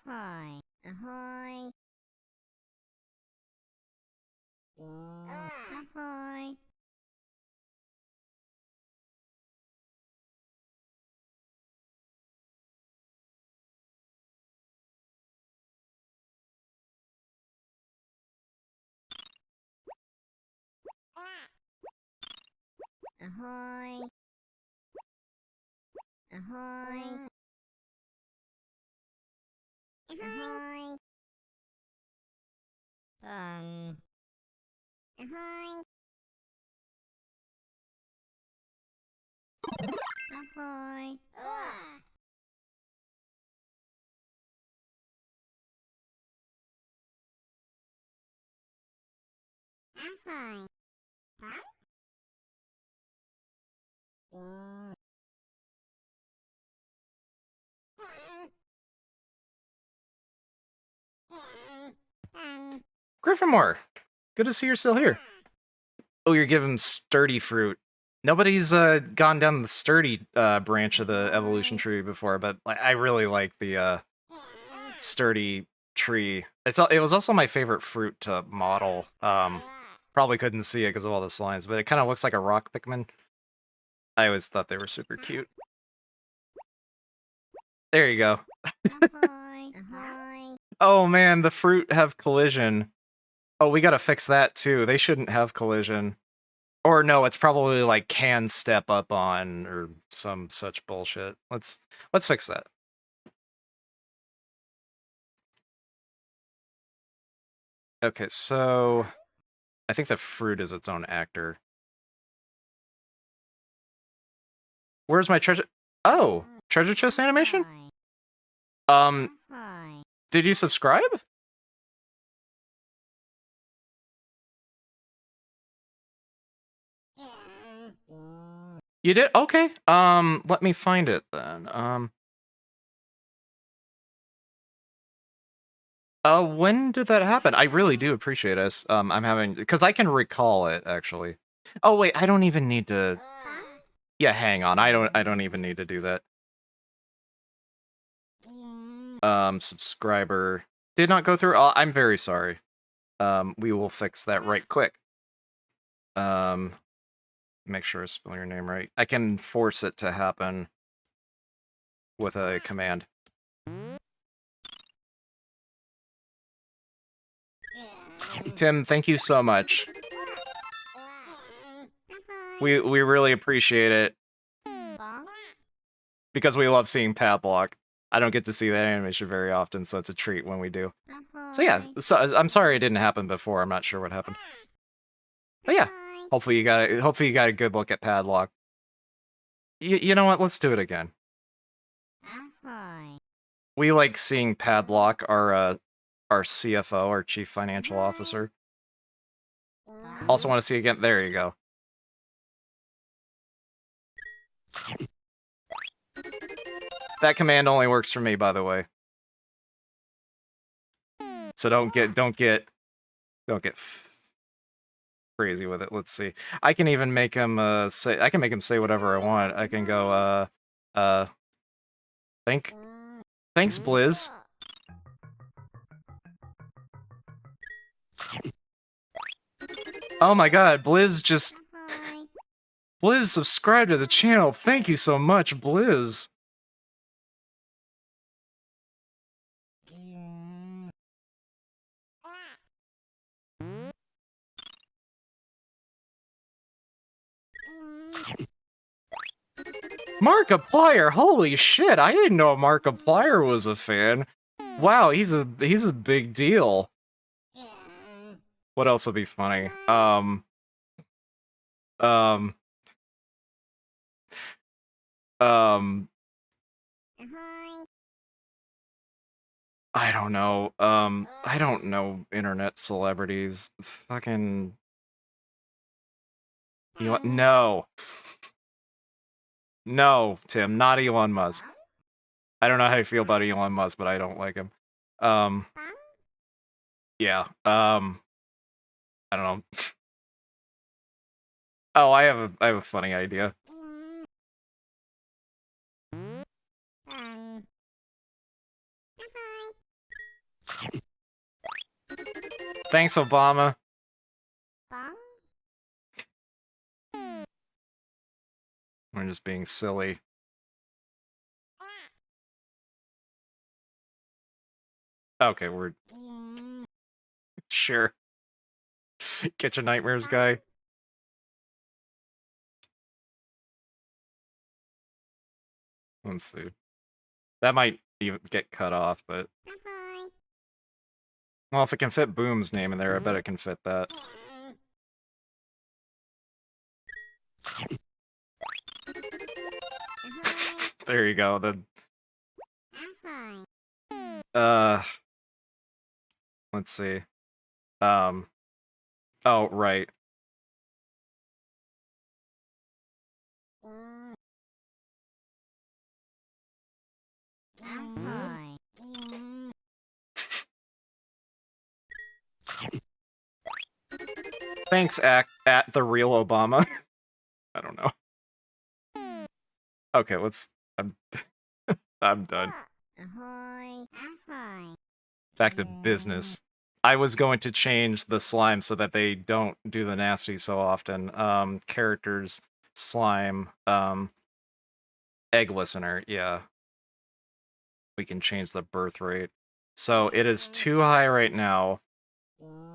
Ahoy. Ahoy. Ahoy. Ahoy. Ahoy. Ahoy. Ahoy. Ahoy. Ahoy. Griffin, good to see you're still here. Oh, you're giving sturdy fruit. Nobody's gone down the sturdy branch of the evolution tree before, but I really like the sturdy tree. It was also my favorite fruit to model. Probably couldn't see it because of all the slimes, but it kind of looks like a rock Pikmin. I always thought they were super cute. There you go. Oh man, the fruit have collision. Oh, we gotta fix that too. They shouldn't have collision. Or no, it's probably like can step up on or some such bullshit. Let's fix that. Okay, so I think the fruit is its own actor. Where's my treasure? Oh, treasure chest animation? Did you subscribe? You did? Okay. Let me find it then. When did that happen? I really do appreciate us. I'm having because I can recall it actually. Oh wait, I don't even need to. Yeah, hang on. I don't even need to do that. Subscriber did not go through. Oh, I'm very sorry. We will fix that right quick. Make sure I spell your name right. I can force it to happen with a command. Tim, thank you so much. We really appreciate it because we love seeing Padlock. I don't get to see that animation very often, so it's a treat when we do. So yeah, I'm sorry it didn't happen before. I'm not sure what happened. But yeah, hopefully you got a good look at Padlock. You know what? Let's do it again. We like seeing Padlock, our CFO, our Chief Financial Officer. Also want to see again. There you go. That command only works for me, by the way. So don't get crazy with it. Let's see. I can even make him say. I can make him say whatever I want. I can go thanks, Blizz. Oh my god, Blizz subscribed to the channel. Thank you so much, Blizz. Markiplier, holy shit! I didn't know Markiplier was a fan. Wow, he's a big deal. What else would be funny? Um, I don't know. I don't know internet celebrities. Fucking no. No, Tim, not Elon Musk. I don't know how you feel about Elon Musk, but I don't like him. Yeah. I don't know. Oh, I have a funny idea. Thanks, Obama. We're just being silly. Okay, we're sure. Get your nightmares, guy. Let's see. That might even get cut off, but well, if it can fit Boom's name in there, I bet it can fit that. There you go. Let's see. Oh, right. Thanks, at the real Obama. I don't know. Okay, let's. I'm done. Ahoy. Ahoy. Back to business. I was going to change the slime so that they don't do the nasty so often. Characters, slime, egg listener, yeah. We can change the birth rate. So it is too high right now.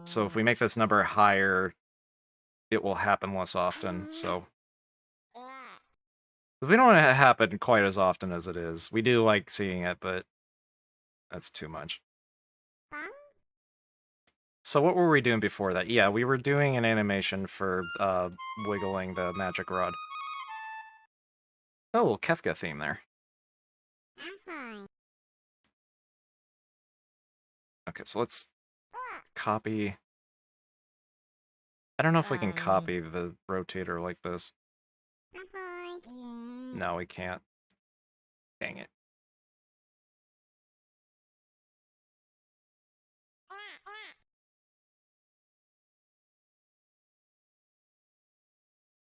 So if we make this number higher, it will happen less often, so. We don't want it to happen quite as often as it is. We do like seeing it, but that's too much. So what were we doing before that? Yeah, we were doing an animation for wiggling the magic rod. Oh, Kefka theme there. Ahoy. Okay, so let's copy. I don't know if we can copy the rotator like this. Ahoy. No, we can't. Dang it.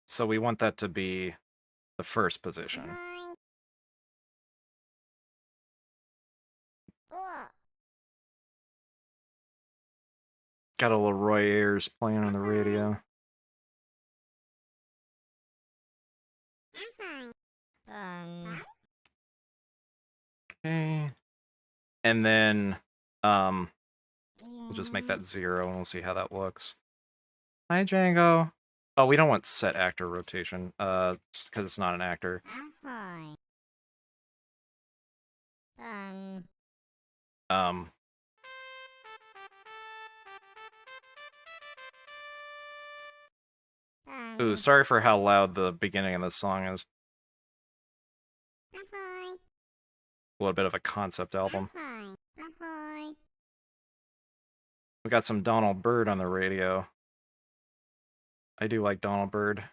So we want that to be the first position. Got a Leroy Ayers playing on the radio. Okay. And then we'll just make that 0 and we'll see how that looks. Hi, Django. Oh, we don't want set actor rotation, because it's not an actor. Ahoy. Um, Ooh, sorry for how loud the beginning of this song is. Ahoy. A little bit of a concept album. Ahoy. Ahoy. We got some Donald Byrd on the radio. I do like Donald Byrd.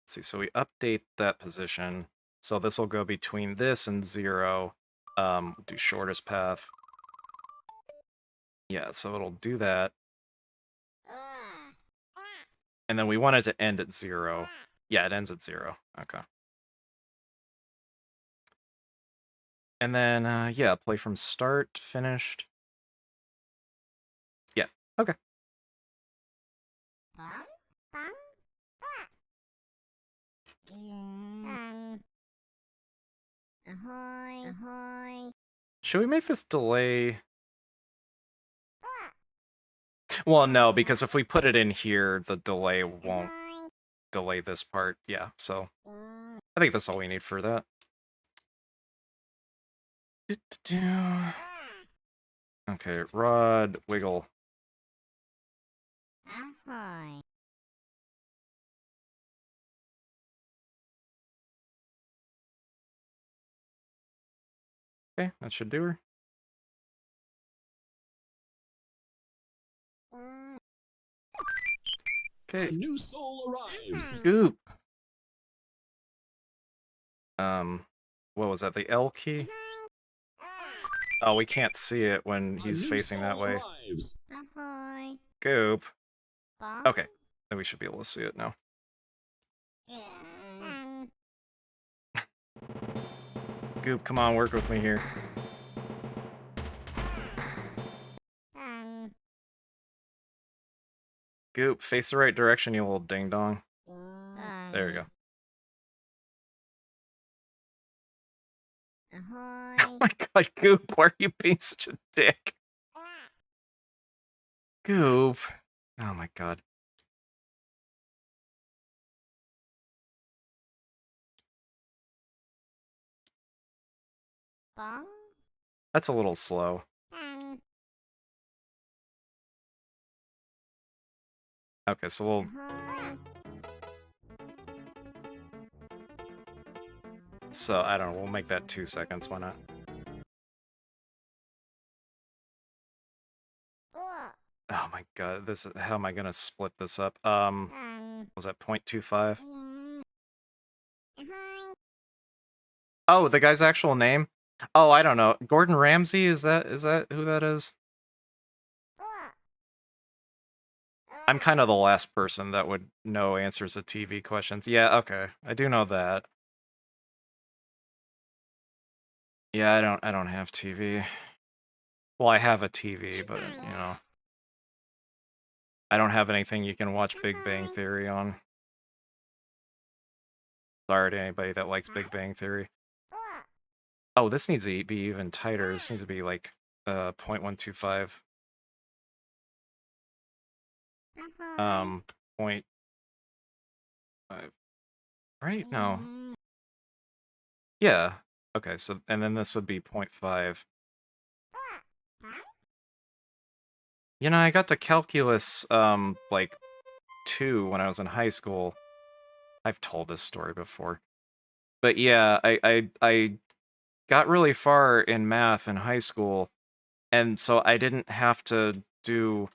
Let's see, so we update that position. So this will go between this and 0. We'll do shortest path. Yeah, so it'll do that. And then we want it to end at 0. Yeah, it ends at 0. Okay. And then, yeah, play from start, finished. Yeah, okay. Ahoy. Ahoy. Should we make this delay? Well, no, because if we put it in here, the delay won't delay this part. Yeah, so I think that's all we need for that. Okay, rod, wiggle. Ahoy. Okay, that should do her. Okay. A new soul arrives. Goop. What was that? The L key? Oh, we can't see it when he's facing that way. Arrives. Ahoy. Goop. Bong. Okay, then we should be able to see it now. Goop, come on, work with me here. Goop, face the right direction, you little ding-dong. There you go. Ahoy. Oh my god, Goop, why are you being such a dick? Goop. Oh my god. Bong. That's a little slow. Okay, so we'll... Ahoy. So, I don't know, we'll make that 2 seconds, why not? Oh my god, this is... How am I gonna split this up? Was that 0.25? Oh, the guy's actual name? Oh, I don't know. Gordon Ramsay, is that who that is? I'm kind of the last person that would know answers to TV questions. Yeah, okay. I do know that. Yeah, I don't have TV. Well, I have a TV, but I don't have anything you can watch Big Bang Theory on. Sorry to anybody that likes Big Bang Theory. Oh, this needs to be even tighter. This needs to be like 0.125. Point 5. Right? No. Yeah. Okay, so and then this would be 0.5. I got to calculus like 2 when I was in high school. I've told this story before. But yeah, I got really far in math in high school, and so I didn't have to do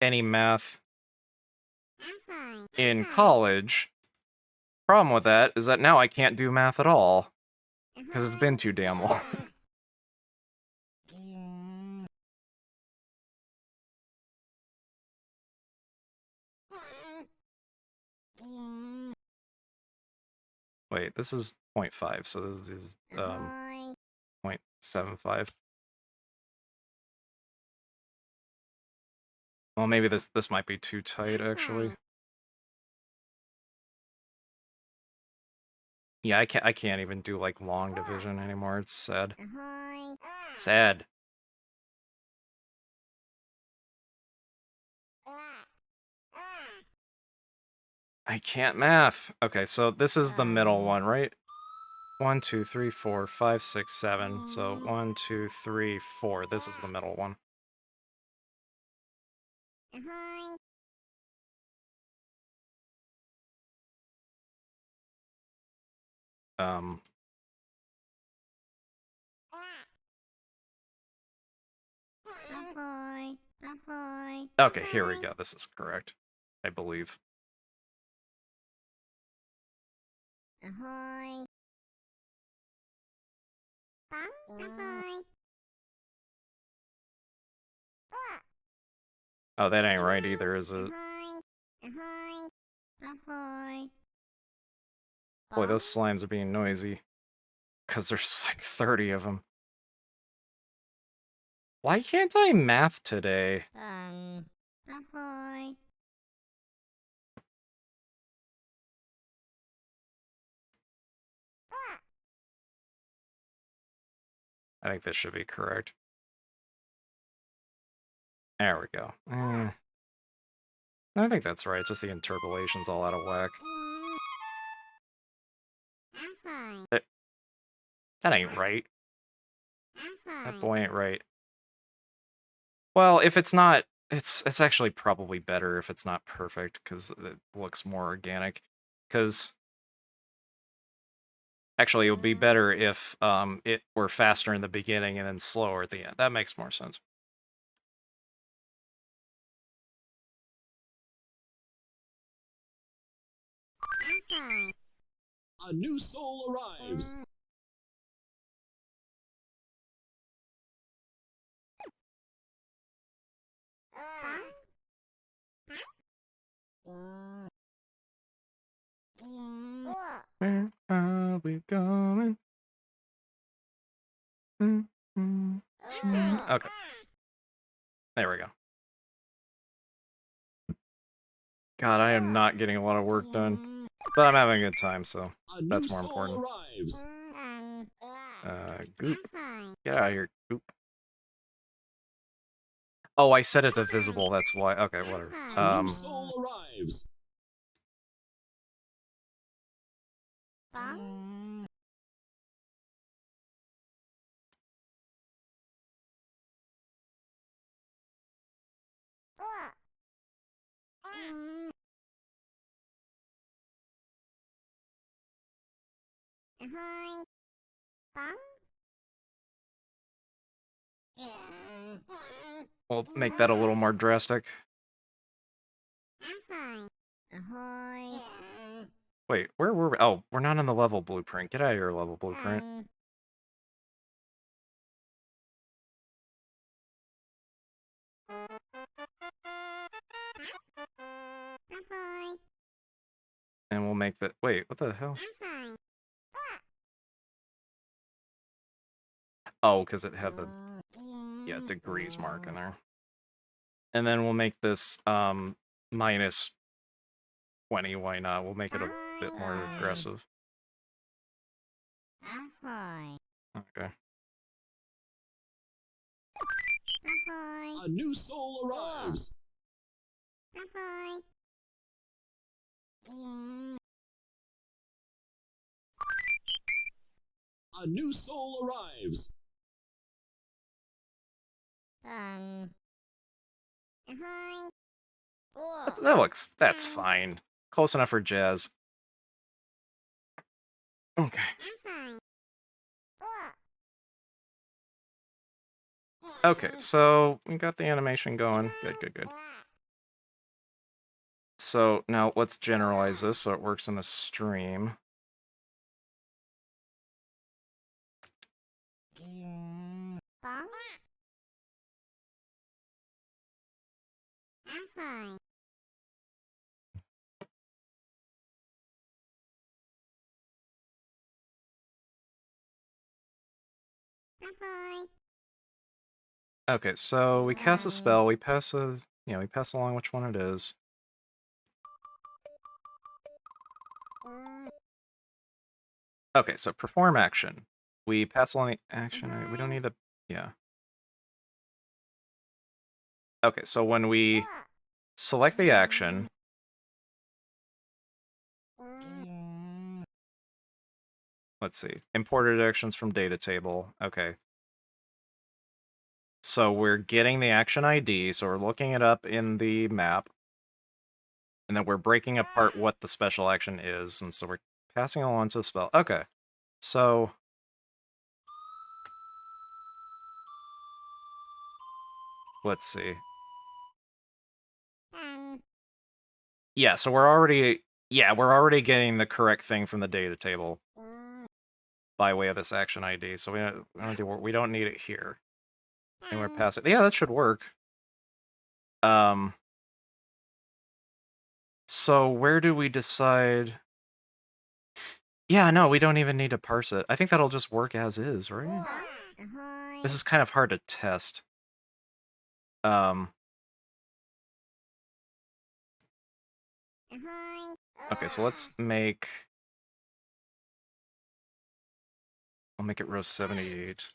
any math in college. Problem with that is that now I can't do math at all because it's been too damn long. Wait, this is 0.5, so this is 0.75. Well, maybe this might be too tight actually. Yeah, I can't even do like long division anymore. It's sad. Sad. I can't math. Okay, so this is the middle one, right? 1, 2, 3, 4, 5, 6, 7. So 1, 2, 3, 4. This is the middle one. Um. Okay, here we go. This is correct, I believe. Oh, that ain't right either, is it? Boy, those slimes are being noisy. Because there's like 30 of them. Why can't I math today? I think this should be correct. There we go. I think that's right. It's just the interpolation's all out of whack. That ain't right. That boy ain't right. Well, if it's not, it's actually probably better if it's not perfect, because it looks more organic. Because actually, it would be better if it were faster in the beginning and then slower at the end. That makes more sense. A new soul arrives. Where are we going? Okay. There we go. God, I am not getting a lot of work done. But I'm having a good time, so that's more important. Arrives. Goop. Get out of here, goop. Oh, I set it to visible, that's why. Okay, whatever. A new soul arrives. We'll make that a little more drastic. Wait, where were we? Oh, we're not on the level blueprint. Get out of your level blueprint. make that. Wait, what the hell? Oh, because it had the degrees mark in there. And then we'll make this minus 20. Why not? We'll make it a bit more aggressive. Okay. A new soul arrives. A new soul arrives. That's fine. Close enough for jazz. Okay. Okay, so we got the animation going. Good. So now let's generalize this so it works in the stream. Okay, so we cast a spell, we pass along which one it is. Okay, so perform action. We pass along the action, we don't need the, yeah. Okay, so when we select the action, let's see, imported actions from data table, okay. So we're getting the action ID, so we're looking it up in the map, and then we're breaking apart what the special action is, and so we're passing along to the spell. Okay, so let's see. Yeah, so we're already getting the correct thing from the data table by way of this action ID. So we don't need it here. And we're past it. Yeah, that should work. So where do we decide? Yeah, no, we don't even need to parse it. I think that'll just work as is, right? This is kind of hard to test. Okay, so let's make... I'll make it row 78.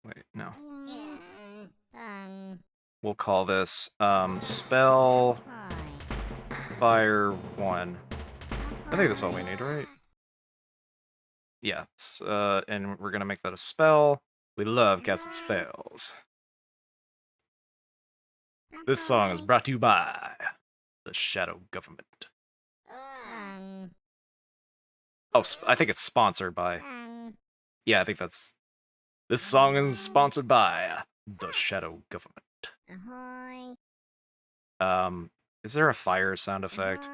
Wait, no. We'll call this, spell fire 1. I think that's all we need, right? Yeah, and we're gonna make that a spell. We love casting spells. This song is brought to you by the Shadow Government. Oh, I think it's sponsored by. Yeah, I think that's... This song is sponsored by the Shadow Government. Is there a fire sound effect?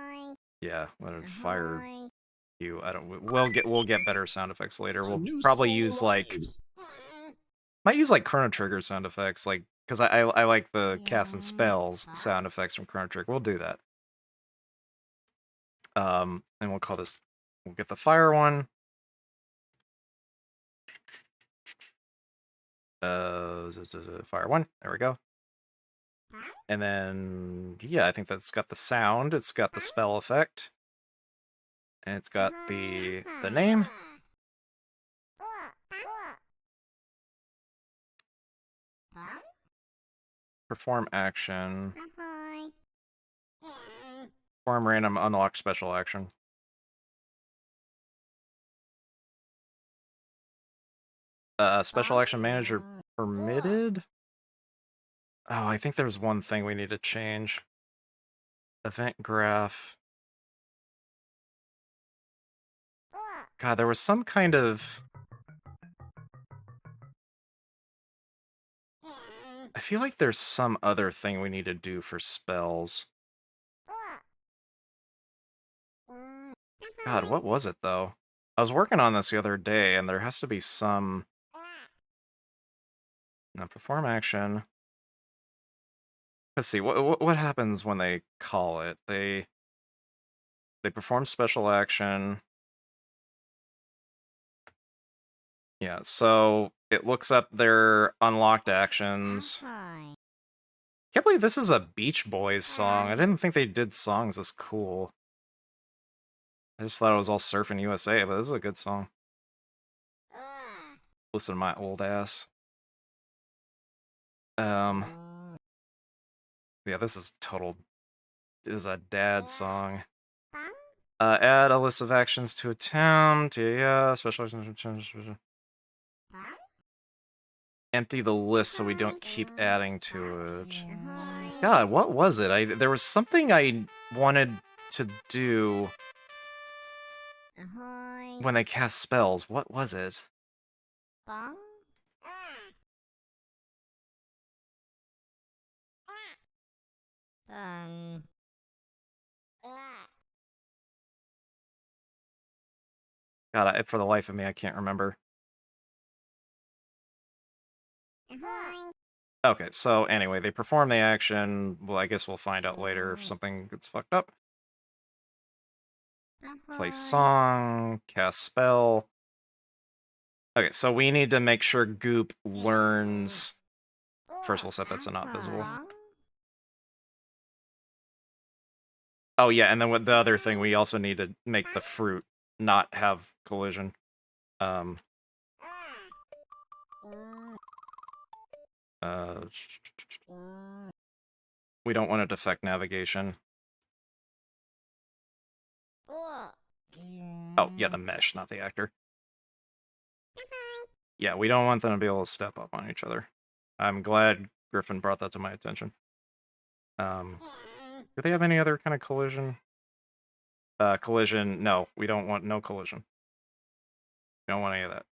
Yeah, fire you. I don't. We'll get better sound effects later. We'll probably use like might use like Chrono Trigger sound effects, like because I like the cast and spells sound effects from Chrono Trigger. We'll do that. And we'll call this. We'll get the fire one. Fire 1. There we go. And then, yeah, I think that's got the sound. It's got the spell effect. And it's got the name. Perform action. Perform random unlock special action. Special action manager permitted? Oh, I think there's one thing we need to change. Event graph. God, there was some kind of... I feel like there's some other thing we need to do for spells. God, what was it, though? I was working on this the other day, and there has to be some... Now, perform action. Let's see, what happens when they call it? They perform special action. Yeah, so it looks up their unlocked actions. Ahoy. Can't believe this is a Beach Boys song. I didn't think they did songs this cool. I just thought it was all Surfing USA, but this is a good song. Listen to my old ass. Yeah, this is a dad song. Add a list of actions to a town. Yeah, special actions. Empty the list so we don't keep adding to it. God, what was it? There was something I wanted to do when they cast spells. What was it? Bong. Bong. God, for the life of me, I can't remember. Okay, so anyway, they perform the action. Well, I guess we'll find out later if something gets fucked up. Play song, cast spell. Okay, so we need to make sure Goop learns. First, we'll set that to not visible. Oh yeah, and then with the other thing, we also need to make the fruit not have collision. We don't want it to affect navigation. Oh, yeah, the mesh, not the actor. Yeah, we don't want them to be able to step up on each other. I'm glad Griffin brought that to my attention. Do they have any other kind of collision? Collision, no. We don't want no collision. We don't want any of that.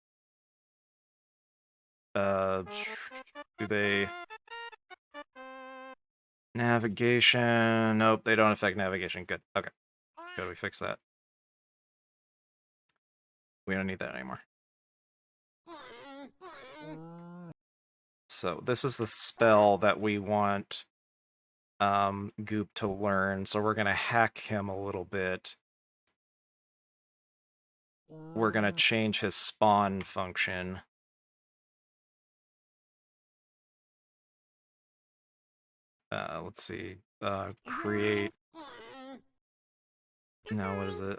Do they... Navigation... Nope, they don't affect navigation. Good, okay. Good, we fix that. We don't need that anymore. So this is the spell that we want Goop to learn. So we're going to hack him a little bit. We're going to change his spawn function. Let's see. Create. No, what is it?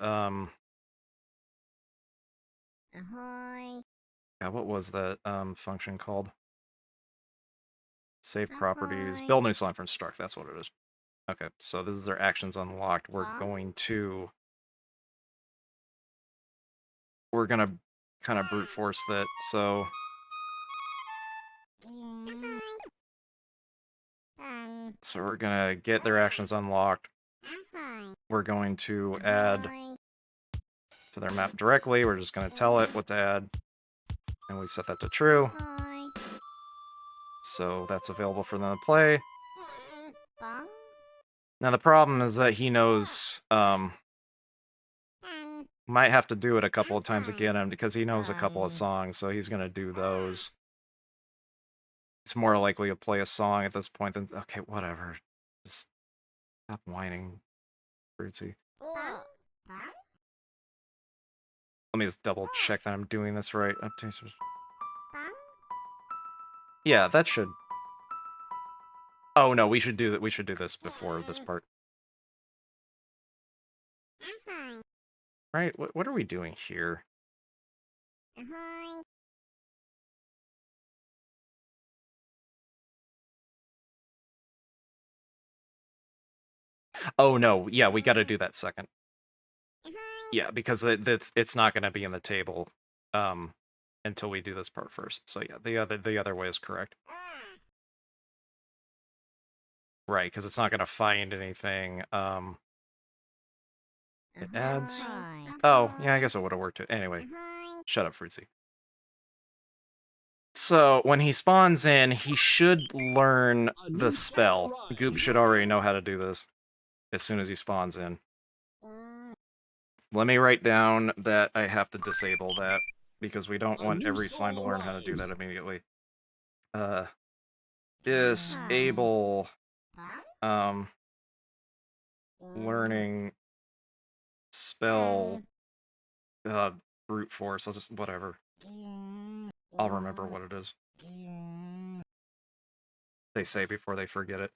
Yeah, what was that function called? Save properties. Build new slime from start. That's what it is. Okay, so this is their actions unlocked. We're going to kind of brute force that. So we're gonna get their actions unlocked. We're going to add to their map directly. We're just gonna tell it what to add, and we set that to true. So that's available for them to play. Now the problem is that he knows, might have to do it a couple of times again because he knows a couple of songs, so he's gonna do those. It's more likely to play a song at this point than... Okay, whatever. Just stop whining, Fruitsy. Let me just double check that I'm doing this right. Yeah, that should... Oh no, we should do that. We should do this before this part. Right? What are we doing here? Oh no, yeah, we got to do that second. Yeah, because it's not going to be in the table until we do this part first. So yeah, the other way is correct. Right, because it's not going to find anything. It adds... Oh, yeah, I guess it would have worked. Anyway, shut up, Fruitsy. So, when he spawns in, he should learn the spell. Goop should already know how to do this as soon as he spawns in. Let me write down that I have to disable that, because we don't want every slime to learn how to do that immediately. Disable learning spell brute force. I'll just whatever. I'll remember what it is. They say before they forget it.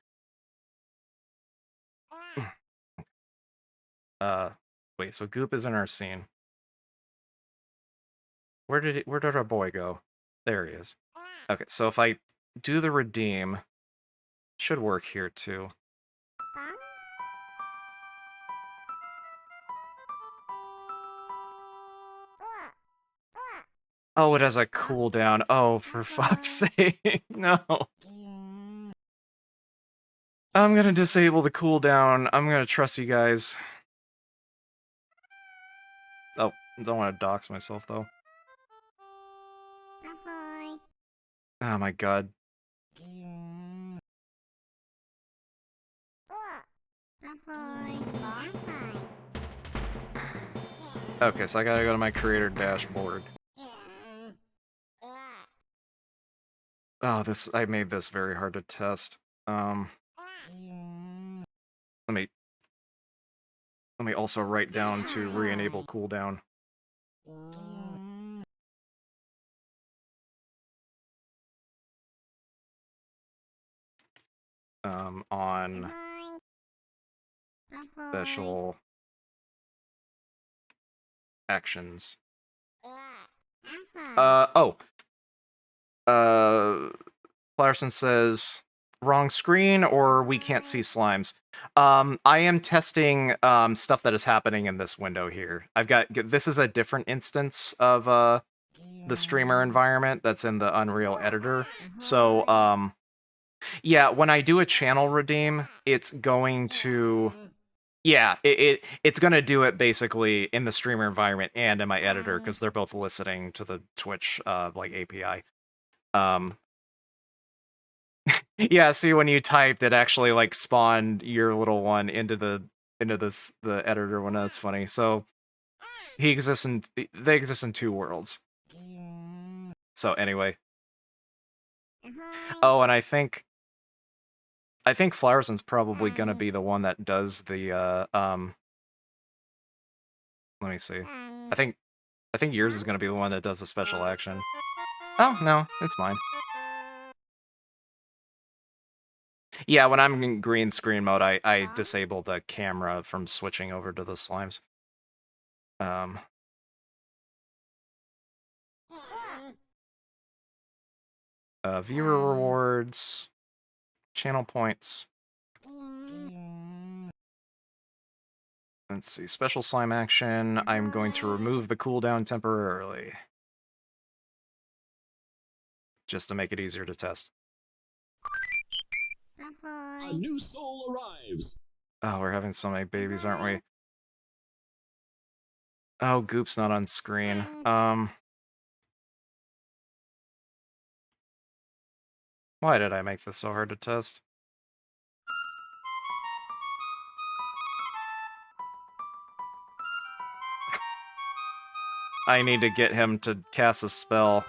Wait, so Goop is in our scene. Where did our boy go? There he is. Okay, so if I do the redeem, it should work here too. Oh, it has a cooldown. Oh, for fuck's sake. No. I'm gonna disable the cooldown. I'm gonna trust you guys. Oh, don't want to dox myself, though. Oh my god. Okay, so I gotta go to my creator dashboard. Oh, I made this very hard to test. Let me also write down to re-enable cooldown. On special actions. Clarison says, wrong screen or we can't see slimes. I am testing stuff that is happening in this window here. This is a different instance of the streamer environment that's in the Unreal editor. So yeah, when I do a channel redeem, it's going to it's going to do it basically in the streamer environment and in my editor because they're both listening to the Twitch like API. Yeah, see, when you typed, it actually like spawned your little one into the editor one. That's funny. So they exist in two worlds. So anyway. Oh, and I think Flowerson's probably gonna be the one that does the let me see. I think yours is gonna be the one that does the special action. Oh no, it's mine. Yeah, when I'm in green screen mode, I disable the camera from switching over to the slimes. Viewer rewards, channel points. Let's see, special slime action. I'm going to remove the cooldown temporarily. Just to make it easier to test. A new soul arrives. Oh, we're having so many babies, aren't we? Oh, Goop's not on screen. Why did I make this so hard to test? I need to get him to cast a spell.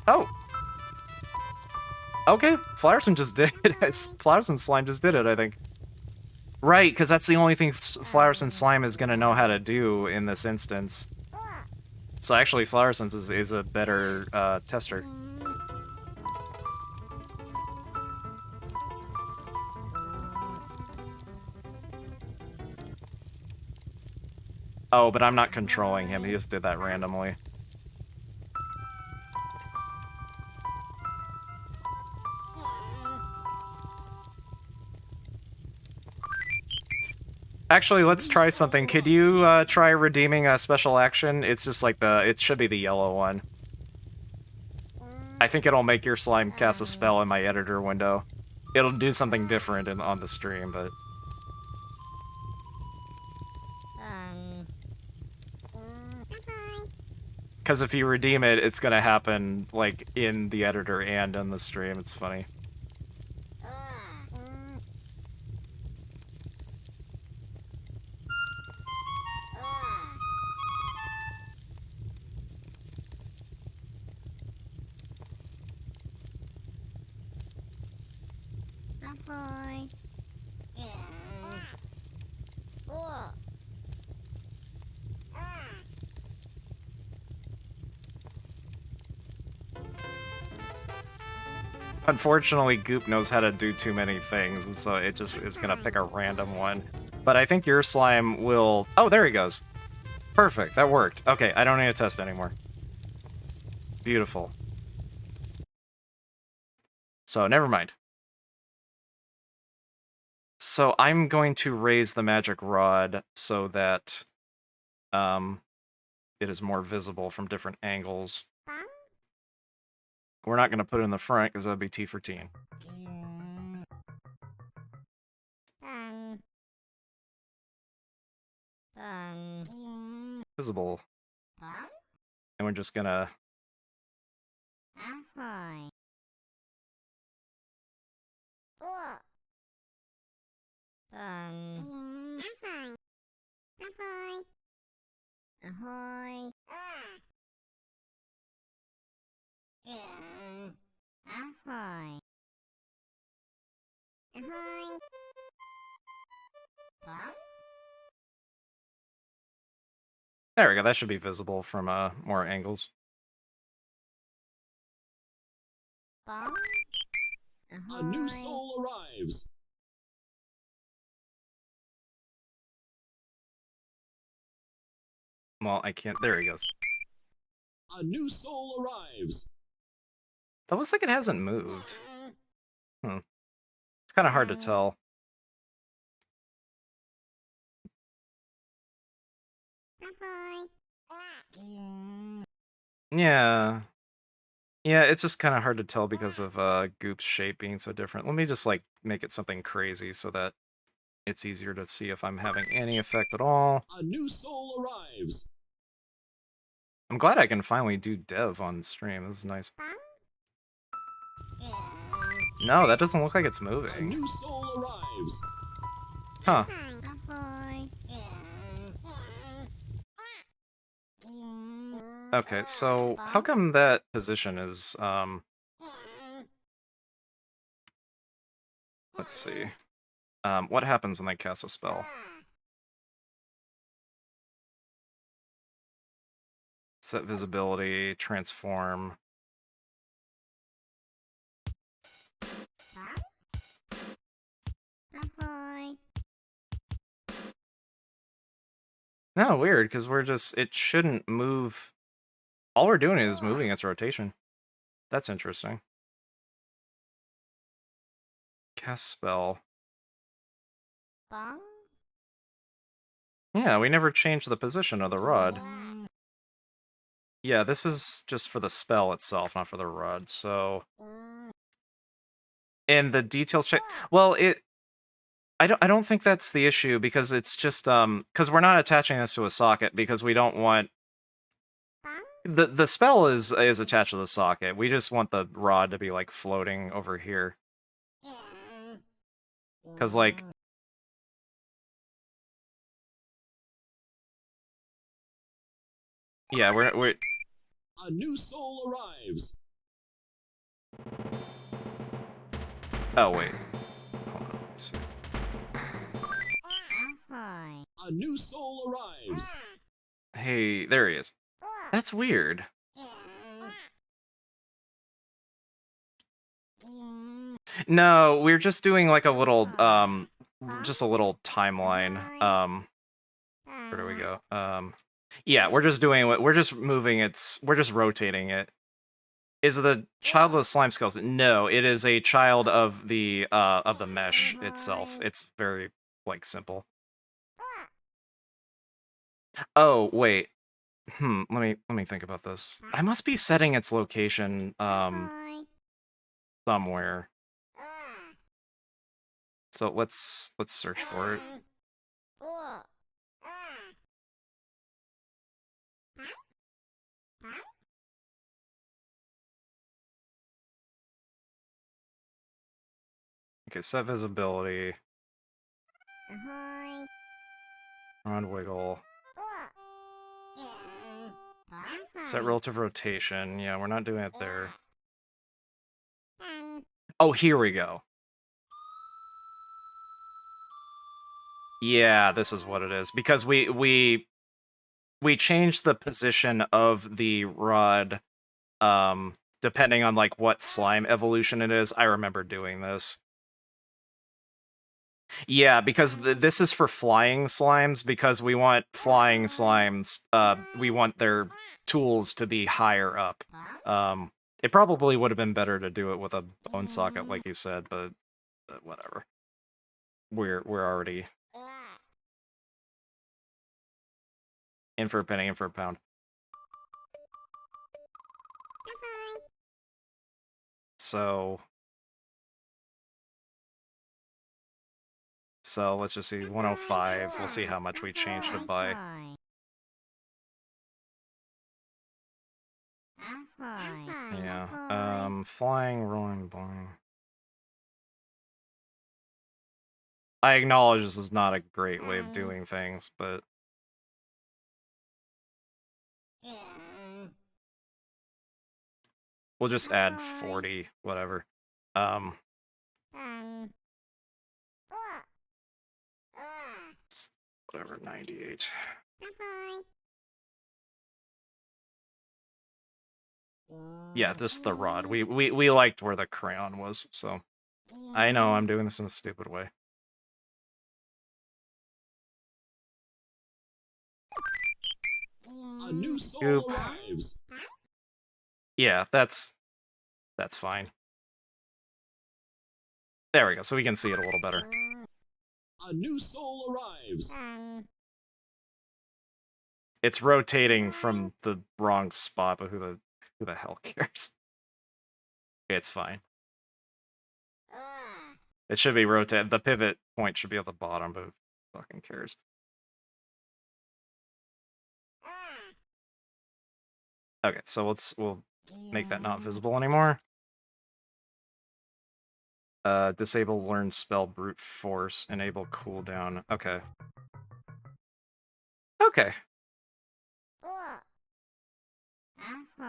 Oh! Okay, Flowerson just did it. Flowerson Slime just did it, I think. Right, because that's the only thing Flowerson Slime is going to know how to do in this instance. So actually, Flowerson's is a better tester. Oh, but I'm not controlling him. He just did that randomly. Actually, let's try something. Could you try redeeming a special action? It's just like it should be the yellow one. I think it'll make your slime cast a spell in my editor window. It'll do something different on the stream, but... Because if you redeem it, it's gonna happen, like, in the editor and in the stream. It's funny. Ahoy. Oh. Unfortunately, Goop knows how to do too many things, and so it just is gonna pick a random one. But I think your slime will... Oh, there he goes. Perfect, that worked. Okay, I don't need to test anymore. Beautiful. So, never mind. So, I'm going to raise the magic rod so that it is more visible from different angles. We're not going to put it in the front because that would be T for teen. Visible. And we're just going to... Ahoy. Oh. Ahoy. Ahoy. Ahoy. Ahoy. Ahoy. There we go, that should be visible from more angles. A new soul arrives. Well, I can't... There he goes. A new soul arrives. That looks like it hasn't moved. It's kind of hard to tell. Yeah. Yeah, it's just kind of hard to tell because of Goop's shape being so different. Let me just, like, make it something crazy so that it's easier to see if I'm having any effect at all. A new soul arrives. I'm glad I can finally do dev on stream. This is nice. No, that doesn't look like it's A moving. new soul arrives. Huh. Okay, so how come that position is, let's see. What happens when they cast a spell? Set visibility, transform. No, weird, because we're just... It shouldn't move... All we're doing is moving its rotation. That's interesting. Cast spell. Yeah, we never changed the position of the rod. Yeah, this is just for the spell itself, not for the rod, so... And the details check... Well, I don't think that's the issue, because it's just, because we're not attaching this to a socket, because we don't want... The spell is attached to the socket. We just want the rod to be, like, floating over here. Because, like... Yeah, we're... A new soul arrives. Oh, wait. Hold on, let's see. A new soul arrives. Hey, there he is. That's weird. No, we're just doing like a little, just a little timeline. Where do we go? Yeah, we're just doing what, we're just moving its, we're just rotating it. Is it the child of the slime skeleton? No, it is a child of the mesh itself. It's very, like, simple. Oh, wait. Let me think about this. I must be setting its location, somewhere. So let's search for it. Okay, set visibility. On wiggle. Set relative rotation. Yeah, we're not doing it there. Oh, here we go. Yeah, this is what it is. Because we changed the position of the rod depending on like what slime evolution it is. I remember doing this. Yeah, because this is for flying slimes, because we want flying slimes, we want their tools to be higher up. It probably would have been better to do it with a bone socket, like you said, but whatever. We're already in for a penny, in for a pound. So let's just see, 105. We'll see how much we changed it by. Yeah. Flying, rolling, boing. I acknowledge this is not a great way of doing things, but we'll just add 40, whatever. Whatever, 98. Yeah, this is the rod. We liked where the crayon was, so I know I'm doing this in a stupid way. A new soul Goop. arrives. Yeah, that's fine. There we go, so we can see it a little better. A new soul arrives. It's rotating from the wrong spot, but who the hell cares? It's fine. It should be rotated. The pivot point should be at the bottom, but who fucking cares? Okay, so we'll make that not visible anymore. Disable learn spell brute force, enable cooldown. Okay. Okay.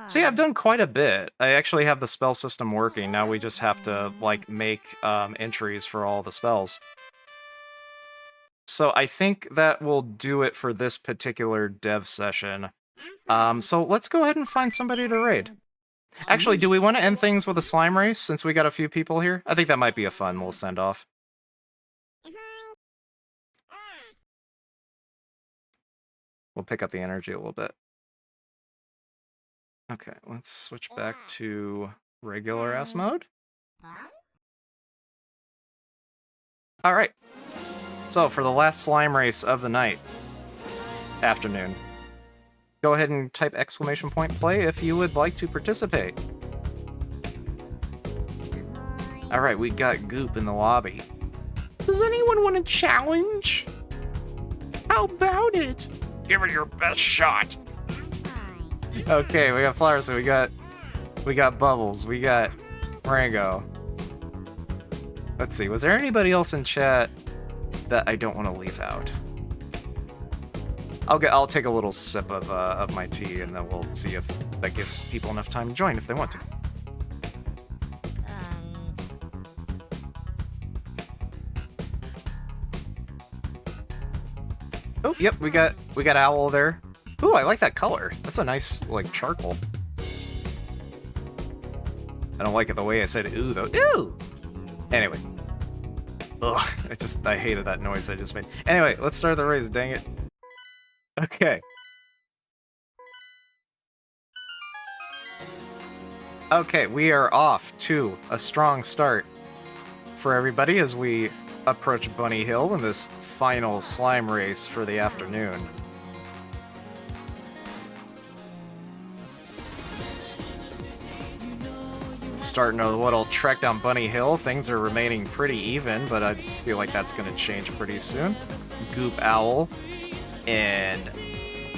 So yeah, I've done quite a bit. I actually have the spell system working. Now we just have to, like, make entries for all the spells. So I think that will do it for this particular dev session. So let's go ahead and find somebody to raid. Actually, do we want to end things with a slime race, since we got a few people here? I think that might be a fun little send-off. We'll pick up the energy a little bit. Okay, let's switch back to regular-ass mode. Alright. So, for the last slime race of the night, afternoon, go ahead and type !play if you would like to participate. Alright, we got Goop in the lobby. Does anyone want a challenge? How about it? Give it your best shot. Okay, we got Flowers, so we got Bubbles, we got Rango. Let's see, was there anybody else in chat that I don't want to leave out? I'll take a little sip of my tea, and then we'll see if that gives people enough time to join if they want to. Oh, yep, we got Owl there. Ooh, I like that color. That's a nice, like, charcoal. I don't like it the way I said ooh, though. Ooh! Anyway. Ugh, I hated that noise I just made. Anyway, let's start the race, dang it. Okay. Okay, we are off to a strong start for everybody as we approach Bunny Hill in this final slime race for the afternoon. Starting a little trek down Bunny Hill. Things are remaining pretty even, but I feel like that's going to change pretty soon. Goop Owl and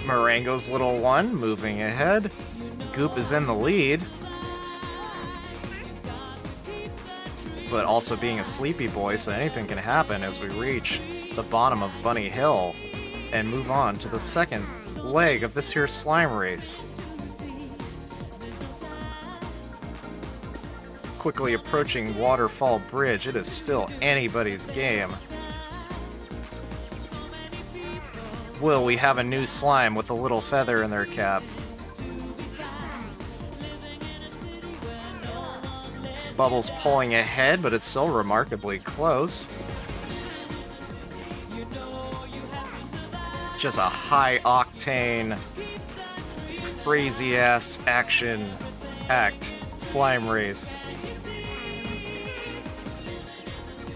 Marengo's little one moving ahead. Goop is in the lead, but also being a sleepy boy, so anything can happen as we reach the bottom of Bunny Hill and move on to the second leg of this here slime race. Quickly approaching Waterfall Bridge, it is still anybody's game. will we have a new slime with a little feather in their cap. Bubbles pulling ahead, but it's still remarkably close. Just a high-octane, crazy-ass action-packed slime race.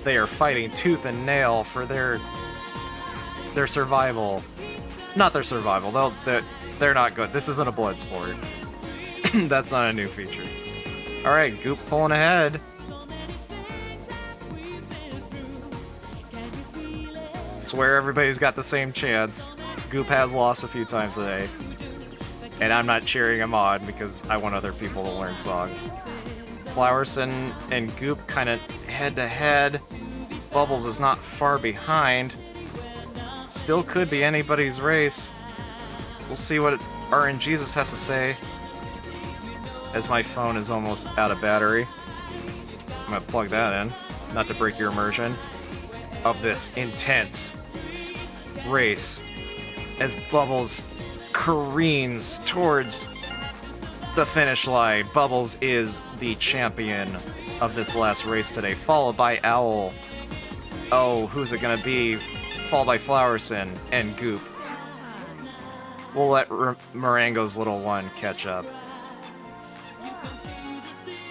They are fighting tooth and nail for their survival. Not their survival. They're not good. This isn't a blood sport. That's not a new feature. All right, Goop pulling ahead. Swear everybody's got the same chance. Goop has lost a few times today. And I'm not cheering him on because I want other people to learn songs. Flowerson and Goop kind of head-to-head. Bubbles is not far behind. Still could be anybody's race. We'll see what RNGesus has to say. As my phone is almost out of battery. I'm gonna plug that in, not to break your immersion of this intense race as Bubbles careens towards the finish line. Bubbles is the champion of this last race today, followed by Owl. Oh, who's it gonna be? Followed by Flowerson and Goop. We'll let Marango's little one catch up.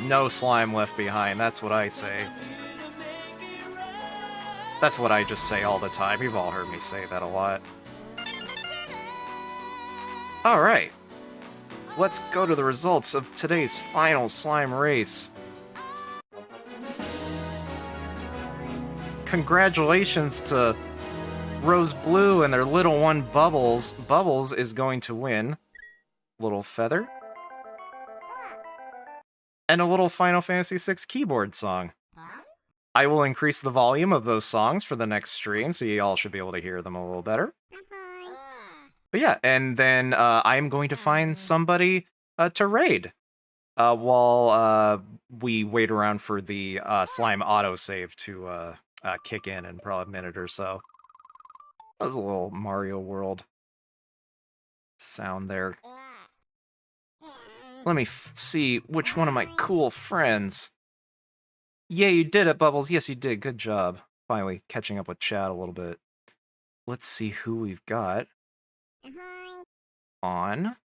No slime left behind, that's what I say. That's what I just say all the time. You've all heard me say that a lot. Alright. Let's go to the results of today's final slime race. Congratulations to Rose Blue and their little one Bubbles. Bubbles is going to win. Little feather. And a little Final Fantasy VI keyboard song. I will increase the volume of those songs for the next stream, so you all should be able to hear them a little better. But yeah, and then I'm going to find somebody to raid while we wait around for the slime autosave to kick in probably a minute or so. That was a little Mario World sound there. Let me see which one of my cool friends. Yeah, you did it, Bubbles. Yes, you did. Good job. Finally catching up with chat a little bit. Let's see who we've got on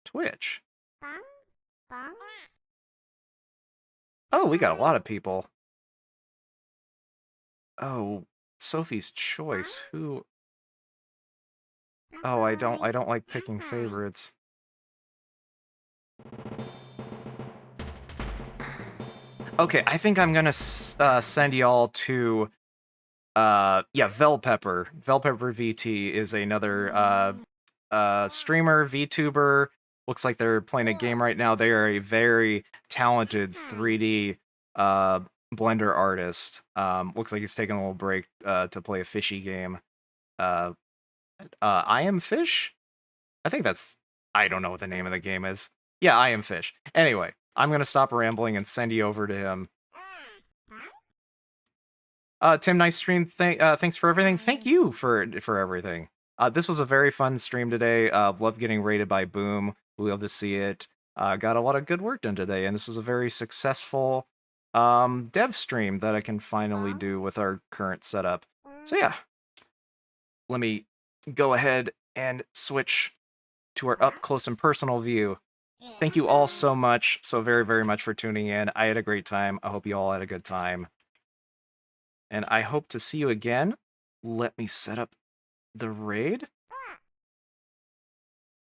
Twitch. Oh, we got a lot of people. Oh, Sophie's Choice. Who? Oh, I don't like picking favorites. Okay, I think I'm gonna send y'all to, yeah, Velpepper. Velpepper VT is another streamer, VTuber. Looks like they're playing a game right now. They are a very talented 3D Blender artist. Looks like he's taking a little break to play a fishy game. I Am Fish? I think that's... I don't know what the name of the game is. Yeah, I Am Fish. Anyway, I'm gonna stop rambling and send you over to him. Tim, nice stream. Thanks for everything. Thank you for everything. This was a very fun stream today. Love getting rated by Boom. We love to see it. Got a lot of good work done today, and this was a very successful dev stream that I can finally do with our current setup. So yeah, let me go ahead and switch to our up close and personal view. Thank you all so much, so very, very much for tuning in. I had a great time. I hope you all had a good time. And I hope to see you again. Let me set up the raid.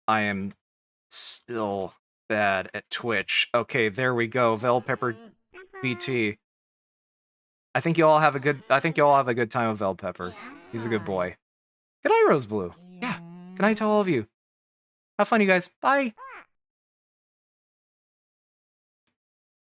I am still bad at Twitch. Okay, there we go. Velpepper BT. I think you all have a good time with Velpepper. He's a good boy. Good night, Rose Blue. Yeah. Good night to all of you. Have fun, you guys. Bye.